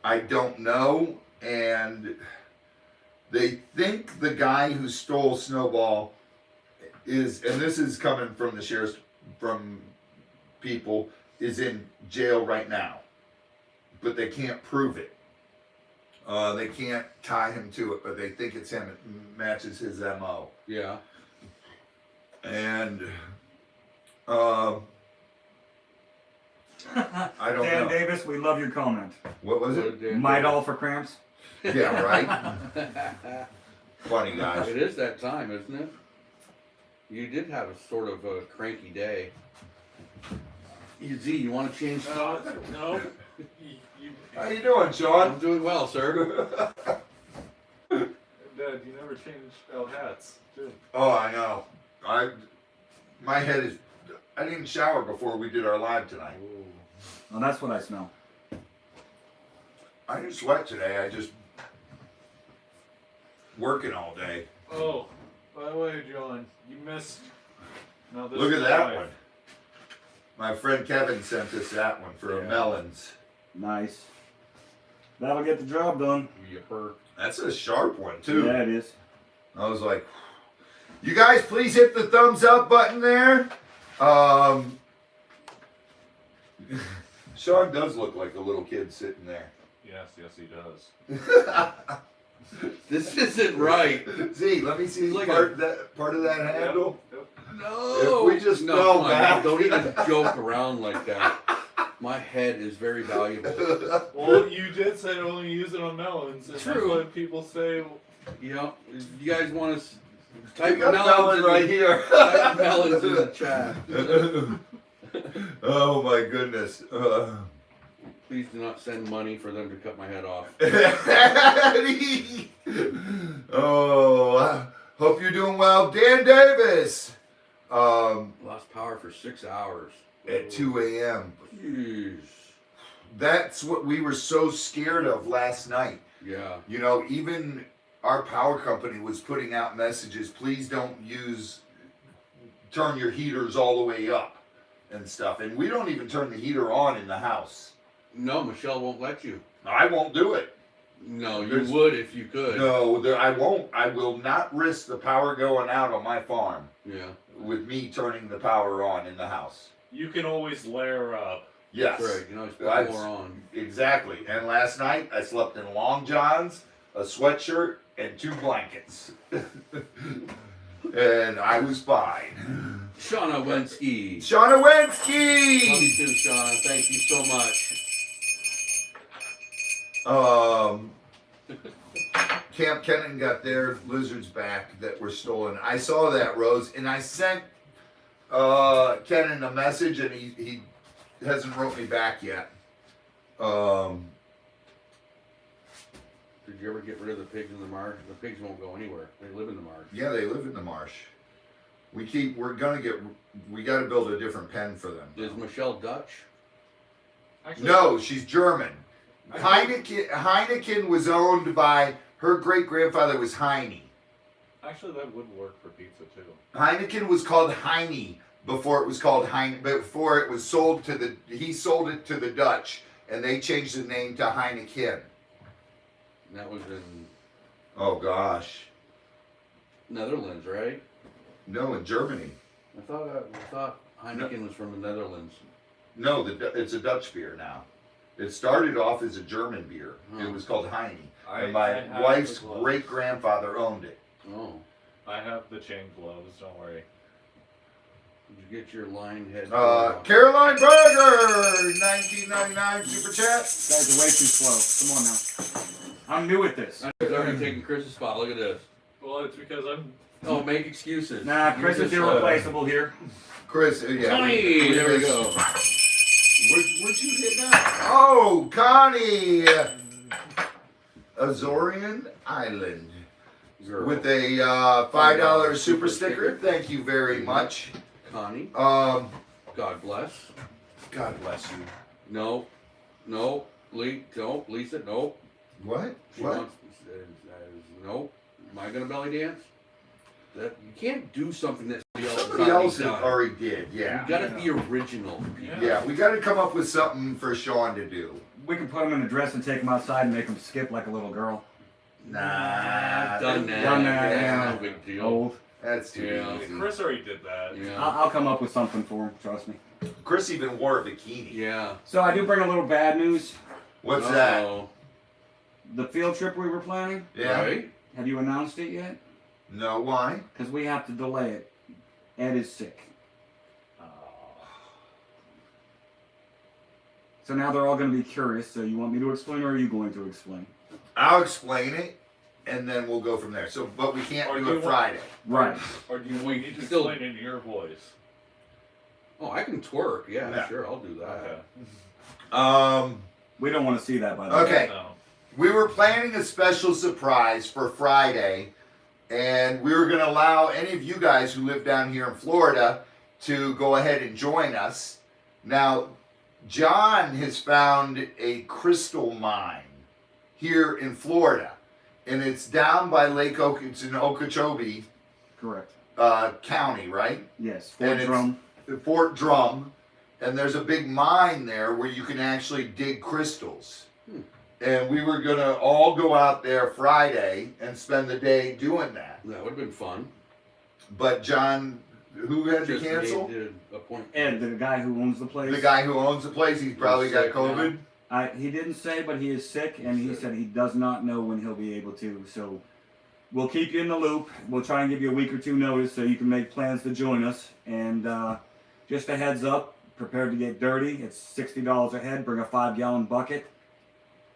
Speaker 1: I don't know, and they think the guy who stole Snowball is, and this is coming from the sheriff's, from people, is in jail right now, but they can't prove it. They can't tie him to it, but they think it's him. It matches his MO.
Speaker 2: Yeah.
Speaker 1: And I don't
Speaker 4: Dan
Speaker 1: know.
Speaker 4: Davis, we love your comment.
Speaker 1: What was it?
Speaker 4: Midol for cramps.
Speaker 1: Yeah, right. Funny guys.
Speaker 2: It is that time, isn't it? You did have a sort of a cranky day. Z, you want to change spots?
Speaker 3: No.
Speaker 1: How you doing, Sean?
Speaker 2: I'm doing well, sir.
Speaker 3: Dad, you never changed out hats, too.
Speaker 1: Oh, I know. My head is. I didn't shower before we did our live tonight.
Speaker 4: Well, that's what I smell.
Speaker 1: I didn't sweat today. I just working all day.
Speaker 3: Oh, by the way, John, you missed. Now this
Speaker 1: Look
Speaker 3: is
Speaker 1: at that
Speaker 3: live.
Speaker 1: one. My friend Kevin sent us that one for
Speaker 2: Yeah.
Speaker 1: melons.
Speaker 4: Nice. That'll get the job done.
Speaker 2: Yipper.
Speaker 1: That's a sharp one too.
Speaker 4: Yeah, it is.
Speaker 1: I was like, you guys please hit the thumbs up button there. Sean does look like a little kid sitting there.
Speaker 3: Yes, he does.
Speaker 2: This isn't right.
Speaker 1: Z, let me see
Speaker 2: Like
Speaker 1: part of that handle.
Speaker 3: Yep.
Speaker 2: No.
Speaker 1: If we just
Speaker 2: no,
Speaker 1: fell
Speaker 2: come on,
Speaker 1: back.
Speaker 2: don't even joke around like that. My head is very valuable.
Speaker 3: Well, you did say only use it on melons, and
Speaker 2: True.
Speaker 3: that's what people say.
Speaker 2: You know, you guys want to
Speaker 1: I
Speaker 2: type
Speaker 1: got a melon
Speaker 2: in
Speaker 1: right
Speaker 2: the,
Speaker 1: here.
Speaker 2: type melons in the chat.
Speaker 1: Oh my goodness.
Speaker 2: Please do not send money for them to cut my head off.
Speaker 1: Oh, hope you're doing well. Dan Davis.
Speaker 2: Lost power for 6 hours.
Speaker 1: At 2 a.m.
Speaker 2: Jeez.
Speaker 1: That's what we were so scared of last night.
Speaker 2: Yeah.
Speaker 1: Even our power company was putting out messages, please don't turn your heaters all the way up and stuff. And we don't even turn the heater on in the house.
Speaker 2: No, Michelle won't let you.
Speaker 1: I won't do it.
Speaker 2: No, you
Speaker 1: There's-
Speaker 2: would if you could.
Speaker 1: No, I won't. I will not risk the power going out on my farm
Speaker 2: Yeah.
Speaker 1: with me turning the power on in the house.
Speaker 3: You can always layer up.
Speaker 1: Yes.
Speaker 2: That's right. You know, put
Speaker 1: That's-
Speaker 2: more on.
Speaker 1: Exactly. And last night I slept in long johns, a sweatshirt, and 2 blankets. And I was fine.
Speaker 2: Shauna Wensky.
Speaker 1: Shauna
Speaker 2: Love
Speaker 1: Wensky!
Speaker 2: you too, Shauna. Thank you so much.
Speaker 1: Camp Kennan got their lizards back that were stolen. I saw that, Rose, and I sent Kennan a message, and he hasn't wrote me back yet.
Speaker 2: Did you ever get rid of the pigs in the marsh? The pigs won't go anywhere. They live in the marsh.
Speaker 1: Yeah, they live in the marsh. We gotta build a different pen for them.
Speaker 2: Is Michelle Dutch?
Speaker 3: Actually,
Speaker 1: No, she's German. Heineken was owned by, her great grandfather was Heine.
Speaker 3: Actually, that would work for pizza too.
Speaker 1: Heineken was called Heine before it was called Heine, before it was sold to he sold it to the Dutch, and they changed the name to Heineken.
Speaker 2: And that was in
Speaker 1: Oh gosh.
Speaker 2: Netherlands, right?
Speaker 1: No, in Germany.
Speaker 2: I thought Heineken was from the Netherlands.
Speaker 1: No, it's a Dutch beer now. It started off as a German beer.
Speaker 2: Oh.
Speaker 1: It was called Heine.
Speaker 3: I
Speaker 1: And my
Speaker 3: have
Speaker 1: wife's
Speaker 3: the gloves.
Speaker 1: great grandfather owned it.
Speaker 2: Oh.
Speaker 3: I have the chain gloves, don't worry.
Speaker 2: Did you get your line head?
Speaker 1: Caroline Berger, 1999 super chat.
Speaker 4: Guys are way too slow. Come on now. I'm new at this.
Speaker 2: He's already taking Chris's spot. Look at this.
Speaker 3: Well, it's because I'm.
Speaker 2: Oh, make excuses.
Speaker 4: Nah, Chris
Speaker 2: You're
Speaker 4: is
Speaker 2: just,
Speaker 4: irreplaceable here.
Speaker 1: Chris, yeah.
Speaker 2: Connie, there we go.
Speaker 1: Where'd you hit that? Oh, Connie! Azorian Island.
Speaker 2: Girl.
Speaker 1: With a $5 super sticker. Thank you very much.
Speaker 2: Connie. God bless.
Speaker 1: God bless you.
Speaker 2: No, Lisa, no.
Speaker 1: What?
Speaker 2: She
Speaker 1: What?
Speaker 2: wants, no. Am I gonna belly dance? That you can't do something that
Speaker 1: Somebody else
Speaker 2: has
Speaker 1: already did, yeah.
Speaker 2: You gotta be original. People.
Speaker 1: Yeah, we gotta come up with something for Sean to do.
Speaker 4: We can put him in a dress and take him outside and make him skip like a little girl.
Speaker 1: Nah.
Speaker 2: Done that.
Speaker 4: Done that, yeah.
Speaker 2: No big deal.
Speaker 4: Old.
Speaker 1: That's too
Speaker 2: Yeah.
Speaker 1: easy.
Speaker 3: Chris already did that.
Speaker 2: Yeah.
Speaker 4: I'll come up with something for him, trust me.
Speaker 1: Chris even wore a bikini.
Speaker 2: Yeah.
Speaker 4: So I do bring a little bad news.
Speaker 1: What's that?
Speaker 2: Uh-oh.
Speaker 4: The field trip we were planning,
Speaker 1: Yeah.
Speaker 2: Right?
Speaker 4: have you announced it yet?
Speaker 1: No, why?
Speaker 4: Because we have to delay it. Ed is sick. So now they're all going to be curious. So you want me to explain, or are you going to explain?
Speaker 1: I'll explain it, and then we'll go from there. So, but we can't
Speaker 3: Or
Speaker 1: do
Speaker 3: do
Speaker 1: it
Speaker 3: you
Speaker 1: Friday.
Speaker 4: Right.
Speaker 3: Or do you
Speaker 2: We
Speaker 3: want me to
Speaker 2: still-
Speaker 3: explain in your voice?
Speaker 2: Oh, I can twerk. Yeah,
Speaker 1: Yeah.
Speaker 2: sure, I'll do that.
Speaker 3: Okay.
Speaker 4: We don't want to see that, by the way.
Speaker 1: Okay.
Speaker 3: No.
Speaker 1: We were planning a special surprise for Friday, and we were going to allow any of you guys who live down here in Florida to go ahead and join us. Now, John has found a crystal mine here in Florida, and it's down by Lake it's in Okeechobee
Speaker 4: Correct.
Speaker 1: County, right?
Speaker 4: Yes.
Speaker 1: And
Speaker 4: Fort
Speaker 1: it's-
Speaker 4: Drum.
Speaker 1: Fort Drum, and there's a big mine there where you can actually dig crystals. And we were gonna all go out there Friday and spend the day doing that.
Speaker 2: That would have been fun.
Speaker 1: But John, who had to
Speaker 2: Just
Speaker 1: cancel?
Speaker 2: made the appointment.
Speaker 4: Ed, the guy who owns the place.
Speaker 1: The guy who owns the place, he's probably got
Speaker 2: sick now.
Speaker 1: COVID.
Speaker 4: He didn't say, but he is sick, and he said he does not know when he'll be able to. So we'll keep you in the loop. We'll try and give you a week or two notice so you can make plans to join us. And just a heads up, prepare to get dirty. It's $60 a head. Bring a 5-gallon bucket.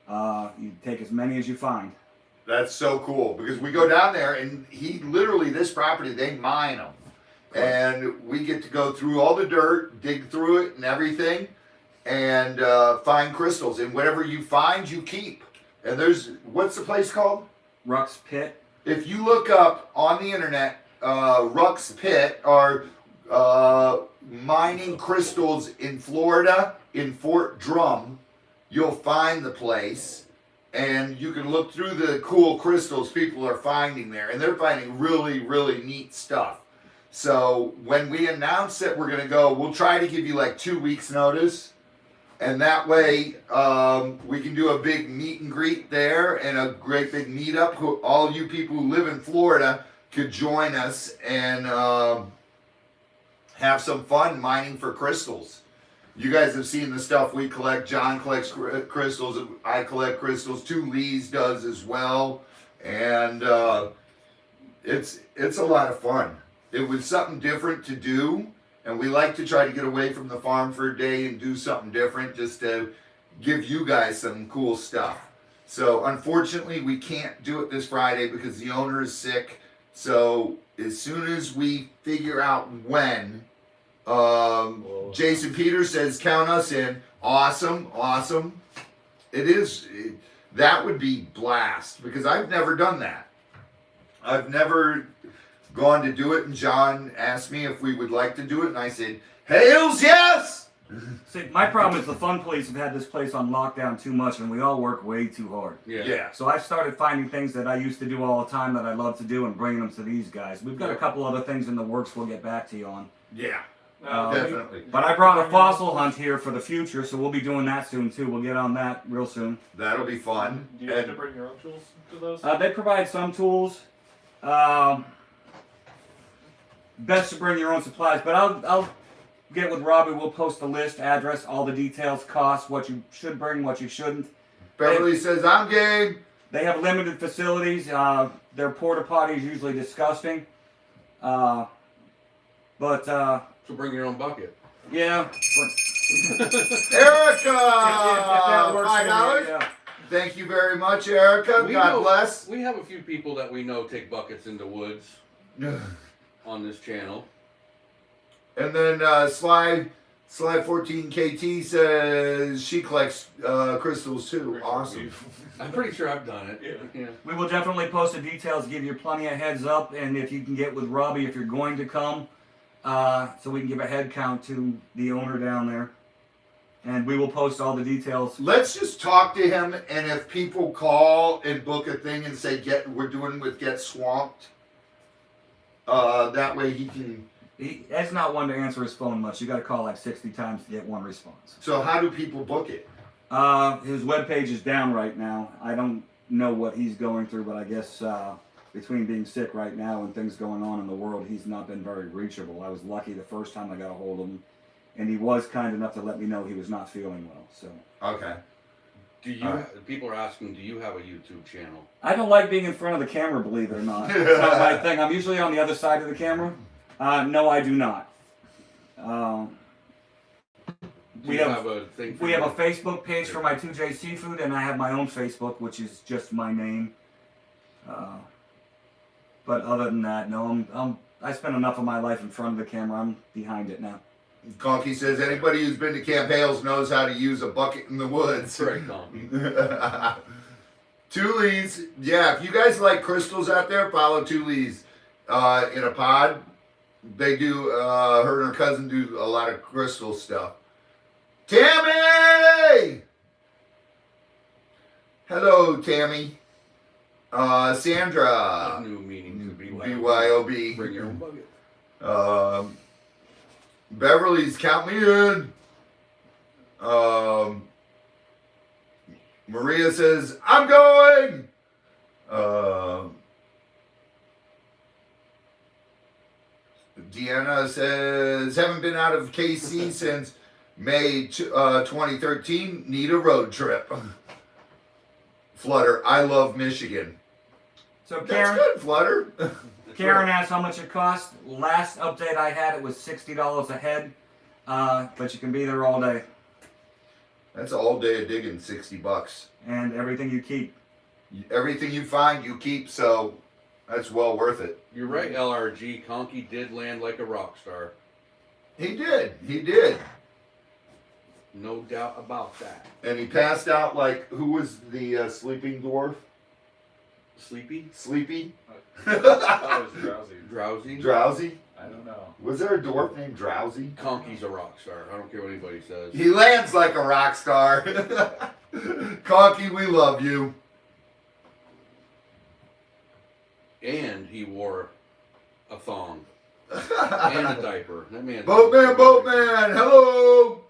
Speaker 4: You take as many as you find.
Speaker 1: That's so cool because we go down there and he literally, this property, they mine them. And we get to go through all the dirt, dig through it and everything, and find crystals. And whatever you find, you keep. And there's, what's the place called?
Speaker 4: Ruck's Pit.
Speaker 1: If you look up on the internet, Ruck's Pit or mining crystals in Florida, in Fort Drum, you'll find the place. And you can look through the cool crystals people are finding there. And they're finding really, really neat stuff. So when we announce that we're going to go, we'll try to give you like 2 weeks notice. And that way we can do a big meet and greet there and a great big meetup. All you people who live in Florida could join us and have some fun mining for crystals. You guys have seen the stuff we collect. John collects crystals. I collect crystals. 2 Lees does as well. And it's a lot of fun. It was something different to do. And we like to try to get away from the farm for a day and do something different just to give you guys some cool stuff. So unfortunately, we can't do it this Friday because the owner is sick. So as soon as we figure out when, Jason Peters says, count us in. Awesome, awesome. That would be blast because I've never done that. I've never gone to do it, and John asked me if we would like to do it, and I said, "Hails, yes!"
Speaker 4: See, my problem is the fun police have had this place on lockdown too much, and we all work way too hard.
Speaker 2: Yeah.
Speaker 4: So I've started finding things that I used to do all the time that I love to do and bringing them to these guys. We've got a couple other things in the works we'll get back to you on.
Speaker 1: Yeah,
Speaker 4: Um,
Speaker 1: definitely.
Speaker 4: But I brought a fossil hunt here for the future, so we'll be doing that soon too. We'll get on that real soon.
Speaker 1: That'll be fun.
Speaker 3: Do you have to bring your own tools to those?
Speaker 4: They provide some tools. Best to bring your own supplies, but I'll get with Robbie. We'll post the list, address, all the details, costs, what you should bring, what you shouldn't.
Speaker 1: Beverly says, "I'm game."
Speaker 4: They have limited facilities. Their porta potty is usually disgusting.
Speaker 2: So bring your own bucket.
Speaker 4: Yeah.
Speaker 1: Erica,
Speaker 4: If that works for you,
Speaker 1: $5.
Speaker 4: yeah.
Speaker 1: Thank you very much, Erica.
Speaker 2: We
Speaker 1: God
Speaker 2: know-
Speaker 1: bless.
Speaker 2: We have a few people that we know take buckets into woods on this channel.
Speaker 1: And then Slide 14 KT says she collects crystals too. Awesome.
Speaker 2: I'm pretty sure I've done it. Yeah.
Speaker 4: We will definitely post the details, give you plenty of heads up, and if you can get with Robbie if you're going to come, so we can give a head count to the owner down there. And we will post all the details.
Speaker 1: Let's just talk to him, and if people call and book a thing and say we're doing with Get Swamped, that way he can.
Speaker 4: Ed's not one to answer his phone much. You got to call like 60 times to get one response.
Speaker 1: So how do people book it?
Speaker 4: His webpage is down right now. I don't know what he's going through, but I guess between being sick right now and things going on in the world, he's not been very reachable. I was lucky the first time I got a hold of him, and he was kind enough to let me know he was not feeling well. So
Speaker 1: Okay.
Speaker 2: Do you? People are asking, do you have a YouTube channel?
Speaker 4: I don't like being in front of the camera, believe it or not. It's not my thing. I'm usually on the other side of the camera. No, I do not. We have
Speaker 2: a thing.
Speaker 4: We have a Facebook page for my 2J Seafood, and I have my own Facebook, which is just my name. But other than that, no. I spent enough of my life in front of the camera. I'm behind it now.
Speaker 1: Conky says anybody who's been to Camp Hales knows how to use a bucket in the woods.
Speaker 2: Right, Conky.
Speaker 1: Tulees, yeah. If you guys like crystals out there, follow Tulees in a pod. They do. Her and her cousin do a lot of crystal stuff. Tammy! Hello, Tammy. Sandra.
Speaker 2: New meanings of
Speaker 1: BYOB.
Speaker 2: Bring your own bucket.
Speaker 1: Beverly's count me in. Maria says, I'm going. Deanna says, haven't been out of KC since May 2013. Need a road trip. Flutter, I love Michigan.
Speaker 4: So
Speaker 1: That's
Speaker 4: Karen,
Speaker 1: good, Flutter.
Speaker 4: Karen asked how much it cost. Last update I had, it was $60 a head, but you can be there all day.
Speaker 1: That's all day of digging, $60.
Speaker 4: And everything you keep.
Speaker 1: Everything you find, you keep, so that's well worth it.
Speaker 2: You're right, LRG. Conky did land like a rock star.
Speaker 1: He did.
Speaker 2: No doubt about that.
Speaker 1: And he passed out like, who was the sleeping dwarf?
Speaker 2: Sleepy?
Speaker 1: Sleepy?
Speaker 3: I thought it was drowsy.
Speaker 2: Drowsy?
Speaker 1: Drowsy?
Speaker 3: I don't know.
Speaker 1: Was there a dwarf named Drowsy?
Speaker 2: Conky's a rock star. I don't care what anybody says.
Speaker 1: He lands like a rock star. Conky, we love you.
Speaker 2: And he wore a thong. And a diaper. That man.
Speaker 1: Boatman, hello.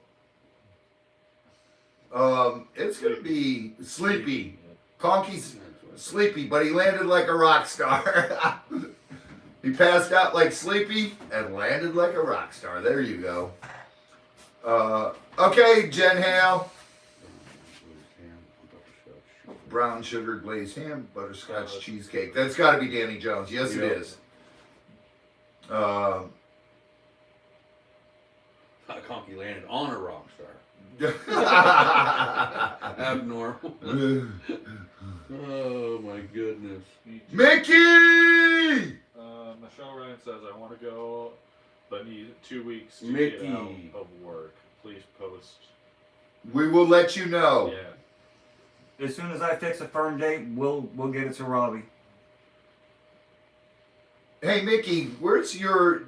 Speaker 1: It's gonna be Sleepy. Conky's sleepy, but he landed like a rock star. He passed out like Sleepy and landed like a rock star. There you go. Okay, Jen Hale. Brown sugar glazed ham, butterscotch cheesecake. That's got to be Danny Jones. Yes, it is.
Speaker 2: Conky landed on a rock star. Abnormal. Oh my goodness.
Speaker 1: Mickey!
Speaker 3: Michelle Ryan says, I want to go, but need 2 weeks to
Speaker 2: Mickey.
Speaker 3: get out of work. Please post.
Speaker 1: We will let you know.
Speaker 3: Yeah.
Speaker 4: As soon as I fix a firm date, we'll get it to Robbie.
Speaker 1: Hey, Mickey, where's your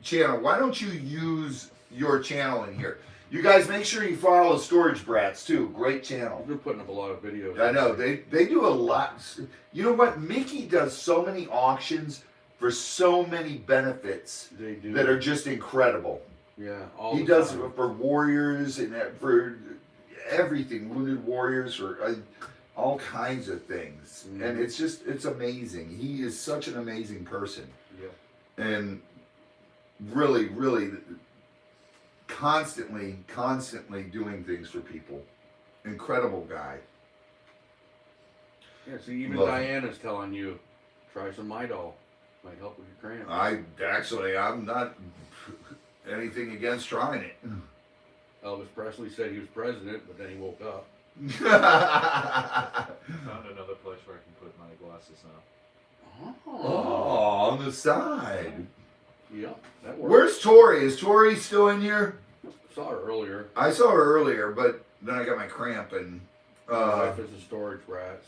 Speaker 1: channel? Why don't you use your channel in here? You guys make sure you follow Storage Brats too. Great channel.
Speaker 2: They're putting up a lot of videos.
Speaker 1: I know they do a lot. You know what? Mickey does so many auctions for so many benefits
Speaker 2: They do.
Speaker 1: that are just incredible.
Speaker 2: Yeah. All
Speaker 1: He
Speaker 2: the
Speaker 1: does
Speaker 2: time.
Speaker 1: it for warriors and for everything, wounded warriors, for all kinds of things.
Speaker 2: Mhm.
Speaker 1: And it's amazing. He is such an amazing person.
Speaker 2: Yeah.
Speaker 1: And really, really constantly doing things for people. Incredible guy.
Speaker 2: Yeah. See, even
Speaker 1: Love
Speaker 2: Diana's telling you, try some Midol. Might help with your cramps.
Speaker 1: I'm not anything against trying it.
Speaker 2: Elvis Presley said he was president, but then he woke up.
Speaker 3: I found another place where I can put my glasses now.
Speaker 1: Oh, on the side.
Speaker 2: Yeah, that works.
Speaker 1: Where's Tori? Is Tori still in here?
Speaker 2: Saw her earlier.
Speaker 1: I saw her earlier, but then I got my cramp and
Speaker 2: My wife is a storage rats.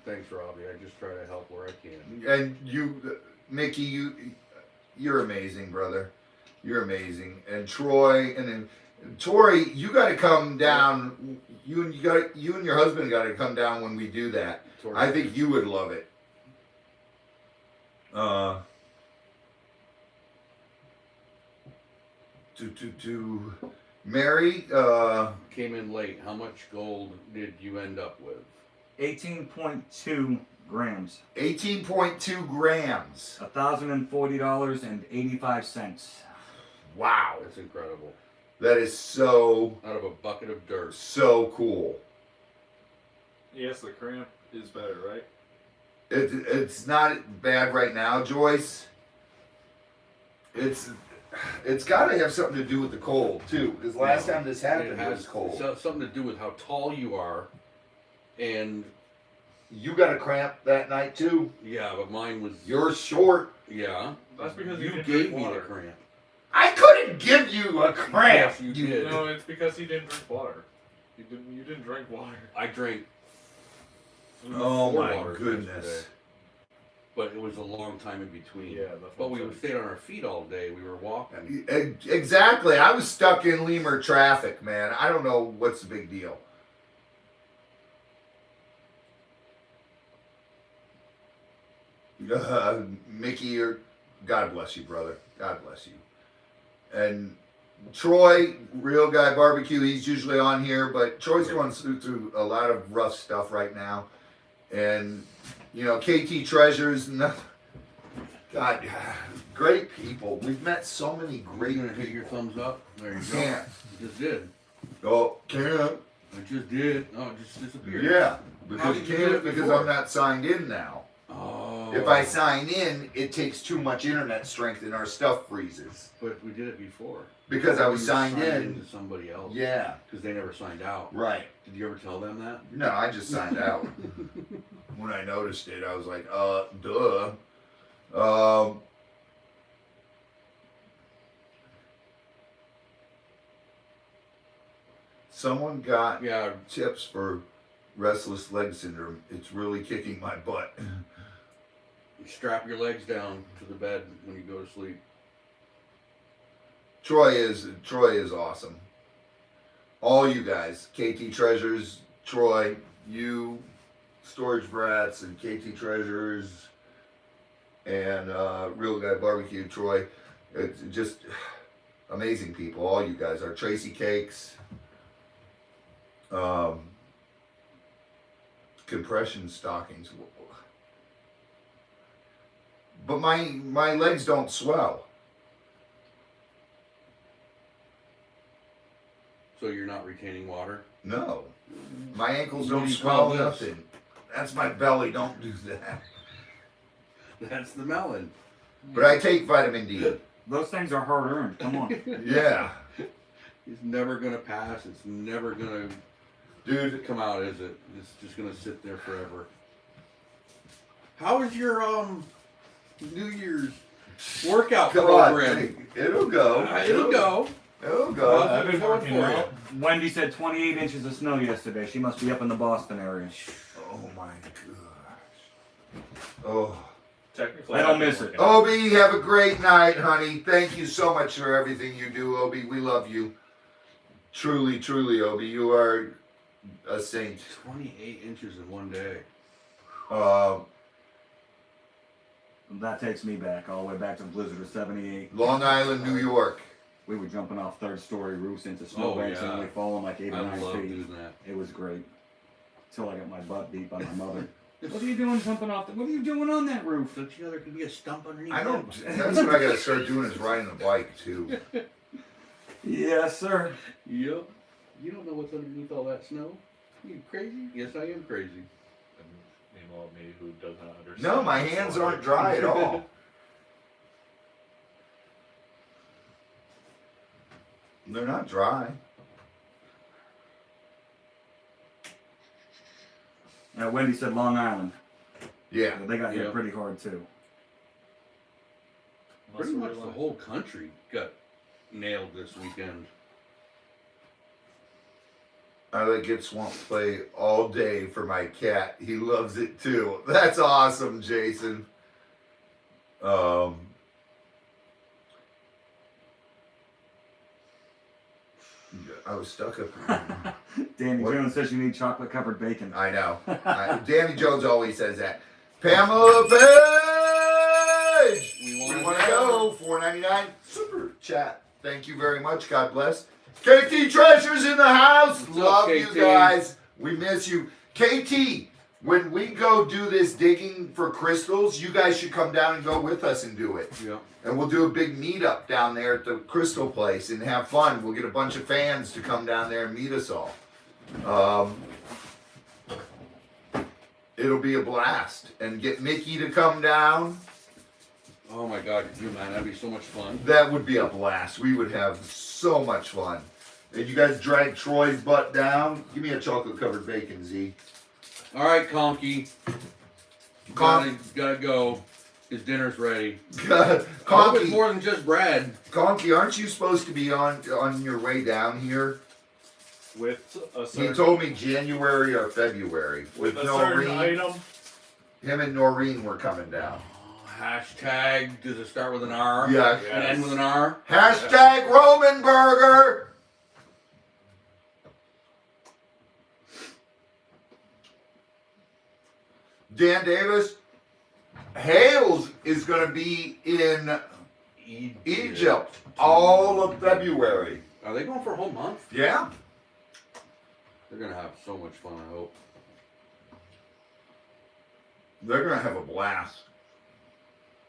Speaker 2: Thanks, Robbie. I just try to help where I can.
Speaker 1: and you, Mickey, you're amazing, brother. You're amazing. And Troy, and then Tori, you got to come down. You and your husband got to come down when we do that. I think you would love it. To Mary,
Speaker 2: Came in late. How much gold did you end up with?
Speaker 4: 18.2 grams.
Speaker 1: 18.2 grams.
Speaker 4: $1,040.85.
Speaker 1: Wow.
Speaker 2: That's incredible.
Speaker 1: That is so
Speaker 2: Out of a bucket of dirt.
Speaker 1: so cool.
Speaker 3: Yes, the cramp is better, right?
Speaker 1: It's not bad right now, Joyce. It's got to have something to do with the cold too, because last time this happened, it was cold.
Speaker 2: Something to do with how tall you are, and
Speaker 1: You got a cramp that night too.
Speaker 2: yeah, but mine was.
Speaker 1: You're short.
Speaker 2: Yeah.
Speaker 3: That's because
Speaker 2: you
Speaker 3: didn't
Speaker 2: gave
Speaker 3: drink
Speaker 2: me
Speaker 3: water.
Speaker 2: the cramp.
Speaker 1: I couldn't give you a cramp.
Speaker 2: Yes, you did.
Speaker 3: No, it's because he didn't drink water. You didn't drink water.
Speaker 2: I drank.
Speaker 1: Oh
Speaker 2: 4
Speaker 1: my
Speaker 2: waters
Speaker 1: goodness.
Speaker 2: yesterday. But it was a long time in between.
Speaker 3: Yeah, that's
Speaker 2: But
Speaker 3: what
Speaker 2: we
Speaker 3: I'm saying.
Speaker 2: stayed on our feet all day. We were walking.
Speaker 1: Exactly. I was stuck in Lemur traffic, man. I don't know what's the big deal. Mickey, God bless you, brother. God bless you. And Troy, Real Guy Barbecue, he's usually on here, but Troy's going through a lot of rough stuff right now. And, you know, KT Treasures, God, great people. We've met so many great
Speaker 2: You're gonna hit your
Speaker 1: people.
Speaker 2: thumbs up. There you go.
Speaker 1: Can't.
Speaker 2: You just did.
Speaker 1: Oh, can't.
Speaker 2: I just did. Oh, it just disappeared.
Speaker 1: Yeah,
Speaker 2: How
Speaker 1: because
Speaker 2: did
Speaker 1: you
Speaker 2: you do
Speaker 1: can't
Speaker 2: it
Speaker 1: because
Speaker 2: before?
Speaker 1: I'm not signed in now.
Speaker 2: Oh.
Speaker 1: If I sign in, it takes too much internet strength and our stuff freezes.
Speaker 2: But we did it before.
Speaker 1: Because I was
Speaker 2: You were
Speaker 1: signed in.
Speaker 2: into somebody else.
Speaker 1: Yeah,
Speaker 2: Because they never signed out.
Speaker 1: right.
Speaker 2: Did you ever tell them that?
Speaker 1: No, I just signed out. When I noticed it, I was like, duh. Someone got
Speaker 2: Yeah.
Speaker 1: tips for restless leg syndrome. It's really kicking my butt.
Speaker 2: Strap your legs down to the bed when you go to sleep.
Speaker 1: Troy is awesome. All you guys, KT Treasures, Troy, you, Storage Brats, and KT Treasures, and Real Guy Barbecue, Troy. It's just amazing people. All you guys are Tracy Cakes. Compression stockings. But my legs don't swell.
Speaker 2: So you're not retaining water?
Speaker 1: No. My ankles
Speaker 2: What
Speaker 1: don't
Speaker 2: do you
Speaker 1: swell
Speaker 2: call this?
Speaker 1: nothing. That's my belly. Don't do that.
Speaker 2: That's the melon.
Speaker 1: But I take vitamin D.
Speaker 4: Those things are hard earned. Come on.
Speaker 1: Yeah.
Speaker 2: It's never gonna pass. It's never gonna
Speaker 1: Dude,
Speaker 2: come out, is it? It's just gonna sit there forever. How was your New Year's workout
Speaker 1: come on.
Speaker 2: program?
Speaker 1: It'll go.
Speaker 2: It'll go.
Speaker 1: It'll go.
Speaker 3: I've been working
Speaker 2: for
Speaker 3: out.
Speaker 4: Wendy said 28 inches of snow yesterday. She must be up in the Boston area.
Speaker 1: Oh my gosh. Oh.
Speaker 3: Technically,
Speaker 4: I don't
Speaker 3: I've been
Speaker 4: miss it.
Speaker 3: working out.
Speaker 1: Obi, have a great night, honey. Thank you so much for everything you do, Obi. We love you. Truly, truly, Obi. You are a saint.
Speaker 2: 28 inches in one day.
Speaker 4: That takes me back, all the way back to the blizzard of 78.
Speaker 1: Long Island, New York.
Speaker 4: We were jumping off third-story roofs into
Speaker 2: Oh,
Speaker 4: snowbanks and
Speaker 2: yeah.
Speaker 4: only falling like 8
Speaker 2: I
Speaker 4: or 9
Speaker 2: love
Speaker 4: feet.
Speaker 2: doing that.
Speaker 4: It was great. Until I got my butt beat by my mother. What are you doing jumping off? What are you doing on that roof?
Speaker 2: Don't you know there could be a stump underneath?
Speaker 1: I don't.
Speaker 2: that?
Speaker 1: That's what I gotta start doing is riding a bike too.
Speaker 4: Yes, sir.
Speaker 2: Yep. You don't know what's underneath all that snow? You crazy? Yes, I am crazy.
Speaker 3: And meanwhile, me who does not understand.
Speaker 1: No, my hands aren't dry at all. They're not dry.
Speaker 4: Now, Wendy said Long Island.
Speaker 1: Yeah.
Speaker 4: They got hit
Speaker 2: Yeah.
Speaker 4: pretty hard, too.
Speaker 2: Pretty much the whole country got nailed this weekend.
Speaker 1: I let Get Swamp play all day for my cat. He loves it too. That's awesome, Jason. I was stuck up here.
Speaker 4: Danny
Speaker 1: What?
Speaker 4: Jones says you need chocolate covered bacon.
Speaker 1: I know. Danny Jones always says that. Pamela Page!
Speaker 2: We
Speaker 1: We
Speaker 2: wanna
Speaker 1: want to go. $4.99 super chat. Thank you very much. God bless. KT Treasures in the house.
Speaker 2: What's up,
Speaker 1: Love you
Speaker 2: KT?
Speaker 1: guys. We miss you. KT, when we go do this digging for crystals, you guys should come down and go with us and do it.
Speaker 2: Yeah.
Speaker 1: And we'll do a big meetup down there at the crystal place and have fun. We'll get a bunch of fans to come down there and meet us all. It'll be a blast. And get Mickey to come down.
Speaker 2: Oh my God, could you, man? That'd be so much fun.
Speaker 1: That would be a blast. We would have so much fun. And you guys drag Troy's butt down. Give me a chocolate covered bacon, Z.
Speaker 2: All right, Conky. Gotta go. His dinner's ready. I hope it's
Speaker 1: Conky,
Speaker 2: more than just bread.
Speaker 1: Conky, aren't you supposed to be on your way down here?
Speaker 3: With a
Speaker 1: He
Speaker 3: certain,
Speaker 1: told me January or February.
Speaker 3: with a certain
Speaker 1: Noreen.
Speaker 3: item.
Speaker 1: Him and Noreen were coming down.
Speaker 2: Hashtag, does it start with an R?
Speaker 1: Yeah.
Speaker 2: And end with an R?
Speaker 1: Hashtag Roman Burger. Dan Davis. Hales is going to be in Egypt all of February.
Speaker 2: Are they going for a whole month?
Speaker 1: Yeah.
Speaker 2: They're gonna have so much fun, I hope.
Speaker 1: They're going to have a blast.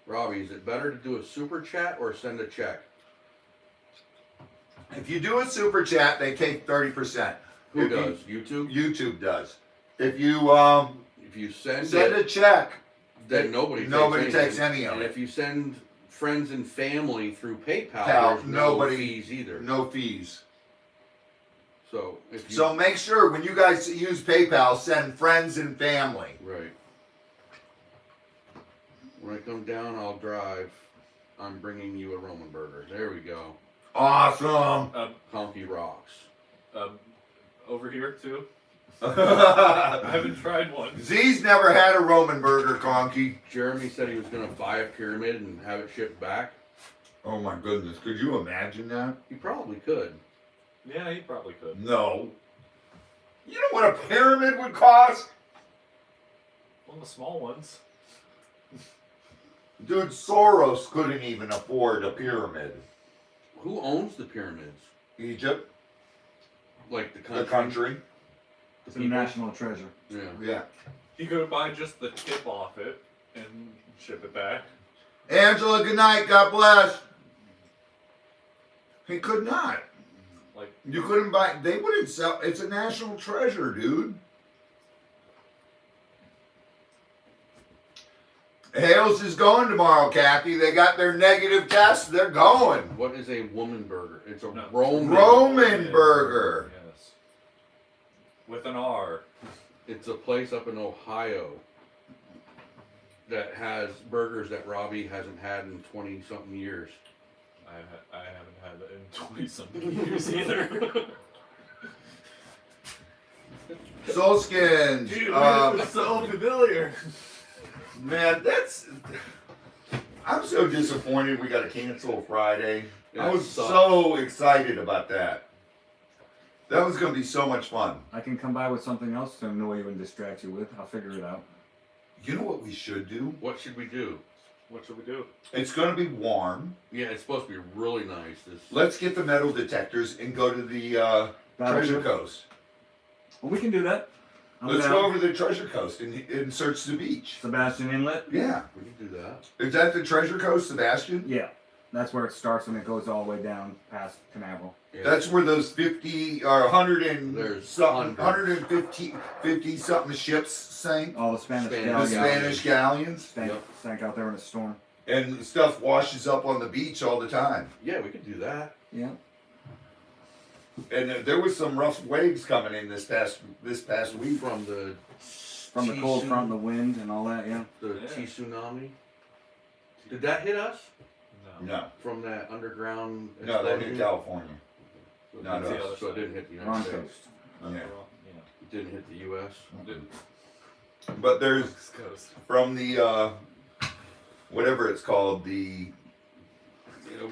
Speaker 2: Robbie, is it better to do a super chat or send a check?
Speaker 1: If you do a super chat, they take 30%.
Speaker 2: Who
Speaker 1: If you-
Speaker 2: does? YouTube?
Speaker 1: YouTube does. If you
Speaker 2: If you send
Speaker 1: send
Speaker 2: it,
Speaker 1: a check,
Speaker 2: then nobody
Speaker 1: nobody
Speaker 2: takes
Speaker 1: takes any of
Speaker 2: And
Speaker 1: it.
Speaker 2: if you send friends and family through PayPal,
Speaker 1: Pal,
Speaker 2: there's
Speaker 1: nobody-
Speaker 2: no fees either.
Speaker 1: no fees.
Speaker 2: So if you
Speaker 1: So make sure when you guys use PayPal, send friends and family.
Speaker 2: right. When I come down, I'll drive. I'm bringing you a Roman burger. There we go.
Speaker 1: Awesome.
Speaker 2: Conky rocks.
Speaker 3: Over here too. I haven't tried one.
Speaker 1: Z's never had a Roman burger, Conky.
Speaker 2: Jeremy said he was going to buy a pyramid and have it shipped back.
Speaker 1: Oh my goodness, could you imagine that?
Speaker 2: He probably could.
Speaker 3: Yeah, he probably could.
Speaker 1: No. You know what a pyramid would cost?
Speaker 3: One of the small ones.
Speaker 1: Dude, Soros couldn't even afford a pyramid.
Speaker 2: Who owns the pyramids?
Speaker 1: Egypt,
Speaker 2: Like the country?
Speaker 1: the country.
Speaker 4: It's a national treasure.
Speaker 2: Yeah.
Speaker 1: Yeah.
Speaker 3: He could buy just the tip off it and ship it back.
Speaker 1: Angela, good night. God bless. He could not.
Speaker 3: Like,
Speaker 1: You couldn't buy. They wouldn't sell. It's a national treasure, dude. Hales is going tomorrow, Kathy. They got their negative test. They're going.
Speaker 2: What is a woman burger? It's a
Speaker 3: No.
Speaker 1: Roman burger.
Speaker 3: Yes. With an R.
Speaker 2: It's a place up in Ohio that has burgers that Robbie hasn't had in 20-something years.
Speaker 3: I haven't had it in 20-something years either.
Speaker 1: Soulskins.
Speaker 3: Dude, it was so familiar.
Speaker 1: Man, I'm so disappointed we got to cancel Friday. I
Speaker 2: It
Speaker 1: was
Speaker 2: sucks.
Speaker 1: so excited about that. That was going to be so much fun.
Speaker 4: I can come by with something else to annoy you and distract you with. I'll figure it out.
Speaker 1: You know what we should do?
Speaker 2: What should we do?
Speaker 3: What should we do?
Speaker 1: It's going to be warm.
Speaker 2: Yeah, it's supposed to be really nice.
Speaker 1: Let's get the metal detectors and go to the Treasure
Speaker 4: Battleship?
Speaker 1: Coast.
Speaker 4: Well, we can do that. I'm
Speaker 1: Let's
Speaker 4: down.
Speaker 1: go over to the Treasure Coast and search the beach.
Speaker 4: Sebastian Inlet.
Speaker 1: Yeah.
Speaker 2: We can do that.
Speaker 1: Is that the Treasure Coast, Sebastian?
Speaker 4: Yeah, that's where it starts and it goes all the way down past Canaveral.
Speaker 2: Yeah.
Speaker 1: That's where those 50 or 100 and
Speaker 2: There's
Speaker 1: something,
Speaker 2: hundreds.
Speaker 1: 150 something ships sank.
Speaker 4: All the Spanish
Speaker 2: Spanish
Speaker 1: The
Speaker 4: galleons
Speaker 1: Spanish galleons.
Speaker 4: sank out there in a storm.
Speaker 1: And stuff washes up on the beach all the time.
Speaker 2: Yeah, we could do that.
Speaker 4: Yeah.
Speaker 1: And there was some rough waves coming in this past week.
Speaker 2: From the
Speaker 4: Cold front and the wind and all that, yeah.
Speaker 2: the
Speaker 3: Yeah.
Speaker 2: tsunami. Did that hit us?
Speaker 1: No,
Speaker 2: From that underground
Speaker 1: no, that
Speaker 2: explosion?
Speaker 1: hit California.
Speaker 2: So,
Speaker 1: No, no.
Speaker 2: so it didn't hit the United
Speaker 4: Wrong
Speaker 2: States.
Speaker 4: coast.
Speaker 1: Yeah.
Speaker 2: It didn't hit the U.S.
Speaker 1: But there's
Speaker 3: West Coast.
Speaker 1: from the whatever it's called, the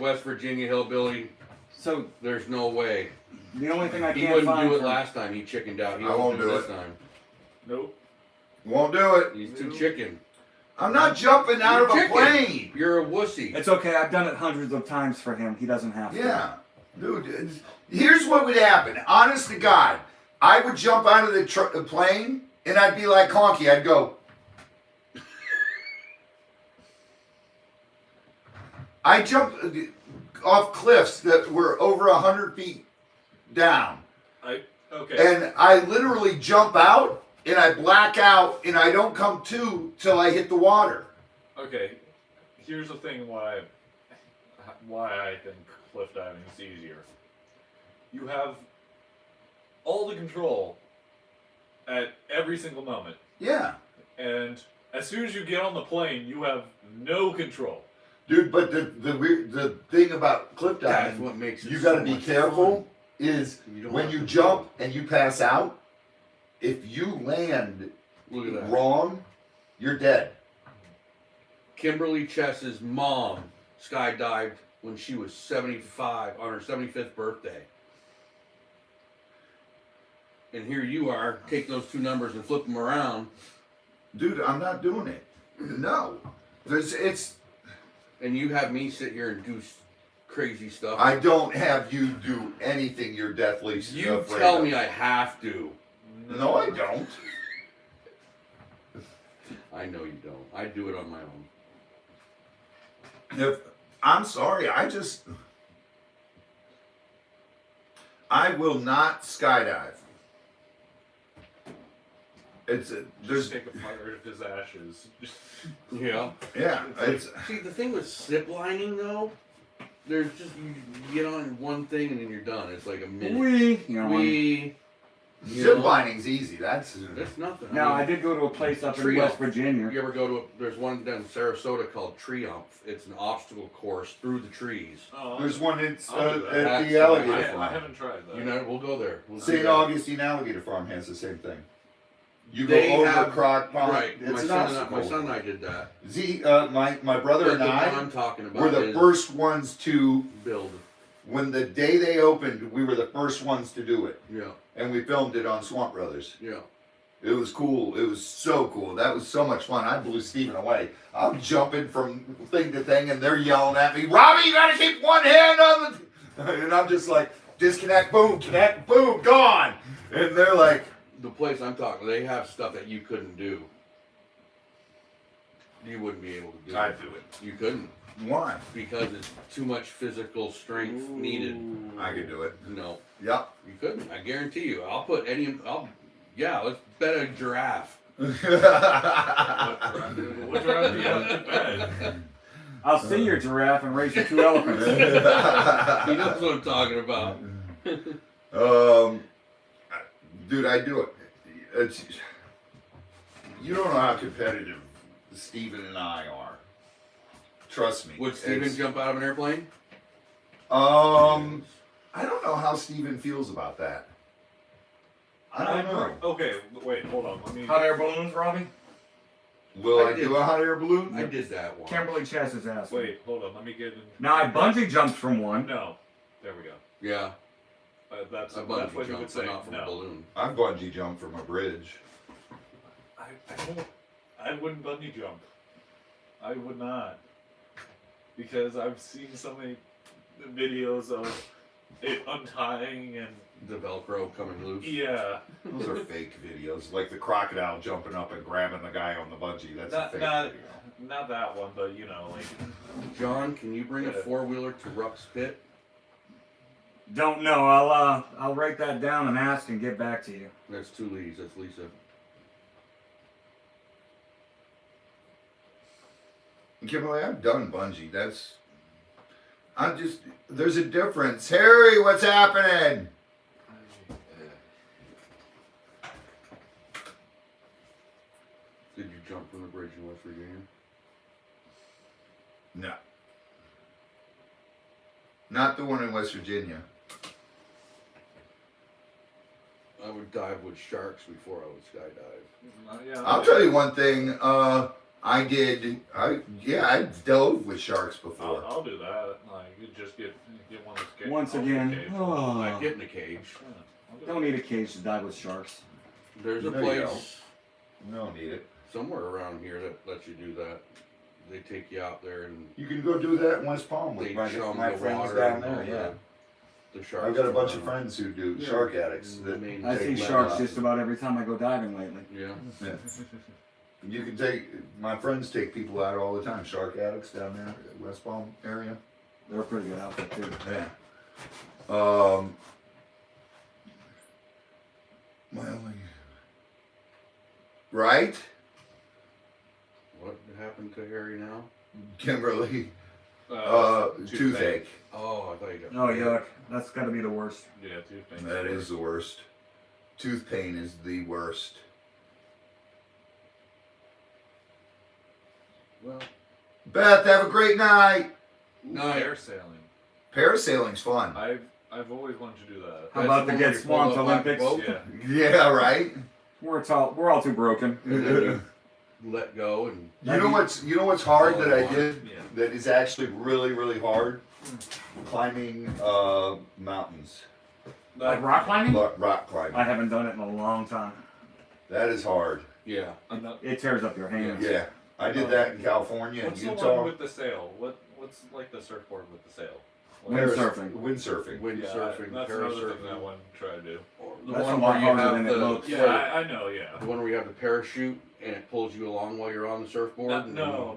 Speaker 2: West Virginia hillbilly
Speaker 4: So
Speaker 2: There's no way.
Speaker 4: the only thing I
Speaker 2: He
Speaker 4: can't
Speaker 2: wouldn't
Speaker 4: find
Speaker 2: do it
Speaker 4: for-
Speaker 2: last time. He chickened out. He
Speaker 1: I won't do
Speaker 2: this
Speaker 1: it.
Speaker 2: time.
Speaker 3: Nope.
Speaker 1: Won't do it.
Speaker 2: He's too chicken.
Speaker 1: I'm not jumping out of a
Speaker 2: chicken.
Speaker 1: plane.
Speaker 2: You're a wussy.
Speaker 4: It's okay. I've done it hundreds of times for him. He doesn't have to.
Speaker 1: Yeah, dude. Here's what would happen. Honest to God, I would jump out of the plane and I'd be like Honky. I'd go. I jumped off cliffs that were over 100 feet down,
Speaker 3: Okay.
Speaker 1: and I literally jump out and I black out and I don't come to till I hit the water.
Speaker 3: Okay. Here's the thing why I think cliff diving is easier. You have all the control at every single moment.
Speaker 1: Yeah,
Speaker 3: And as soon as you get on the plane, you have no control.
Speaker 1: dude. But the thing about cliff
Speaker 2: That's
Speaker 1: diving,
Speaker 2: what makes it
Speaker 1: you
Speaker 2: so
Speaker 1: got to be
Speaker 2: much
Speaker 1: careful.
Speaker 2: fun.
Speaker 1: Is
Speaker 2: You don't
Speaker 1: when
Speaker 2: have
Speaker 1: you
Speaker 2: to
Speaker 1: jump and you pass out, if you land
Speaker 2: Look at that.
Speaker 1: wrong, you're dead.
Speaker 2: Kimberly Chess's mom skydived when she was 75 on her 75th birthday. And here you are, take those two numbers and flip them around,
Speaker 1: Dude, I'm not doing it. No. It's
Speaker 2: and you have me sit here and do crazy stuff.
Speaker 1: I don't have you do anything you're deathly
Speaker 2: You
Speaker 1: afraid
Speaker 2: tell
Speaker 1: of.
Speaker 2: me I have to.
Speaker 1: No, I don't.
Speaker 2: I know you don't. I do it on my own.
Speaker 1: If I'm sorry, I will not skydive. There's
Speaker 3: Just take a fire of his ashes.
Speaker 2: Yeah.
Speaker 1: yeah, it's
Speaker 2: See, the thing with zip lining though, there's just you get on one thing and then you're done. It's like a minute. You
Speaker 1: zip
Speaker 2: know,
Speaker 1: lining's easy. That's
Speaker 2: nothing.
Speaker 4: Now,
Speaker 2: mean,
Speaker 4: I did go to a place up in
Speaker 2: Triumph.
Speaker 4: West Virginia.
Speaker 2: You ever go to? There's one down in Sarasota called Triumph. It's an obstacle course through the trees.
Speaker 3: Oh,
Speaker 1: there's one at
Speaker 3: I'll do that.
Speaker 1: the
Speaker 2: That's
Speaker 1: alligator
Speaker 2: nice.
Speaker 3: I
Speaker 1: farm.
Speaker 3: haven't tried that.
Speaker 2: You know, we'll go there. We'll do
Speaker 1: St.
Speaker 2: that.
Speaker 1: Augustine Alligator Farm has the same thing. You
Speaker 2: They
Speaker 1: go over
Speaker 2: have-
Speaker 1: Croc Pond.
Speaker 2: Right.
Speaker 1: It's
Speaker 2: My
Speaker 1: an
Speaker 2: son,
Speaker 1: obstacle.
Speaker 2: my son and I did that.
Speaker 1: My brother
Speaker 2: But
Speaker 1: and
Speaker 2: the one
Speaker 1: I
Speaker 2: I'm talking about
Speaker 1: were the
Speaker 2: is
Speaker 1: first ones to,
Speaker 2: build.
Speaker 1: when the day they opened, we were the first ones to do it.
Speaker 2: Yeah.
Speaker 1: And we filmed it on Swamp Brothers.
Speaker 2: Yeah.
Speaker 1: It was cool. It was so cool. That was so much fun. I blew Steven away. I'm jumping from thing to thing and they're yelling at me, Robbie, you gotta keep one hand on the... And I'm just like, disconnect, boom, connect, boom, gone. And they're like,
Speaker 2: The place I'm talking, they have stuff that you couldn't do. You wouldn't be able to do.
Speaker 1: I'd do it.
Speaker 2: You couldn't
Speaker 1: why?
Speaker 2: because it's too much physical strength needed.
Speaker 1: I could do it.
Speaker 2: No,
Speaker 1: Yep.
Speaker 2: you couldn't. I guarantee you. I'll put any. Yeah, let's bet a giraffe.
Speaker 3: What drive do you have to bed?
Speaker 4: I'll see your giraffe and race your two elephants.
Speaker 2: He knows what I'm talking about.
Speaker 1: Dude, I do it. You don't know how competitive Steven and I are. Trust me.
Speaker 2: Would Steven
Speaker 1: It's-
Speaker 2: jump out of an airplane?
Speaker 1: I don't know how Steven feels about that. I don't know.
Speaker 3: Okay, wait, hold on. Let me.
Speaker 4: Hot air balloons, Robbie?
Speaker 1: Will
Speaker 2: I
Speaker 1: I
Speaker 2: did.
Speaker 1: do a hot air balloon?
Speaker 2: I did that once.
Speaker 4: Kimberly Chess is asking.
Speaker 3: Wait, hold on. Let me get in.
Speaker 4: Now, I bungee jumped from one.
Speaker 3: No. There we go.
Speaker 2: Yeah,
Speaker 3: That's
Speaker 2: a
Speaker 3: that's
Speaker 2: bungee
Speaker 3: what you
Speaker 2: jump,
Speaker 3: would
Speaker 2: but
Speaker 3: say.
Speaker 2: not from a
Speaker 3: No.
Speaker 2: balloon.
Speaker 1: I've bungee jumped from a bridge.
Speaker 3: I wouldn't bungee jump. I would not. Because I've seen so many videos of it untying and
Speaker 2: The Velcro coming loose.
Speaker 3: yeah.
Speaker 1: Those are fake videos, like the crocodile jumping up and grabbing the guy on the bungee. That's a
Speaker 3: Not
Speaker 1: fake
Speaker 3: not
Speaker 1: video.
Speaker 3: not that one, but you know, like
Speaker 2: John, can you bring a
Speaker 3: Yeah.
Speaker 2: 4-wheeler to Ruck's Pit?
Speaker 4: Don't know. I'll write that down and ask and get back to you.
Speaker 2: That's 2 Lees. That's Lisa.
Speaker 1: Kimberly, I've done bungee. There's a difference. Harry, what's happening?
Speaker 2: Did you jump from the bridge in West Virginia?
Speaker 1: No. Not the one in West Virginia.
Speaker 2: I would dive with sharks before I would skydive.
Speaker 3: yeah.
Speaker 1: I'll tell you one thing. I've dove with sharks before.
Speaker 3: I'll do that. Like, you just get one of those cages.
Speaker 4: Once again,
Speaker 2: I get in the cage.
Speaker 4: don't need a cage to dive with sharks.
Speaker 2: There's a
Speaker 1: No, you
Speaker 2: place
Speaker 1: We don't need it.
Speaker 2: somewhere around here that lets you do that. They take you out there and
Speaker 1: You can go do that in West Palm
Speaker 2: they
Speaker 1: with my
Speaker 2: chum the
Speaker 1: friends
Speaker 2: water
Speaker 1: down
Speaker 2: and
Speaker 1: there.
Speaker 2: all
Speaker 1: Yeah,
Speaker 2: the sharks.
Speaker 1: I've got a bunch
Speaker 2: come
Speaker 1: of
Speaker 2: around.
Speaker 1: friends who do
Speaker 2: Yeah.
Speaker 1: shark addicts. That
Speaker 4: I
Speaker 1: take
Speaker 4: see
Speaker 1: lead
Speaker 4: sharks
Speaker 1: off.
Speaker 4: just about every time I go diving lately.
Speaker 2: Yeah.
Speaker 1: Yeah. You can take my friends take people out all the time. Shark addicts down there, West Palm area.
Speaker 4: They're a pretty good outfit too.
Speaker 1: Yeah. My only. Right,
Speaker 2: What happened to Harry now?
Speaker 1: Kimberly. Toothache.
Speaker 2: Oh, I thought you got.
Speaker 4: Oh yuck, that's got to be the worst.
Speaker 3: Yeah, toothpaste.
Speaker 1: That is the worst. Tooth pain is the worst.
Speaker 2: Well,
Speaker 1: Beth, have a great night.
Speaker 2: night.
Speaker 3: Parasailing.
Speaker 1: Parasailing's fun.
Speaker 3: I've always wanted to do that.
Speaker 4: How about the
Speaker 2: the one
Speaker 4: Get
Speaker 2: where you
Speaker 4: Swamped
Speaker 2: pull up like a
Speaker 4: Olympics?
Speaker 2: boat?
Speaker 3: Yeah.
Speaker 1: Yeah, right.
Speaker 4: We're all too broken.
Speaker 2: And then you let go and
Speaker 1: You know what's hard that I did
Speaker 3: Yeah.
Speaker 1: that is actually really, really hard? Climbing mountains.
Speaker 4: Like rock climbing?
Speaker 1: Rock climbing.
Speaker 4: I haven't done it in a long time.
Speaker 1: That is hard.
Speaker 2: yeah.
Speaker 3: I'm not-
Speaker 4: It tears up your hands.
Speaker 1: Yeah. I did that in California and
Speaker 3: What's the
Speaker 1: Utah.
Speaker 3: one with the sail? What's like the surfboard with the sail?
Speaker 4: Windsurfing.
Speaker 1: Windsurfing.
Speaker 2: Windsurfing,
Speaker 3: That's another thing I
Speaker 2: parasurfing.
Speaker 3: want to try to do.
Speaker 2: Or the
Speaker 4: That's
Speaker 2: one
Speaker 4: a
Speaker 2: where
Speaker 4: lot
Speaker 2: you
Speaker 4: harder
Speaker 2: have
Speaker 4: than it
Speaker 2: the
Speaker 4: looks.
Speaker 3: Yeah, I know. Yeah.
Speaker 2: the one where you have the parachute and it pulls you along while you're on the surfboard.
Speaker 3: No.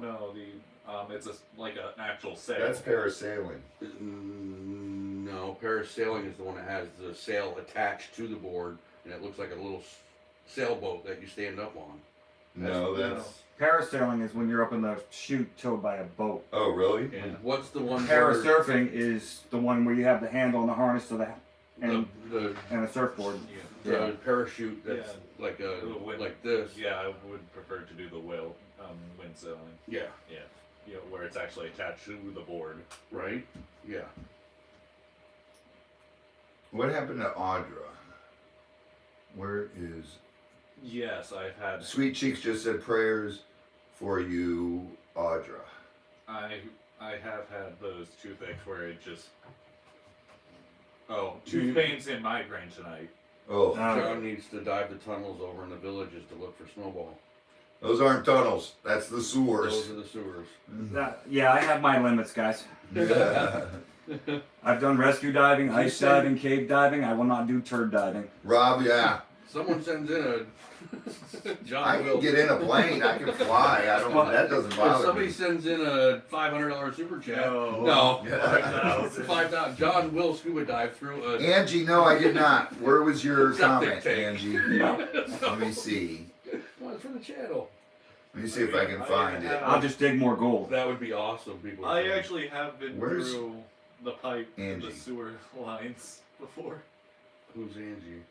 Speaker 3: It's like an actual sail.
Speaker 1: That's parasailing.
Speaker 2: No, parasailing is the one that has the sail attached to the board, and it looks like a little sailboat that you stand up on.
Speaker 1: No, that's.
Speaker 4: Parasailing is when you're up in the chute towed by a boat.
Speaker 1: Oh, really?
Speaker 3: Yeah.
Speaker 2: And what's the one where
Speaker 4: Parasurfing is the one where you have the handle and the harness to the and
Speaker 2: the
Speaker 4: a surfboard.
Speaker 3: Yeah.
Speaker 2: the parachute that's
Speaker 3: Yeah.
Speaker 2: like a
Speaker 3: The wind-
Speaker 2: like this?
Speaker 3: Yeah, I would prefer to do the wind sailing.
Speaker 2: Yeah.
Speaker 3: Yeah. You know, where it's actually attached to the board.
Speaker 2: Right. Yeah.
Speaker 1: What happened to Audra? Where is.
Speaker 3: Yes, I've had.
Speaker 1: Sweet Cheeks just said prayers for you, Audra.
Speaker 3: I have had those toothaches where it just. Oh, tooth pains and migraine tonight.
Speaker 1: Oh,
Speaker 2: John needs to dive the tunnels over in the villages to look for Snowball.
Speaker 1: those aren't tunnels. That's the sewers.
Speaker 2: Those are the sewers.
Speaker 4: Yeah, I have my limits, guys. I've done rescue diving, ice diving, cave diving. I will not do turd diving.
Speaker 1: Rob, yeah.
Speaker 2: Someone sends in a John
Speaker 1: I can
Speaker 2: will.
Speaker 1: get in a plane. I can fly. I don't. That doesn't
Speaker 2: If
Speaker 1: bother
Speaker 2: somebody
Speaker 1: me.
Speaker 2: sends in a $500 super chat,
Speaker 3: No.
Speaker 2: no.
Speaker 1: Yeah.
Speaker 2: 5,000. John will scuba dive through a.
Speaker 1: Angie, no, I did not. Where was your
Speaker 2: Septic
Speaker 1: comment,
Speaker 2: tank.
Speaker 1: Angie? Let me see.
Speaker 2: Well, it's for the channel.
Speaker 1: Let me see if I can find it.
Speaker 4: I'll just dig more gold.
Speaker 2: That would be awesome. People.
Speaker 3: I actually have been
Speaker 1: Where's
Speaker 3: through the pipe,
Speaker 1: Angie?
Speaker 3: the sewer lines before.
Speaker 2: Who's Angie?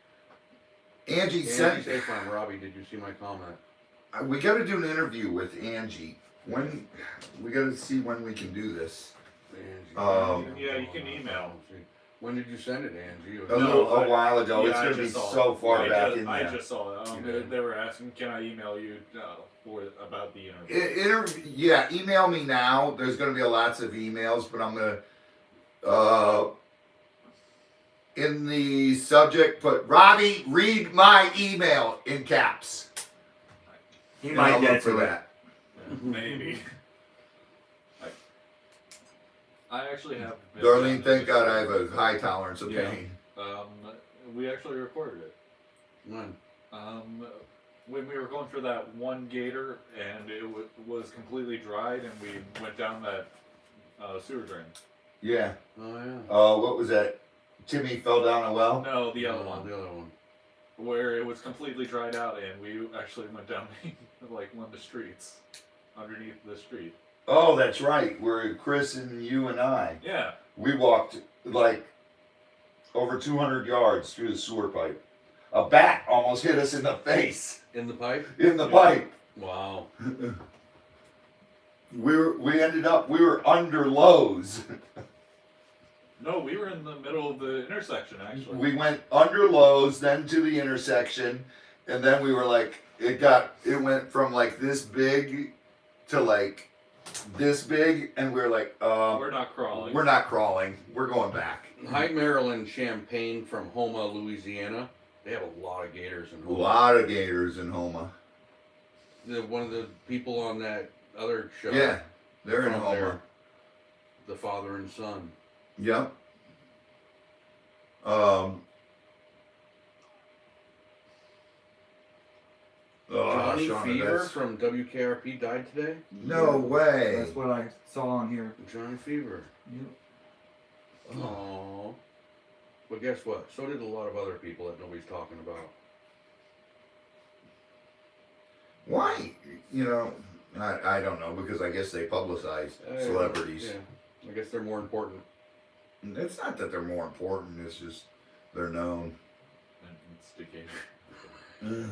Speaker 1: Angie
Speaker 2: Angie
Speaker 1: sent.
Speaker 2: Safe Farm. Robbie, did you see my comment?
Speaker 1: We got to do an interview with Angie. When we got to see when we can do this.
Speaker 2: Angie.
Speaker 3: Yeah, you can email.
Speaker 2: When did you send it, Angie?
Speaker 1: A while ago.
Speaker 3: Yeah,
Speaker 1: It's
Speaker 3: I
Speaker 1: going to be
Speaker 3: just saw
Speaker 1: so
Speaker 3: it.
Speaker 1: far
Speaker 3: I
Speaker 1: back
Speaker 3: just,
Speaker 1: in
Speaker 3: I
Speaker 1: there.
Speaker 3: just saw it.
Speaker 2: You did?
Speaker 3: They were asking, can I email you about the interview?
Speaker 1: Yeah, email me now. There's going to be lots of emails, but I'm going to, in the subject, put Robbie, read my email in caps.
Speaker 4: He
Speaker 1: And
Speaker 4: might
Speaker 1: I'll
Speaker 4: get
Speaker 1: look for
Speaker 4: to it.
Speaker 1: that.
Speaker 3: Yeah, maybe. I actually have. been
Speaker 1: Darlene,
Speaker 3: down
Speaker 1: thank
Speaker 3: there
Speaker 1: God I have
Speaker 3: before.
Speaker 1: a high tolerance of
Speaker 3: Yeah.
Speaker 1: pain.
Speaker 3: We actually recorded it.
Speaker 2: When?
Speaker 3: When we were going for that one Gator and it was completely dried and we went down that sewer drain.
Speaker 1: Yeah.
Speaker 2: Oh yeah.
Speaker 1: What was that? Timmy fell down a well?
Speaker 3: No, the other
Speaker 2: No,
Speaker 3: one.
Speaker 2: The other one.
Speaker 3: Where it was completely dried out and we actually went down like one of the streets. Underneath the street.
Speaker 1: Oh, that's right. Where Chris and you and I,
Speaker 3: Yeah.
Speaker 1: we walked like over 200 yards through the sewer pipe. A bat almost hit us in the face.
Speaker 2: In the pipe?
Speaker 1: In the pipe.
Speaker 2: Wow.
Speaker 1: We were under Lowe's.
Speaker 3: No, we were in the middle of the intersection actually.
Speaker 1: We went under Lowe's, then to the intersection, and then we were like, it went from like this big to like this big, and we're like,
Speaker 3: We're not crawling.
Speaker 1: we're not crawling. We're going back.
Speaker 2: High Maryland Champagne from Houma, Louisiana. They have a lot of gators in
Speaker 1: A
Speaker 2: Houma.
Speaker 1: lot of gators in Houma.
Speaker 2: One of the people on that other show.
Speaker 1: Yeah, they're in
Speaker 2: from
Speaker 1: Houma.
Speaker 2: there, the father and son.
Speaker 1: Yep.
Speaker 2: Johnny
Speaker 1: Shauna,
Speaker 2: Fever
Speaker 1: that's-
Speaker 2: from WKRP died today.
Speaker 1: No way.
Speaker 4: That's what I saw on here.
Speaker 2: Johnny Fever.
Speaker 4: Yep.
Speaker 2: Oh. But guess what? So did a lot of other people that nobody's talking about.
Speaker 1: Why? You know, I don't know, because I guess they publicize celebrities.
Speaker 2: Yeah. I guess they're more important.
Speaker 1: It's not that they're more important, it's just they're known.
Speaker 3: And it's Gator.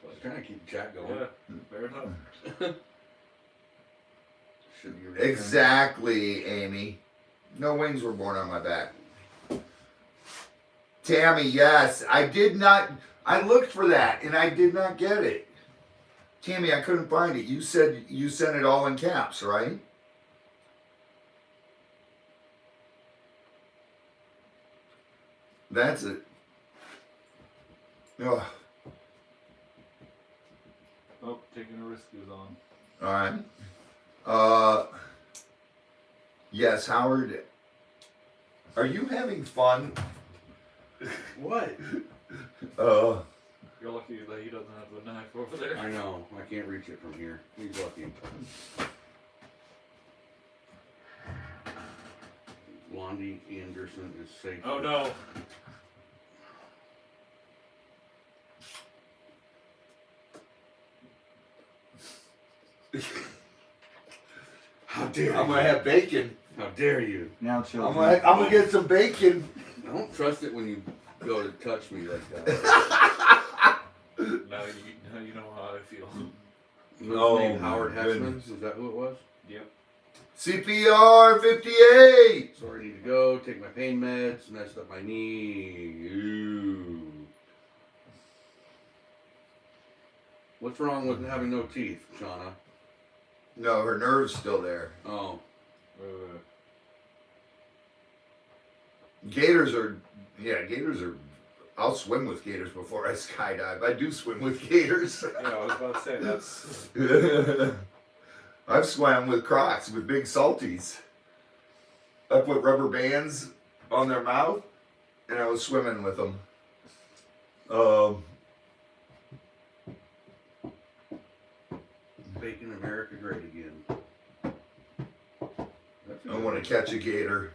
Speaker 2: Just trying to keep the chat going.
Speaker 3: Yeah, fair enough.
Speaker 2: Should be
Speaker 1: Exactly, Amy. No wings were born on my back. Tammy, yes. I did not. I looked for that and I did not get it. Tammy, I couldn't find it. You said you sent it all in caps, right? That's it. Ugh.
Speaker 3: Oh, taking a risk is on.
Speaker 1: All right. Yes, Howard. Are you having fun?
Speaker 2: What?
Speaker 3: You're lucky that he doesn't have the knife over there.
Speaker 2: I know. I can't reach it from here. He's lucky. Blondie Anderson is safe.
Speaker 3: Oh no.
Speaker 2: How dare
Speaker 1: I'm
Speaker 2: you?
Speaker 1: gonna have bacon.
Speaker 2: How dare you?
Speaker 4: Now,
Speaker 1: I'm
Speaker 4: children.
Speaker 1: gonna get some bacon.
Speaker 2: I don't trust it when you go to touch me like that.
Speaker 3: Now you know how I feel.
Speaker 2: What's
Speaker 1: Oh,
Speaker 2: his name? Howard
Speaker 1: my
Speaker 2: Hessman?
Speaker 1: goodness.
Speaker 2: Is that who it was?
Speaker 3: Yep.
Speaker 1: CPR 58.
Speaker 2: Sorry, I need to go. Take my pain meds. Messed up my knee. Ooh. What's wrong with having no teeth, Shauna?
Speaker 1: No, her nerve's still there.
Speaker 2: Oh.
Speaker 1: Gators are. I'll swim with gators before I skydive. I do swim with gators.
Speaker 3: Yeah, I was about to say that's.
Speaker 1: I've swam with crocs, with big salties. I put rubber bands on their mouth, and I was swimming with them.
Speaker 2: Making America great again. That's a
Speaker 1: I
Speaker 2: good
Speaker 1: want
Speaker 2: one.
Speaker 1: to catch a gator.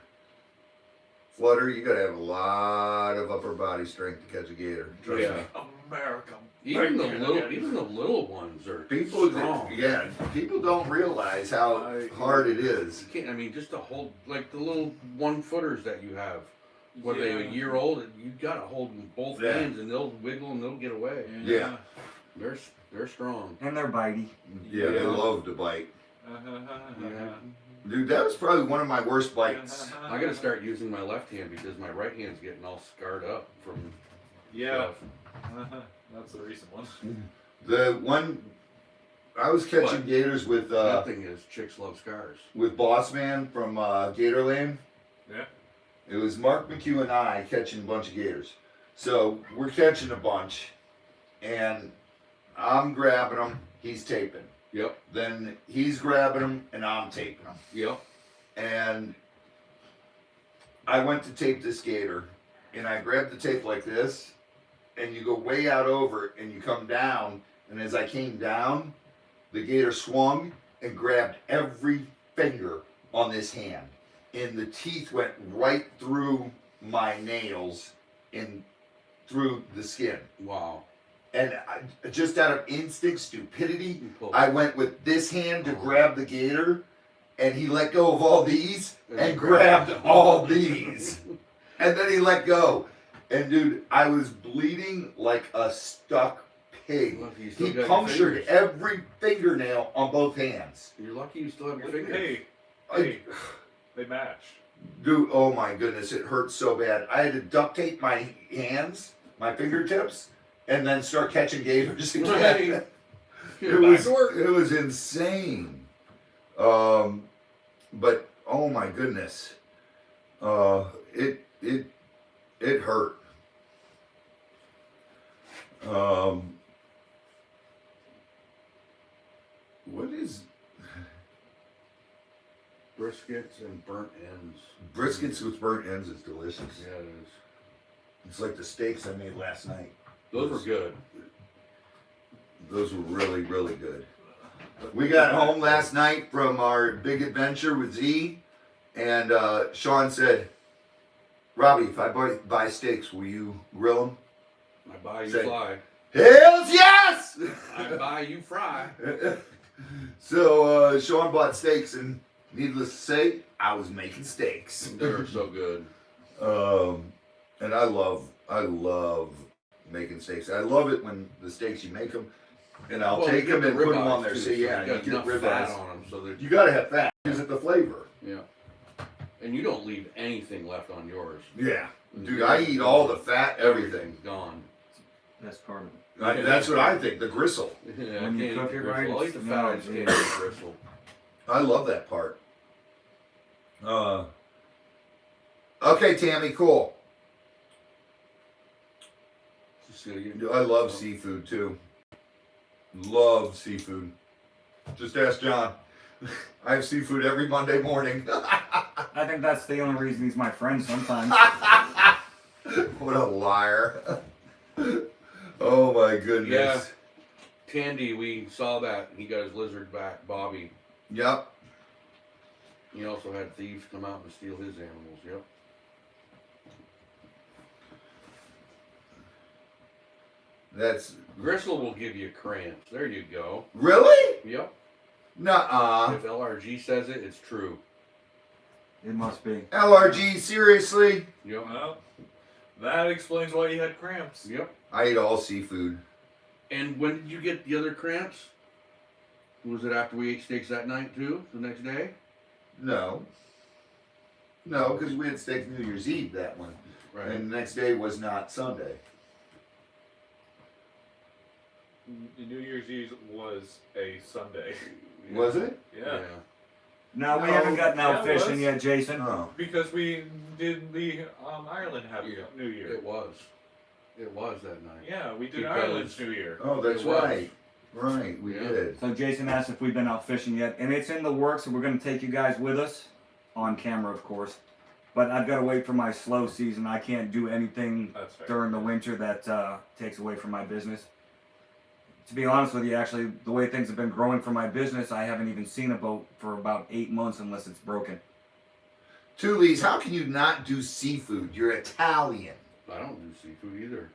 Speaker 1: Flutter, you gotta have a lot of upper body strength to catch a gator. Trust
Speaker 2: Yeah.
Speaker 1: me.
Speaker 3: America.
Speaker 2: Even the
Speaker 3: Bacon
Speaker 2: little,
Speaker 3: again.
Speaker 2: even the little ones are
Speaker 1: People,
Speaker 2: strong.
Speaker 1: yeah, people don't realize how hard it is.
Speaker 2: You can't. I mean, just to hold like the little 1-footers that you have. When they're a
Speaker 3: Yeah.
Speaker 2: year old, you gotta hold them both
Speaker 1: Yeah.
Speaker 2: hands, and they'll wiggle and they'll get away.
Speaker 1: Yeah.
Speaker 2: They're strong.
Speaker 4: And they're bitey.
Speaker 1: Yeah, they
Speaker 2: Yeah.
Speaker 1: love to bite.
Speaker 2: Yeah.
Speaker 1: Dude, that was probably one of my worst bites.
Speaker 2: I gotta start using my left hand because my right hand's getting all scarred up from
Speaker 3: Yeah.
Speaker 2: stuff.
Speaker 3: That's the recent one.
Speaker 1: The one I was catching
Speaker 2: What?
Speaker 1: gators with
Speaker 2: That thing is chicks love scars.
Speaker 1: Boss Man from Gatorland.
Speaker 3: Yeah.
Speaker 1: It was Mark McHugh and I catching a bunch of gators. So we're catching a bunch, and I'm grabbing them. He's taping.
Speaker 2: Yep.
Speaker 1: Then he's grabbing them, and I'm taping them.
Speaker 2: Yep.
Speaker 1: And I went to tape this gator, and I grabbed the tape like this, and you go way out over it, and you come down, and as I came down, the gator swung and grabbed every finger on this hand, and the teeth went right through my nails and through the skin.
Speaker 2: Wow.
Speaker 1: And just out of instinct, stupidity,
Speaker 2: You pull-
Speaker 1: I went with this hand to grab the gator, and he let go of all these and grabbed all these. And then he let go. And dude, I was bleeding like a stuck pig.
Speaker 2: Lucky you still
Speaker 1: He
Speaker 2: got your
Speaker 1: punctured
Speaker 2: fingers.
Speaker 1: every fingernail on both hands.
Speaker 2: You're lucky you still have your fingers.
Speaker 3: Hey,
Speaker 1: I-
Speaker 3: hey, they match.
Speaker 1: Dude, oh my goodness, it hurt so bad. I had to duct tape my hands, my fingertips, and then start catching gators again. It was insane. But oh my goodness, it hurt. What is
Speaker 2: Briskets and burnt ends.
Speaker 1: briskets with burnt ends is delicious.
Speaker 2: Yeah, it is.
Speaker 1: It's like the steaks I made last night.
Speaker 2: Those were good.
Speaker 1: Those were really, really good. We got home last night from our big adventure with Z, and Sean said, Robbie, if I buy steaks, will you grill them?
Speaker 2: I buy you
Speaker 1: Say,
Speaker 2: fly.
Speaker 1: Hells yes!
Speaker 2: I buy you fry.
Speaker 1: So Sean bought steaks, and needless to say, I was making steaks.
Speaker 2: They were so good.
Speaker 1: And I love making steaks. I love it when the steaks you make them, and I'll take them and put them on there.
Speaker 2: Too,
Speaker 1: So yeah,
Speaker 2: you
Speaker 1: you
Speaker 2: got
Speaker 1: get
Speaker 2: enough
Speaker 1: ribeyes
Speaker 2: fat on them, so that
Speaker 1: you gotta have fat. Gives it the flavor.
Speaker 2: yeah. And you don't leave anything left on yours.
Speaker 1: Yeah, dude, I eat all the fat, everything.
Speaker 2: Everything's gone.
Speaker 4: That's part of it.
Speaker 1: That's what I think. The gristle.
Speaker 2: Yeah,
Speaker 4: When you
Speaker 2: I can't
Speaker 4: cook
Speaker 2: eat
Speaker 4: it
Speaker 2: gristle.
Speaker 4: right,
Speaker 2: I'll eat
Speaker 4: it's
Speaker 2: the fat. I just can't eat the gristle.
Speaker 1: I love that part. Okay, Tammy, cool.
Speaker 2: Just gonna get-
Speaker 1: I love seafood too. Love seafood. Just ask John. I have seafood every Monday morning.
Speaker 4: I think that's the only reason he's my friend sometimes.
Speaker 1: What a liar. Oh my goodness.
Speaker 2: Yeah. Tandy, we saw that. He got his lizard back, Bobby.
Speaker 1: Yep.
Speaker 2: He also had thieves come out and steal his animals. Yep.
Speaker 1: That's
Speaker 2: Gristle will give you cramps. There you go.
Speaker 1: really?
Speaker 2: Yep.
Speaker 1: Nuh-uh.
Speaker 2: If LRG says it, it's true.
Speaker 4: It must be.
Speaker 1: LRG, seriously?
Speaker 2: Yep.
Speaker 3: Well, that explains why you had cramps.
Speaker 2: Yep.
Speaker 1: I eat all seafood.
Speaker 2: And when did you get the other cramps? Was it after we ate steaks that night too? The next day?
Speaker 1: No. No, because we had steak New Year's Eve that one.
Speaker 2: Right.
Speaker 1: And the next day was not Sunday.
Speaker 3: New Year's Eve was a Sunday.
Speaker 1: Was it?
Speaker 3: Yeah.
Speaker 4: No, we
Speaker 1: No,
Speaker 4: haven't gotten out
Speaker 3: yeah, it
Speaker 4: fishing
Speaker 3: was.
Speaker 4: yet, Jason.
Speaker 1: Oh.
Speaker 3: Because we did the Ireland Happy New Year.
Speaker 2: It was. It was that night.
Speaker 3: Yeah, we did
Speaker 2: Because-
Speaker 3: Ireland's New Year.
Speaker 1: Oh, that's
Speaker 2: It was.
Speaker 1: right. Right, we
Speaker 2: Yeah.
Speaker 1: did.
Speaker 4: So Jason asked if we've been out fishing yet, and it's in the works, and we're going to take you guys with us, on camera, of course. But I've got to wait for my slow season. I can't do anything
Speaker 3: That's fair.
Speaker 4: during the winter that takes away from my business. To be honest with you, actually, the way things have been growing for my business, I haven't even seen a boat for about 8 months unless it's broken.
Speaker 1: Tulis, how can you not do seafood? You're Italian.
Speaker 2: I don't do seafood either.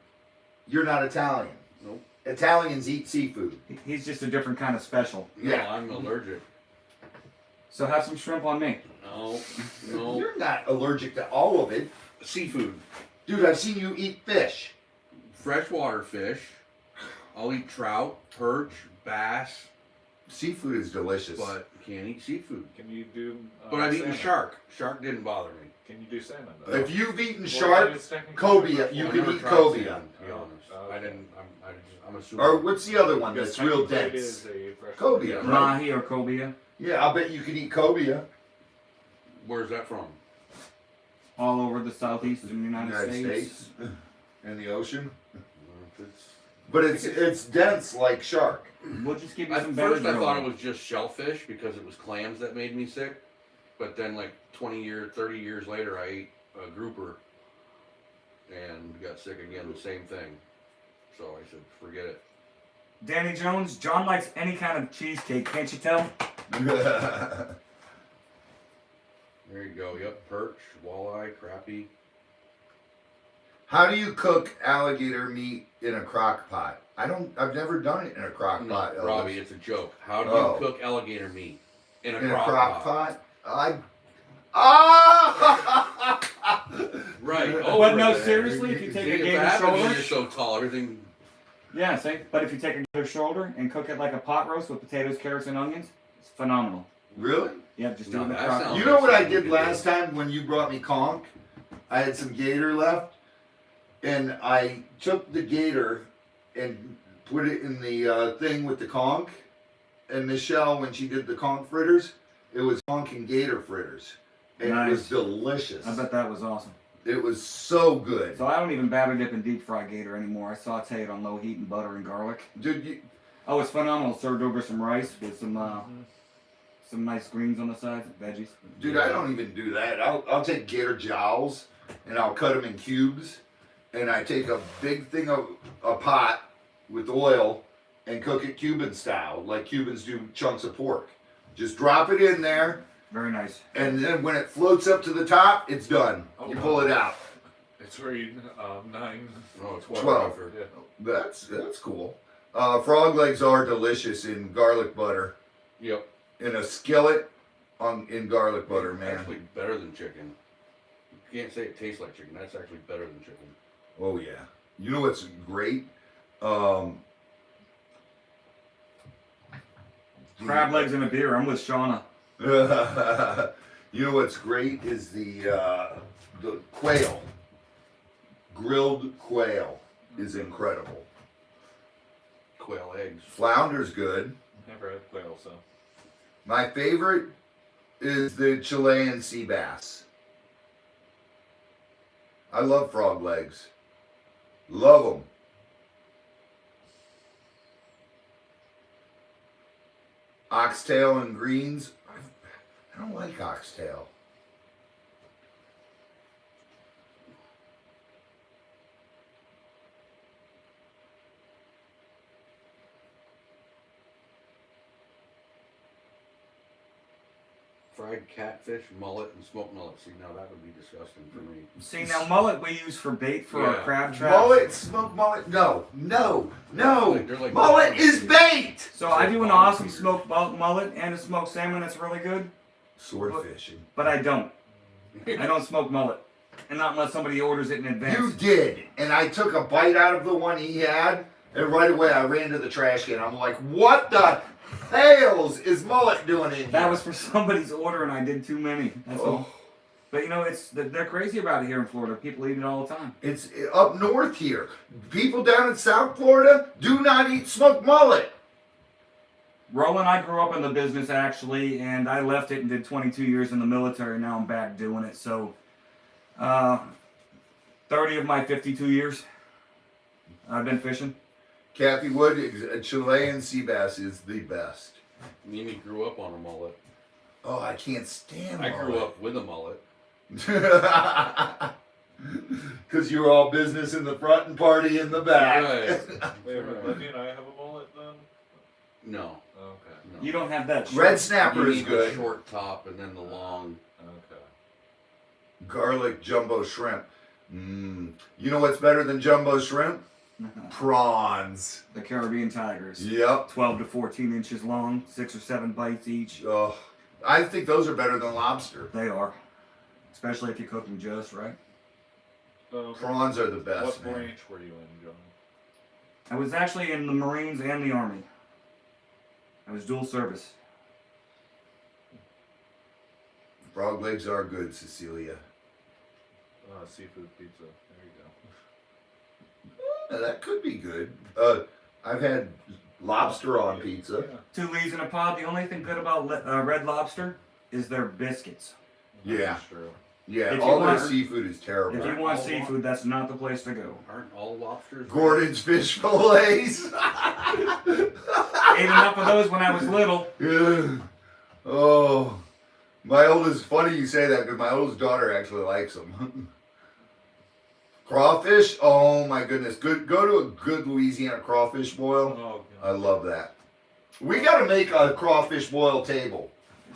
Speaker 1: You're not Italian.
Speaker 2: Nope.
Speaker 1: Italians eat seafood.
Speaker 4: He's just a different kind of special.
Speaker 2: No,
Speaker 1: Yeah.
Speaker 2: I'm allergic.
Speaker 4: So have some shrimp on me.
Speaker 2: No. No.
Speaker 1: You're not allergic to all of it.
Speaker 2: Seafood.
Speaker 1: Dude, I've seen you eat fish.
Speaker 2: Freshwater fish. I'll eat trout, perch, bass,
Speaker 1: Seafood is delicious.
Speaker 2: but can't eat seafood.
Speaker 3: Can you do?
Speaker 2: But I've eaten
Speaker 3: salmon?
Speaker 2: shark. Shark didn't bother me.
Speaker 3: Can you do salmon though?
Speaker 1: If you've eaten
Speaker 3: Well,
Speaker 1: shark,
Speaker 3: it's technically
Speaker 1: cobia,
Speaker 3: freshwater.
Speaker 1: you
Speaker 2: I
Speaker 1: can
Speaker 2: never
Speaker 1: eat
Speaker 2: tried
Speaker 1: cobia.
Speaker 2: salmon, to be honest.
Speaker 3: Oh,
Speaker 2: I
Speaker 3: okay.
Speaker 2: didn't. I'm assuming.
Speaker 1: Or what's the other one
Speaker 3: Because
Speaker 1: that's real
Speaker 3: technically it
Speaker 1: dense?
Speaker 3: is a freshwater.
Speaker 1: Cobia, right?
Speaker 4: Mahi or cobia,
Speaker 1: Yeah, I'll bet you could eat cobia.
Speaker 2: Where's that from?
Speaker 4: all over the southeastern United States.
Speaker 1: In the ocean.
Speaker 2: It's,
Speaker 1: But it's dense like shark.
Speaker 4: We'll just give you
Speaker 2: at
Speaker 4: some
Speaker 2: first, I
Speaker 4: Benadryl.
Speaker 2: thought it was just shellfish because it was clams that made me sick. But then, like 20 years, 30 years later, I ate a grouper and got sick again. The same thing. So I said, forget it.
Speaker 4: Danny Jones, John likes any kind of cheesecake, can't you tell?
Speaker 2: There you go. Yep, perch, walleye, crappie.
Speaker 1: How do you cook alligator meat in a crock pot? I've never done it in a crock
Speaker 2: No,
Speaker 1: pot. Elvis.
Speaker 2: Robbie, it's a joke. How do
Speaker 1: Oh.
Speaker 2: you cook alligator meat in a
Speaker 1: in
Speaker 2: crock
Speaker 1: a crock
Speaker 2: pot?
Speaker 1: pot? Ah!
Speaker 2: Right.
Speaker 4: But
Speaker 2: over
Speaker 4: no,
Speaker 2: there.
Speaker 4: seriously, if you take
Speaker 2: See,
Speaker 4: a
Speaker 2: it's
Speaker 4: gator
Speaker 2: happening when
Speaker 4: shoulder,
Speaker 2: you're so tall. Everything.
Speaker 4: yeah, see. But if you take a gator shoulder and cook it like a pot roast with potatoes, carrots, and onions, it's phenomenal.
Speaker 1: Really?
Speaker 4: Yeah, just
Speaker 2: No,
Speaker 4: do it in the
Speaker 2: that
Speaker 4: crock
Speaker 2: sounds-
Speaker 4: pot.
Speaker 1: You know what I did last time when you brought me conch? I had some gator left, and I took the gator and put it in the thing with the conch. And Michelle, when she did the conch fritters, it was conch and gator fritters. And it was
Speaker 4: Nice.
Speaker 1: delicious.
Speaker 4: I bet that was awesome.
Speaker 1: It was so good.
Speaker 4: So I don't even batter dip and deep fry gator anymore. I saute it on low heat in butter and garlic.
Speaker 1: Dude,
Speaker 4: Oh, it's phenomenal. Served over some rice with some nice greens on the side, veggies.
Speaker 1: dude, I don't even do that. I'll take gator jowls and I'll cut them in cubes. And I take a big thing of a pot with oil and cook it Cuban style, like Cubans do chunks of pork. Just drop it in there.
Speaker 4: Very nice.
Speaker 1: And then when it floats up to the top, it's done. You pull it out.
Speaker 3: It's read 9,
Speaker 2: Oh,
Speaker 1: 12.
Speaker 3: Yeah.
Speaker 1: That's cool. Frog legs are delicious in garlic butter.
Speaker 2: Yep.
Speaker 1: In a skillet in garlic butter, man.
Speaker 2: Actually better than chicken. You can't say it tastes like chicken. That's actually better than chicken.
Speaker 1: Oh yeah. You know what's great?
Speaker 4: Crab legs and a beer. I'm with Shauna.
Speaker 1: You know what's great is the quail. Grilled quail is incredible.
Speaker 2: Quail eggs.
Speaker 1: Flounder's good.
Speaker 3: Never had quail, so.
Speaker 1: My favorite is the Chilean sea bass. I love frog legs. Love them. Oxtail and greens. I don't like oxtail.
Speaker 2: Fried catfish, mullet, and smoked mullet. See, now that would be disgusting for me.
Speaker 4: See, now mullet we use for bait for our
Speaker 2: Yeah.
Speaker 4: crab trap.
Speaker 1: Mullet, smoked mullet. No.
Speaker 2: They're like
Speaker 1: Mullet is bait.
Speaker 4: So I do an awesome smoked mullet and a smoked salmon that's really good,
Speaker 1: Sword fishing.
Speaker 4: but I don't. I don't smoke mullet. And not unless somebody orders it in advance.
Speaker 1: You did, and I took a bite out of the one he had, and right away I ran to the trash can. I'm like, what the hales is mullet doing in here?
Speaker 4: That was for somebody's order and I did too many. That's all.
Speaker 1: Oh,
Speaker 4: But you know, they're crazy about it here in Florida. People eat it all the time.
Speaker 1: it's up north here. People down in South Florida do not eat smoked mullet.
Speaker 4: Roland, I grew up in the business actually, and I left it and did 22 years in the military. Now I'm back doing it. So, 30 of my 52 years, I've been fishing.
Speaker 1: Kathy Wood, a Chilean sea bass is the best.
Speaker 2: Mimi grew up on a mullet.
Speaker 1: Oh, I can't stand
Speaker 2: I grew up with a mullet.
Speaker 1: Because you're all business in the front and party in the back.
Speaker 2: Right.
Speaker 3: Wait a minute, Lindy and I have a mullet then?
Speaker 2: No.
Speaker 3: Okay.
Speaker 2: No.
Speaker 4: You don't have that. Short.
Speaker 1: Red snapper
Speaker 2: You
Speaker 1: is
Speaker 2: need the
Speaker 1: good.
Speaker 2: short top and then the long.
Speaker 3: Okay.
Speaker 1: Garlic jumbo shrimp. You know what's better than jumbo shrimp? Prawns.
Speaker 4: The Caribbean tigers.
Speaker 1: Yep.
Speaker 4: 12 to 14 inches long, 6 or 7 bites each.
Speaker 1: Oh, I think those are better than lobster.
Speaker 4: They are. Especially if you cook them just right.
Speaker 1: Prawns are the best.
Speaker 3: What
Speaker 1: man.
Speaker 3: branch were you in, John?
Speaker 4: I was actually in the Marines and the Army. I was dual service.
Speaker 1: Frog legs are good, Cecilia.
Speaker 3: Seafood pizza. There you
Speaker 1: That could be good. I've had lobster on pizza.
Speaker 3: Yeah.
Speaker 4: 2 leaves in a pod. The only thing good about Red Lobster is their biscuits.
Speaker 1: Yeah.
Speaker 3: That's true.
Speaker 1: Yeah,
Speaker 4: If you
Speaker 1: all their
Speaker 4: want-
Speaker 1: seafood is terrible.
Speaker 4: If you want seafood, that's not the place to go.
Speaker 2: Aren't all lobsters?
Speaker 1: Gordon's fish fillets.
Speaker 4: Ate enough of those when I was little.
Speaker 1: Yeah. Oh, my oldest. Funny you say that because my oldest daughter actually likes them. Crawfish. Oh my goodness. Good. Go to a good Louisiana crawfish boil.
Speaker 3: Oh,
Speaker 1: I love that. We got to make a crawfish boil table.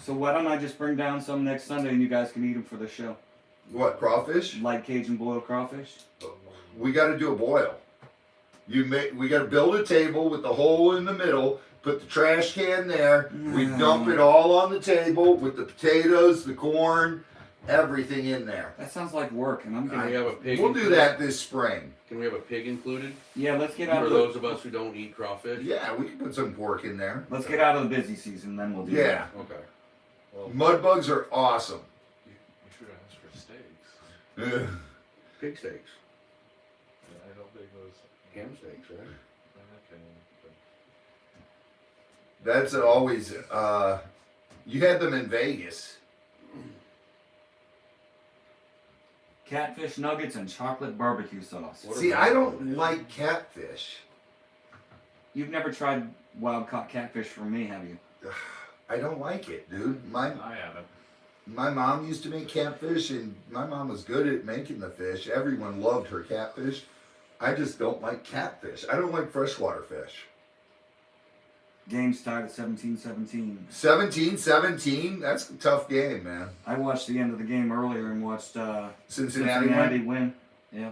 Speaker 4: So why don't I just bring down some next Sunday and you guys can eat them for the show?
Speaker 1: What crawfish?
Speaker 4: Light Cajun boiled crawfish.
Speaker 1: We got to do a boil. We got to build a table with the hole in the middle. Put the trash can there. We dump it all on the table with the potatoes, the corn, everything in there.
Speaker 4: That sounds like work, and I'm
Speaker 2: Can we
Speaker 4: gonna.
Speaker 2: have a pig?
Speaker 1: We'll do
Speaker 2: included?
Speaker 1: that this spring.
Speaker 2: Can we have a pig included?
Speaker 4: Yeah, let's get out
Speaker 2: For
Speaker 4: of
Speaker 2: those
Speaker 4: the.
Speaker 2: of us who don't eat crawfish?
Speaker 1: Yeah, we can put some pork in there.
Speaker 4: Let's get out of the busy season, then we'll do
Speaker 1: Yeah.
Speaker 2: Okay.
Speaker 3: Well,
Speaker 1: Mud bugs are awesome.
Speaker 3: you should have asked for steaks.
Speaker 2: Pig steaks.
Speaker 3: Yeah, I don't think those.
Speaker 2: Ham steaks, right?
Speaker 3: Okay.
Speaker 1: That's always, you had them in Vegas.
Speaker 4: Catfish nuggets and chocolate barbecue sauce.
Speaker 2: What
Speaker 1: See,
Speaker 2: about-
Speaker 1: I don't like catfish.
Speaker 4: You've never tried wild caught catfish from me, have you?
Speaker 1: I don't like it, dude.
Speaker 3: I haven't.
Speaker 1: My mom used to make catfish, and my mom was good at making the fish. Everyone loved her catfish. I just don't like catfish. I don't like freshwater fish.
Speaker 4: Game's tied at 17-17.
Speaker 1: 17-17? That's a tough game, man.
Speaker 4: I watched the end of the game earlier and watched
Speaker 1: Cincinnati win?
Speaker 4: win. Yeah.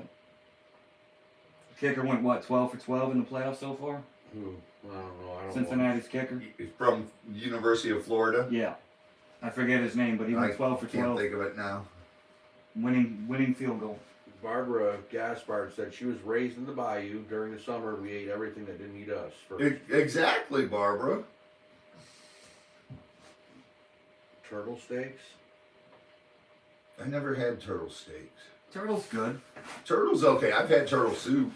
Speaker 4: Kicker went, what, 12 for 12 in the playoffs so far?
Speaker 2: Who? I don't know. I don't
Speaker 4: Cincinnati's kicker?
Speaker 1: From University of Florida.
Speaker 4: Yeah. I forget his name, but he went 12 for
Speaker 1: Can't
Speaker 4: 12.
Speaker 1: think of it now.
Speaker 4: Winning field goal.
Speaker 2: Barbara Gaspard said she was raised in the bayou. During the summer, we ate everything that didn't eat us.
Speaker 1: Exactly, Barbara.
Speaker 2: Turtle steaks.
Speaker 1: I never had turtle steaks.
Speaker 4: Turtle's good.
Speaker 1: Turtle's okay. I've had turtle soup.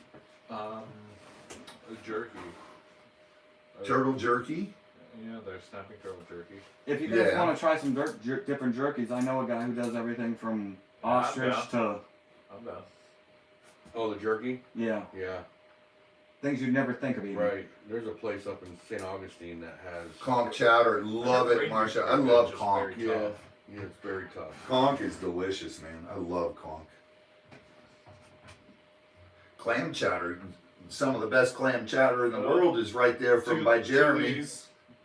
Speaker 3: Jerky.
Speaker 1: Turtle jerky.
Speaker 3: Yeah, they're snapping turtle jerky.
Speaker 4: If you guys
Speaker 1: Yeah.
Speaker 4: want to try some different jerkies, I know a guy who does everything from ostrich to,
Speaker 3: I'm down.
Speaker 2: Oh, the jerky?
Speaker 4: yeah,
Speaker 2: Yeah,
Speaker 4: things you'd never think of eating.
Speaker 2: right. There's a place up in St. Augustine that has
Speaker 1: Conch chowder. Love it, Marsha. I love conch.
Speaker 3: Very
Speaker 2: Yeah,
Speaker 3: tough.
Speaker 2: yeah, it's very tough.
Speaker 1: Conch is delicious, man. I love conch. Clam chowder. Some of the best clam chowder in the world is right there from by Jeremy.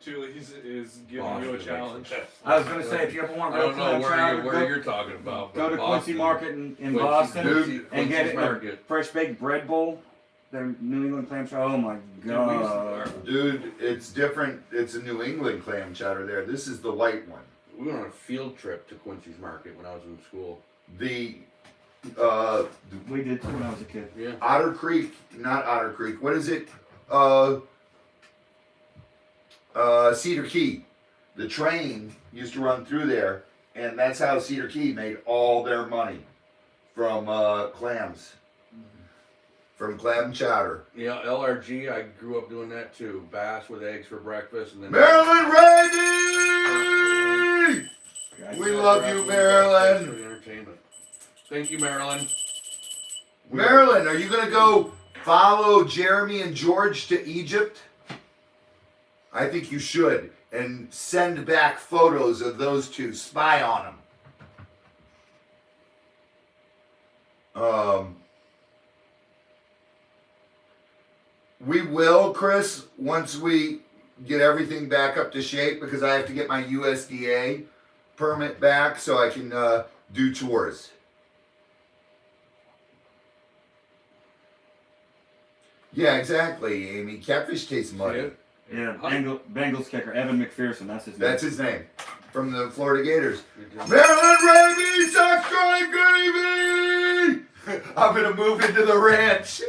Speaker 3: Tully's is giving
Speaker 2: Boston
Speaker 3: you a
Speaker 2: makes
Speaker 3: challenge.
Speaker 2: it.
Speaker 4: I was gonna say, if you ever want
Speaker 2: I
Speaker 4: real
Speaker 2: don't know
Speaker 4: clam chowder,
Speaker 2: where you're talking about.
Speaker 4: go
Speaker 2: but
Speaker 4: to Quincy
Speaker 2: Boston-
Speaker 4: Market in
Speaker 2: Quincy-
Speaker 4: Boston
Speaker 1: Dude,
Speaker 4: and get
Speaker 2: Quincy's
Speaker 4: a
Speaker 2: Market.
Speaker 4: fresh baked bread bowl. Their New England clam chowder. Oh my god!
Speaker 1: Dude, it's different. It's a New England clam chowder there. This is the white one.
Speaker 2: We went on a field trip to Quincy's Market when I was in school.
Speaker 1: The
Speaker 4: We did too when I was a kid.
Speaker 2: Yeah.
Speaker 1: Otter Creek, not Otter Creek. What is it? Cedar Key. The train used to run through there, and that's how Cedar Key made all their money from clams, from clam chowder.
Speaker 2: Yeah, LRG, I grew up doing that too. Bass with eggs for breakfast, and then
Speaker 1: Maryland Raby! We love you,
Speaker 2: For
Speaker 1: Maryland.
Speaker 2: the entertainment. Thank you, Maryland.
Speaker 1: Maryland, are you gonna go follow Jeremy and George to Egypt? I think you should, and send back photos of those two. Spy on them. We will, Chris, once we get everything back up to shape, because I have to get my USDA permit back so I can do tours. Yeah, exactly, Amy. Catfish tastes muddy.
Speaker 4: Yeah, Bengals kicker Evan McPherson. That's his name.
Speaker 1: That's his name. From the Florida Gators.
Speaker 2: Good job.
Speaker 1: Maryland Raby, South Carolina Gravy! I'm gonna move into the ranch.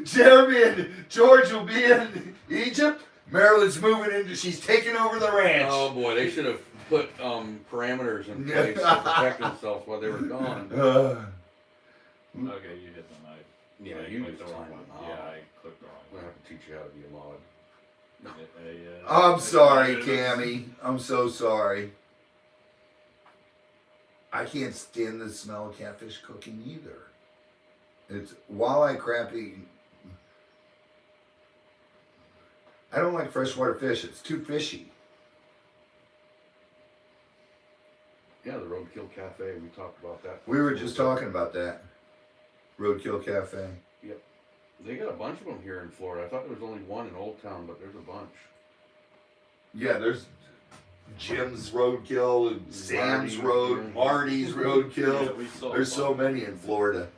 Speaker 1: Jeremy and George will be in Egypt. Maryland's moving into, she's taking over the ranch.
Speaker 2: Oh boy, they should have put parameters in place to protect themselves while they were gone.
Speaker 3: Okay, you hit the knife.
Speaker 2: Yeah,
Speaker 3: I
Speaker 2: you
Speaker 3: clicked
Speaker 2: just
Speaker 3: the wrong
Speaker 2: time
Speaker 3: one.
Speaker 2: it
Speaker 3: Yeah,
Speaker 2: out.
Speaker 3: I clicked the
Speaker 2: I'm
Speaker 3: wrong
Speaker 2: gonna have to teach you how to be a mod.
Speaker 3: one.
Speaker 1: I'm sorry, Cammy. I'm so sorry. I can't stand the smell of catfish cooking either. It's walleye crappie. I don't like freshwater fish. It's too fishy.
Speaker 2: Yeah, the Roadkill Cafe. We talked about that.
Speaker 1: We were just talking about that. Roadkill Cafe.
Speaker 2: They got a bunch of them here in Florida. I thought there was only one in Old Town, but there's a bunch.
Speaker 1: Yeah, there's Jim's Roadkill, and Sam's
Speaker 2: Marty's,
Speaker 1: Marty's Roadkill.
Speaker 3: Yeah, we saw
Speaker 1: There's so
Speaker 3: one.
Speaker 1: many in Florida.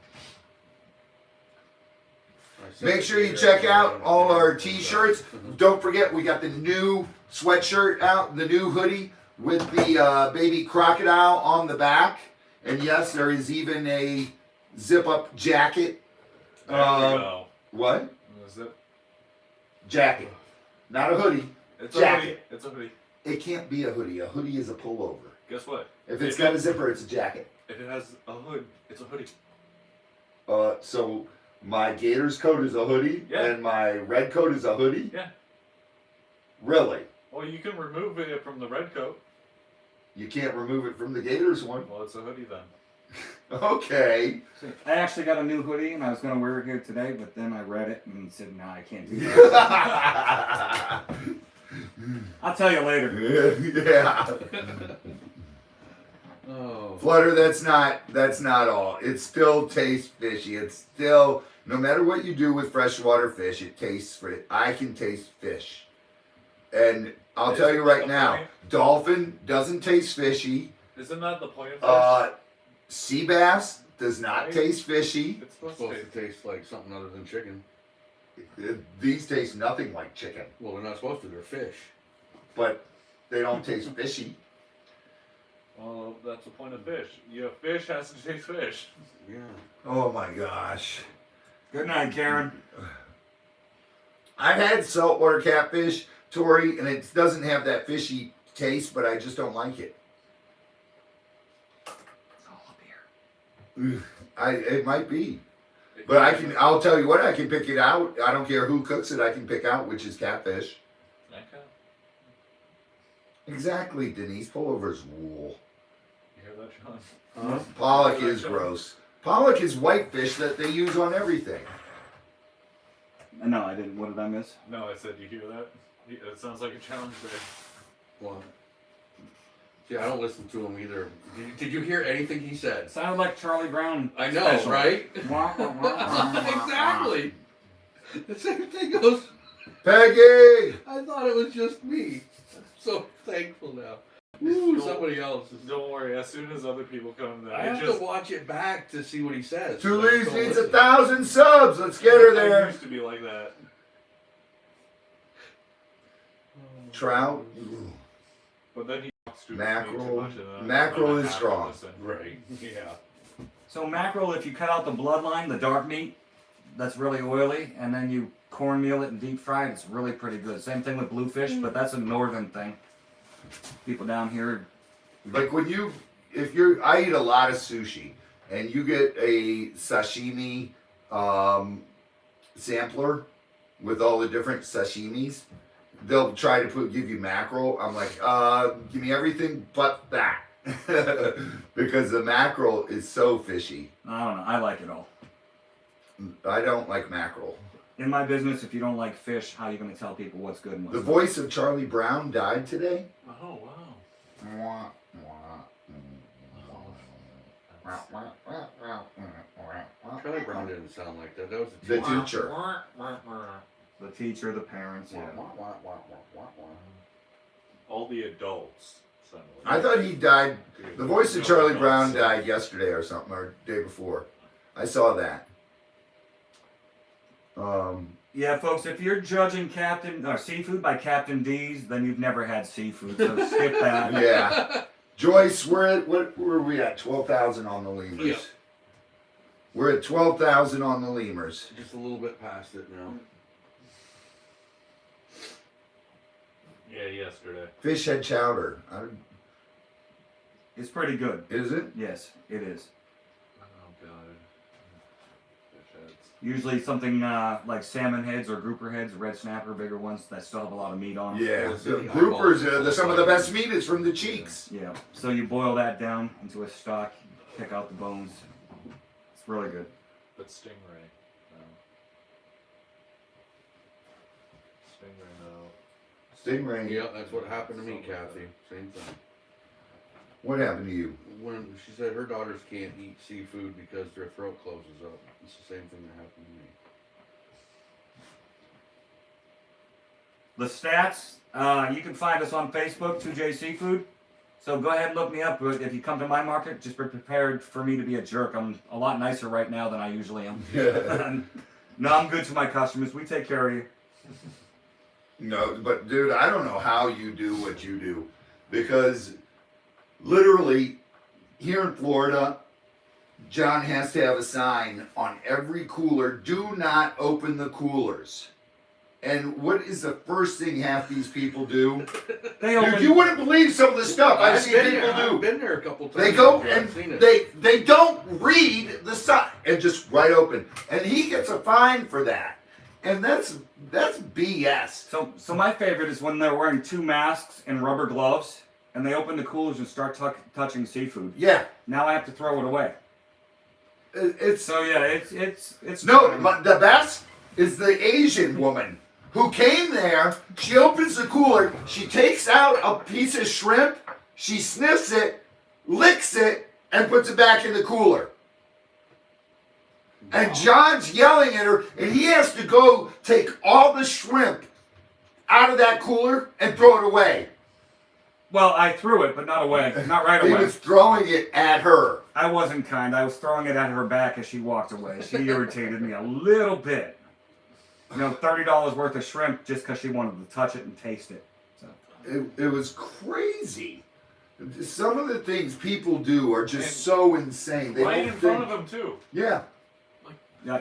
Speaker 2: I said
Speaker 1: Make sure you
Speaker 2: Gator,
Speaker 1: check out
Speaker 2: and-
Speaker 1: all our t-shirts. Don't forget, we got the new sweatshirt out, the new hoodie with the baby crocodile on the back. And yes, there is even a zip-up jacket.
Speaker 3: There we go.
Speaker 1: What?
Speaker 3: Is it?
Speaker 1: Jacket. Not a hoodie.
Speaker 3: It's
Speaker 1: Jacket.
Speaker 3: a hoodie. It's a hoodie.
Speaker 1: It can't be a hoodie. A hoodie is a pullover.
Speaker 3: Guess what?
Speaker 1: If it's got a zipper, it's a jacket.
Speaker 3: If it has a hood, it's a hoodie.
Speaker 1: So My Gator's coat is a hoodie,
Speaker 3: Yeah.
Speaker 1: and my red coat is a hoodie?
Speaker 3: Yeah.
Speaker 1: Really?
Speaker 3: Well, you can remove it from the red coat.
Speaker 1: You can't remove it from the Gators one?
Speaker 3: Well, it's a hoodie then.
Speaker 1: Okay.
Speaker 4: I actually got a new hoodie and I was gonna wear it here today, but then I read it and said, "No, I can't do that." I'll tell you later.
Speaker 1: Yeah.
Speaker 2: Oh.
Speaker 1: Flutter, that's not all. It still tastes fishy. It's still, no matter what you do with freshwater fish, it tastes I can taste fish. And I'll tell you right now, dolphin doesn't taste fishy.
Speaker 3: Isn't that the point of fish?
Speaker 1: Sea bass does not taste fishy.
Speaker 3: It's
Speaker 2: It's supposed to taste like something other than chicken.
Speaker 1: These taste nothing like chicken,
Speaker 2: Well, they're not supposed to. They're fish.
Speaker 1: but they don't taste fishy.
Speaker 3: Well, that's the point of fish. Your fish has to taste fish.
Speaker 2: Yeah.
Speaker 1: Oh my gosh.
Speaker 4: Good night, Karen.
Speaker 1: I've had saltwater catfish, Tori, and it doesn't have that fishy taste, but I just don't like it.
Speaker 4: It's all up here.
Speaker 1: It might be. But I'll tell you what, I can pick it out. I don't care who cooks it, I can pick out which is catfish.
Speaker 3: Okay.
Speaker 1: Exactly, Denise. Pullover's wool.
Speaker 3: You hear that, John?
Speaker 2: Huh?
Speaker 1: Pollock is gross. Pollock is whitefish that they use on everything.
Speaker 4: No, I didn't. What did I miss?
Speaker 3: No, I said, you hear that? It sounds like a challenge there.
Speaker 2: Well, see, I don't listen to him either. Did you hear anything he said?
Speaker 4: Sounded like Charlie Brown.
Speaker 2: I know,
Speaker 4: special.
Speaker 2: right? Exactly. The same thing goes.
Speaker 1: Peggy!
Speaker 2: I thought it was just me. I'm so thankful now. Ooh, somebody else.
Speaker 3: Don't worry, as soon as other people come, then
Speaker 2: I have to watch it back to see what he says.
Speaker 1: Two
Speaker 2: So I
Speaker 1: Leaves
Speaker 2: don't
Speaker 1: needs
Speaker 2: listen.
Speaker 1: 1,000 subs. Let's get her
Speaker 3: It
Speaker 1: there.
Speaker 3: used to be like that.
Speaker 1: Trout.
Speaker 3: But then he talks to
Speaker 1: Mackerel.
Speaker 3: me too much, and
Speaker 1: Mackerel
Speaker 3: then I
Speaker 1: is
Speaker 3: have to
Speaker 1: strong.
Speaker 3: listen.
Speaker 2: Right. Yeah.
Speaker 4: So mackerel, if you cut out the bloodline, the dark meat, that's really oily, and then you cornmeal it and deep fry it, it's really pretty good. Same thing with bluefish, but that's a northern thing. People down here,
Speaker 1: Like I eat a lot of sushi, and you get a sashimi sampler with all the different sashimis. They'll try to give you mackerel. I'm like, give me everything but that. Because the mackerel is so fishy.
Speaker 4: I don't know, I like it all.
Speaker 1: I don't like mackerel.
Speaker 4: In my business, if you don't like fish, how are you going to tell people what's good and what's
Speaker 1: The
Speaker 4: not?
Speaker 1: voice of Charlie Brown died today.
Speaker 3: Oh, wow.
Speaker 2: Charlie Brown didn't sound like that. That was
Speaker 1: The
Speaker 2: a teacher.
Speaker 1: teacher.
Speaker 4: The teacher, the parents, yeah.
Speaker 3: All the adults. sounded like
Speaker 1: I thought he died. The voice of Charlie Brown died yesterday or something, or day before. I saw that.
Speaker 4: Yeah, folks, if you're judging seafood by Captain D's, then you've never had seafood, so skip that.
Speaker 1: Yeah. Joyce, what were we at? 12,000 on the lemurs.
Speaker 2: Yeah.
Speaker 1: We're at 12,000 on the lemurs.
Speaker 2: Just a little bit past it now.
Speaker 3: Yeah, yesterday.
Speaker 1: Fish head chowder.
Speaker 4: It's pretty good.
Speaker 1: Is it?
Speaker 4: Yes, it is.
Speaker 3: Oh, God. Fish heads.
Speaker 4: Usually something like salmon heads or grouper heads, red snapper, bigger ones that still have a lot of meat on them.
Speaker 1: Yeah.
Speaker 2: Those
Speaker 1: The
Speaker 2: are the
Speaker 1: groupers,
Speaker 2: eyeballs.
Speaker 1: some of the best meat is from the cheeks.
Speaker 4: Yeah. So you boil that down into a stock, pick out the bones. It's really good.
Speaker 3: But stingray. No. Stingray, no.
Speaker 1: Stingray.
Speaker 2: Yeah, that's what happened to me, Kathy. Same thing.
Speaker 1: What happened to you?
Speaker 2: When she said her daughters can't eat seafood because their throat closes up. It's the same thing that happened to me.
Speaker 4: The stats, you can find us on Facebook, 2J Seafood. So go ahead and look me up. But if you come to my market, just be prepared for me to be a jerk. I'm a lot nicer right now than I usually am. No, I'm good to my customers. We take care of you.
Speaker 1: No, but dude, I don't know how you do what you do. Because literally, here in Florida, John has to have a sign on every cooler, do not open the coolers. And what is the first thing half these people do?
Speaker 4: They open.
Speaker 1: Dude, you wouldn't believe some of the stuff I've seen people do.
Speaker 2: I've been there a couple times.
Speaker 1: They go
Speaker 2: I've
Speaker 1: and
Speaker 2: seen it.
Speaker 1: they don't read the sign and just right open, and he gets a fine for that, and that's BS.
Speaker 4: So my favorite is when they're wearing 2 masks and rubber gloves, and they open the coolers and start touching seafood.
Speaker 1: Yeah,
Speaker 4: Now I have to throw it away.
Speaker 1: it's
Speaker 4: So yeah, it's
Speaker 1: no. But the best is the Asian woman who came there. She opens the cooler, she takes out a piece of shrimp, she sniffs it, licks it, and puts it back in the cooler. And John's yelling at her, and he has to go take all the shrimp out of that cooler and throw it away.
Speaker 4: Well, I threw it, but not away, not right
Speaker 1: He
Speaker 4: away.
Speaker 1: was throwing it at her.
Speaker 4: I wasn't kind. I was throwing it at her back as she walked away. She irritated me a little bit. You know, $30 worth of shrimp just because she wanted to touch it and taste it. So.
Speaker 1: It was crazy. Some of the things people do are just so insane. They
Speaker 3: Right
Speaker 1: don't
Speaker 3: in front
Speaker 1: think-
Speaker 3: of him too.
Speaker 1: Yeah.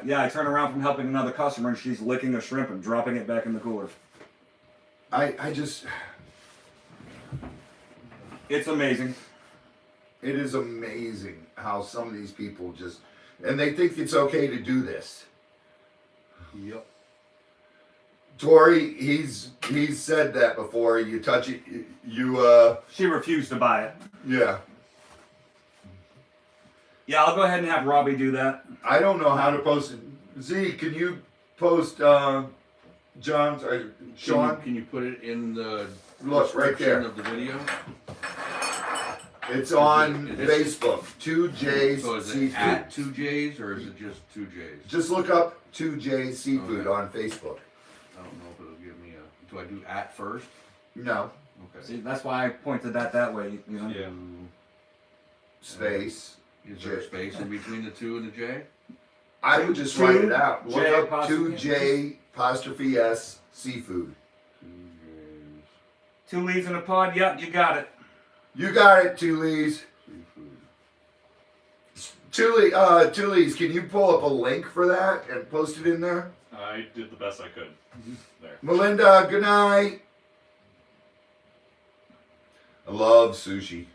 Speaker 4: Yeah, I turn around from helping another customer and she's licking a shrimp and dropping it back in the cooler.
Speaker 1: I just,
Speaker 4: It's amazing.
Speaker 1: it is amazing how some of these people just, and they think it's okay to do this.
Speaker 2: Yep.
Speaker 1: Tori, he's said that before. You touch it, you
Speaker 4: She refused to buy it.
Speaker 1: yeah.
Speaker 4: Yeah, I'll go ahead and have Robbie do that.
Speaker 1: I don't know how to post it. Z, can you post John's or Sean?
Speaker 2: Can you put it in the
Speaker 1: Look right
Speaker 2: description
Speaker 1: there.
Speaker 2: of the video?
Speaker 1: It's on
Speaker 2: Is it-
Speaker 1: Facebook. 2J's
Speaker 2: So is it
Speaker 1: Seafood.
Speaker 2: at 2J's or is it just 2J's?
Speaker 1: Just look up 2J's Seafood
Speaker 2: Okay.
Speaker 1: on Facebook.
Speaker 2: I don't know if it'll give me a. Do I do at first?
Speaker 1: No
Speaker 2: Okay.
Speaker 4: See, that's why I pointed that way. You know?
Speaker 3: Yeah.
Speaker 1: space.
Speaker 2: Is there a
Speaker 1: J.
Speaker 2: space in between the 2 and the J?
Speaker 1: I would just write it out. Look
Speaker 4: J
Speaker 1: up
Speaker 4: apostrophe
Speaker 1: 2J apostrophe S Seafood.
Speaker 2: 2J's
Speaker 4: 2 leaves in a pod. Yep, you got it.
Speaker 1: You got it, Two Lees.
Speaker 2: seafood.
Speaker 1: Two Lees, can you pull up a link for that and post it in there?
Speaker 3: I did the best I could. There.
Speaker 1: Melinda, good night. I love sushi.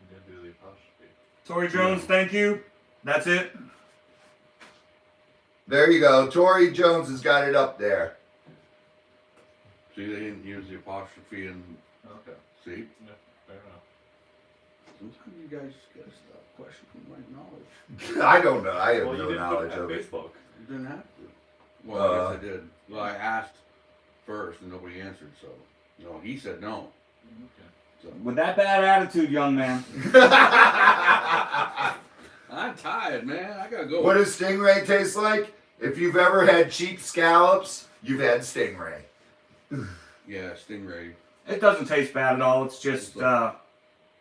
Speaker 3: I'm gonna do the apostrophe.
Speaker 4: Tori Jones, thank you. That's it.
Speaker 1: There you go. Tori Jones has got it up there.
Speaker 2: See, they didn't use the apostrophe and
Speaker 3: Okay.
Speaker 2: see.
Speaker 3: Yeah, fair enough.
Speaker 2: Sometimes you guys gotta stop questioning my knowledge.
Speaker 1: I don't know. I have
Speaker 3: Well, you
Speaker 1: no
Speaker 3: didn't
Speaker 1: knowledge
Speaker 3: put it
Speaker 1: of
Speaker 3: on
Speaker 1: it.
Speaker 3: Facebook.
Speaker 2: You didn't have to. Well, I guess I did. Well, I asked first and nobody answered, so no, he said no.
Speaker 3: Okay.
Speaker 2: So
Speaker 4: With that bad attitude, young man.
Speaker 2: I'm tired, man. I gotta go.
Speaker 1: What does stingray taste like? If you've ever had cheap scallops, you've had stingray.
Speaker 2: Yeah, stingray.
Speaker 4: It doesn't taste bad at all. It's just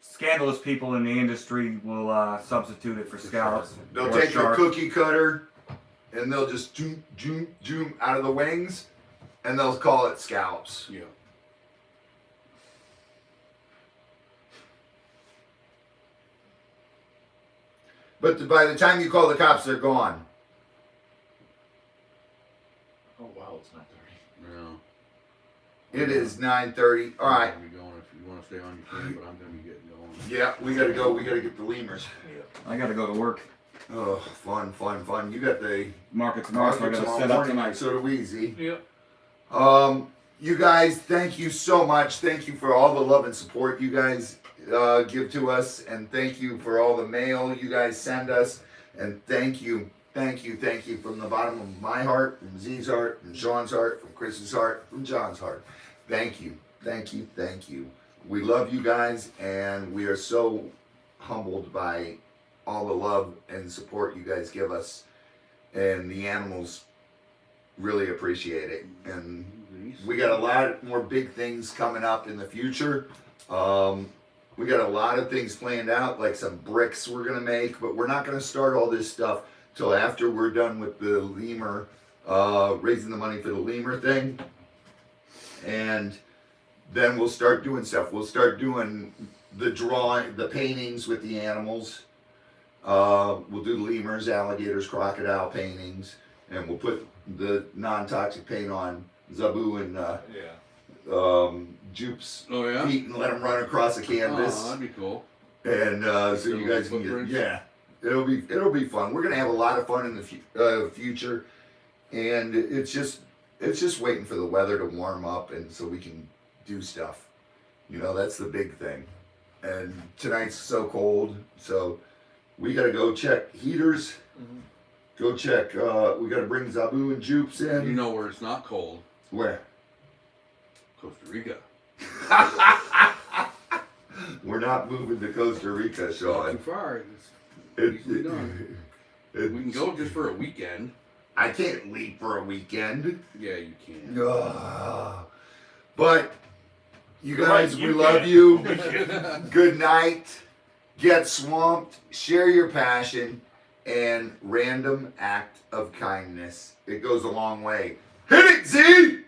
Speaker 4: scandalous people in the industry will substitute it for scallops.
Speaker 1: They'll
Speaker 4: or
Speaker 1: take a
Speaker 4: shark.
Speaker 1: cookie cutter and they'll just zoom out of the wings and they'll call it scallops.
Speaker 2: Yeah.
Speaker 1: But by the time you call the cops, they're gone.
Speaker 3: Oh wow, it's 9:30.
Speaker 2: No.
Speaker 1: It is 9:30. All right.
Speaker 2: I'm gonna be going. If you want to stay on, you can. But I'm gonna be getting going.
Speaker 1: Yeah, we gotta go. We gotta get the lemurs.
Speaker 4: I gotta go to work.
Speaker 1: Oh, fun. You got the
Speaker 4: Market tomorrow, so I
Speaker 1: market
Speaker 4: gotta
Speaker 1: tomorrow
Speaker 4: set up
Speaker 1: morning.
Speaker 4: tonight.
Speaker 1: So do we, Z.
Speaker 3: Yep.
Speaker 1: You guys, thank you so much. Thank you for all the love and support you guys give to us, and thank you for all the mail you guys send us, and thank you from the bottom of my heart, from Z's heart, from Sean's heart, from Chris's heart, from John's heart. Thank you. We love you guys, and we are so humbled by all the love and support you guys give us, and the animals really appreciate it. And we got a lot more big things coming up in the future. We got a lot of things planned out, like some bricks we're gonna make, but we're not gonna start all this stuff till after we're done with the lemur, raising the money for the lemur thing. And then we'll start doing stuff. We'll start doing the drawing, the paintings with the animals. We'll do lemurs, alligators, crocodile paintings. and we'll put the non-toxic paint on Zabu and
Speaker 3: Yeah.
Speaker 1: Jupe's
Speaker 2: Oh yeah.
Speaker 1: feet and let them run across the canvas.
Speaker 2: Oh, that'd be cool.
Speaker 1: And so you guys can get,
Speaker 2: Footprints?
Speaker 1: yeah, it'll be fun. We're gonna have a lot of fun in the future, and it's just waiting for the weather to warm up, and so we can do stuff. You know, that's the big thing. And tonight's so cold, so we gotta go check heaters.
Speaker 3: Mhm.
Speaker 1: Go check. We gotta bring Zabu and Jupes in.
Speaker 2: You know where it's not cold?
Speaker 1: Where?
Speaker 2: Costa Rica.
Speaker 1: We're not moving to Costa Rica,
Speaker 2: Not too
Speaker 1: Sean.
Speaker 2: far.
Speaker 1: It-
Speaker 2: easily done. We can go just for a weekend.
Speaker 1: I can't leave for a weekend.
Speaker 2: Yeah, you can.
Speaker 1: But you guys,
Speaker 3: Right, you
Speaker 1: we love
Speaker 3: can.
Speaker 1: you. Good night. Get swamped. Share your passion and random act of kindness. It goes a long way. Hit it, Z!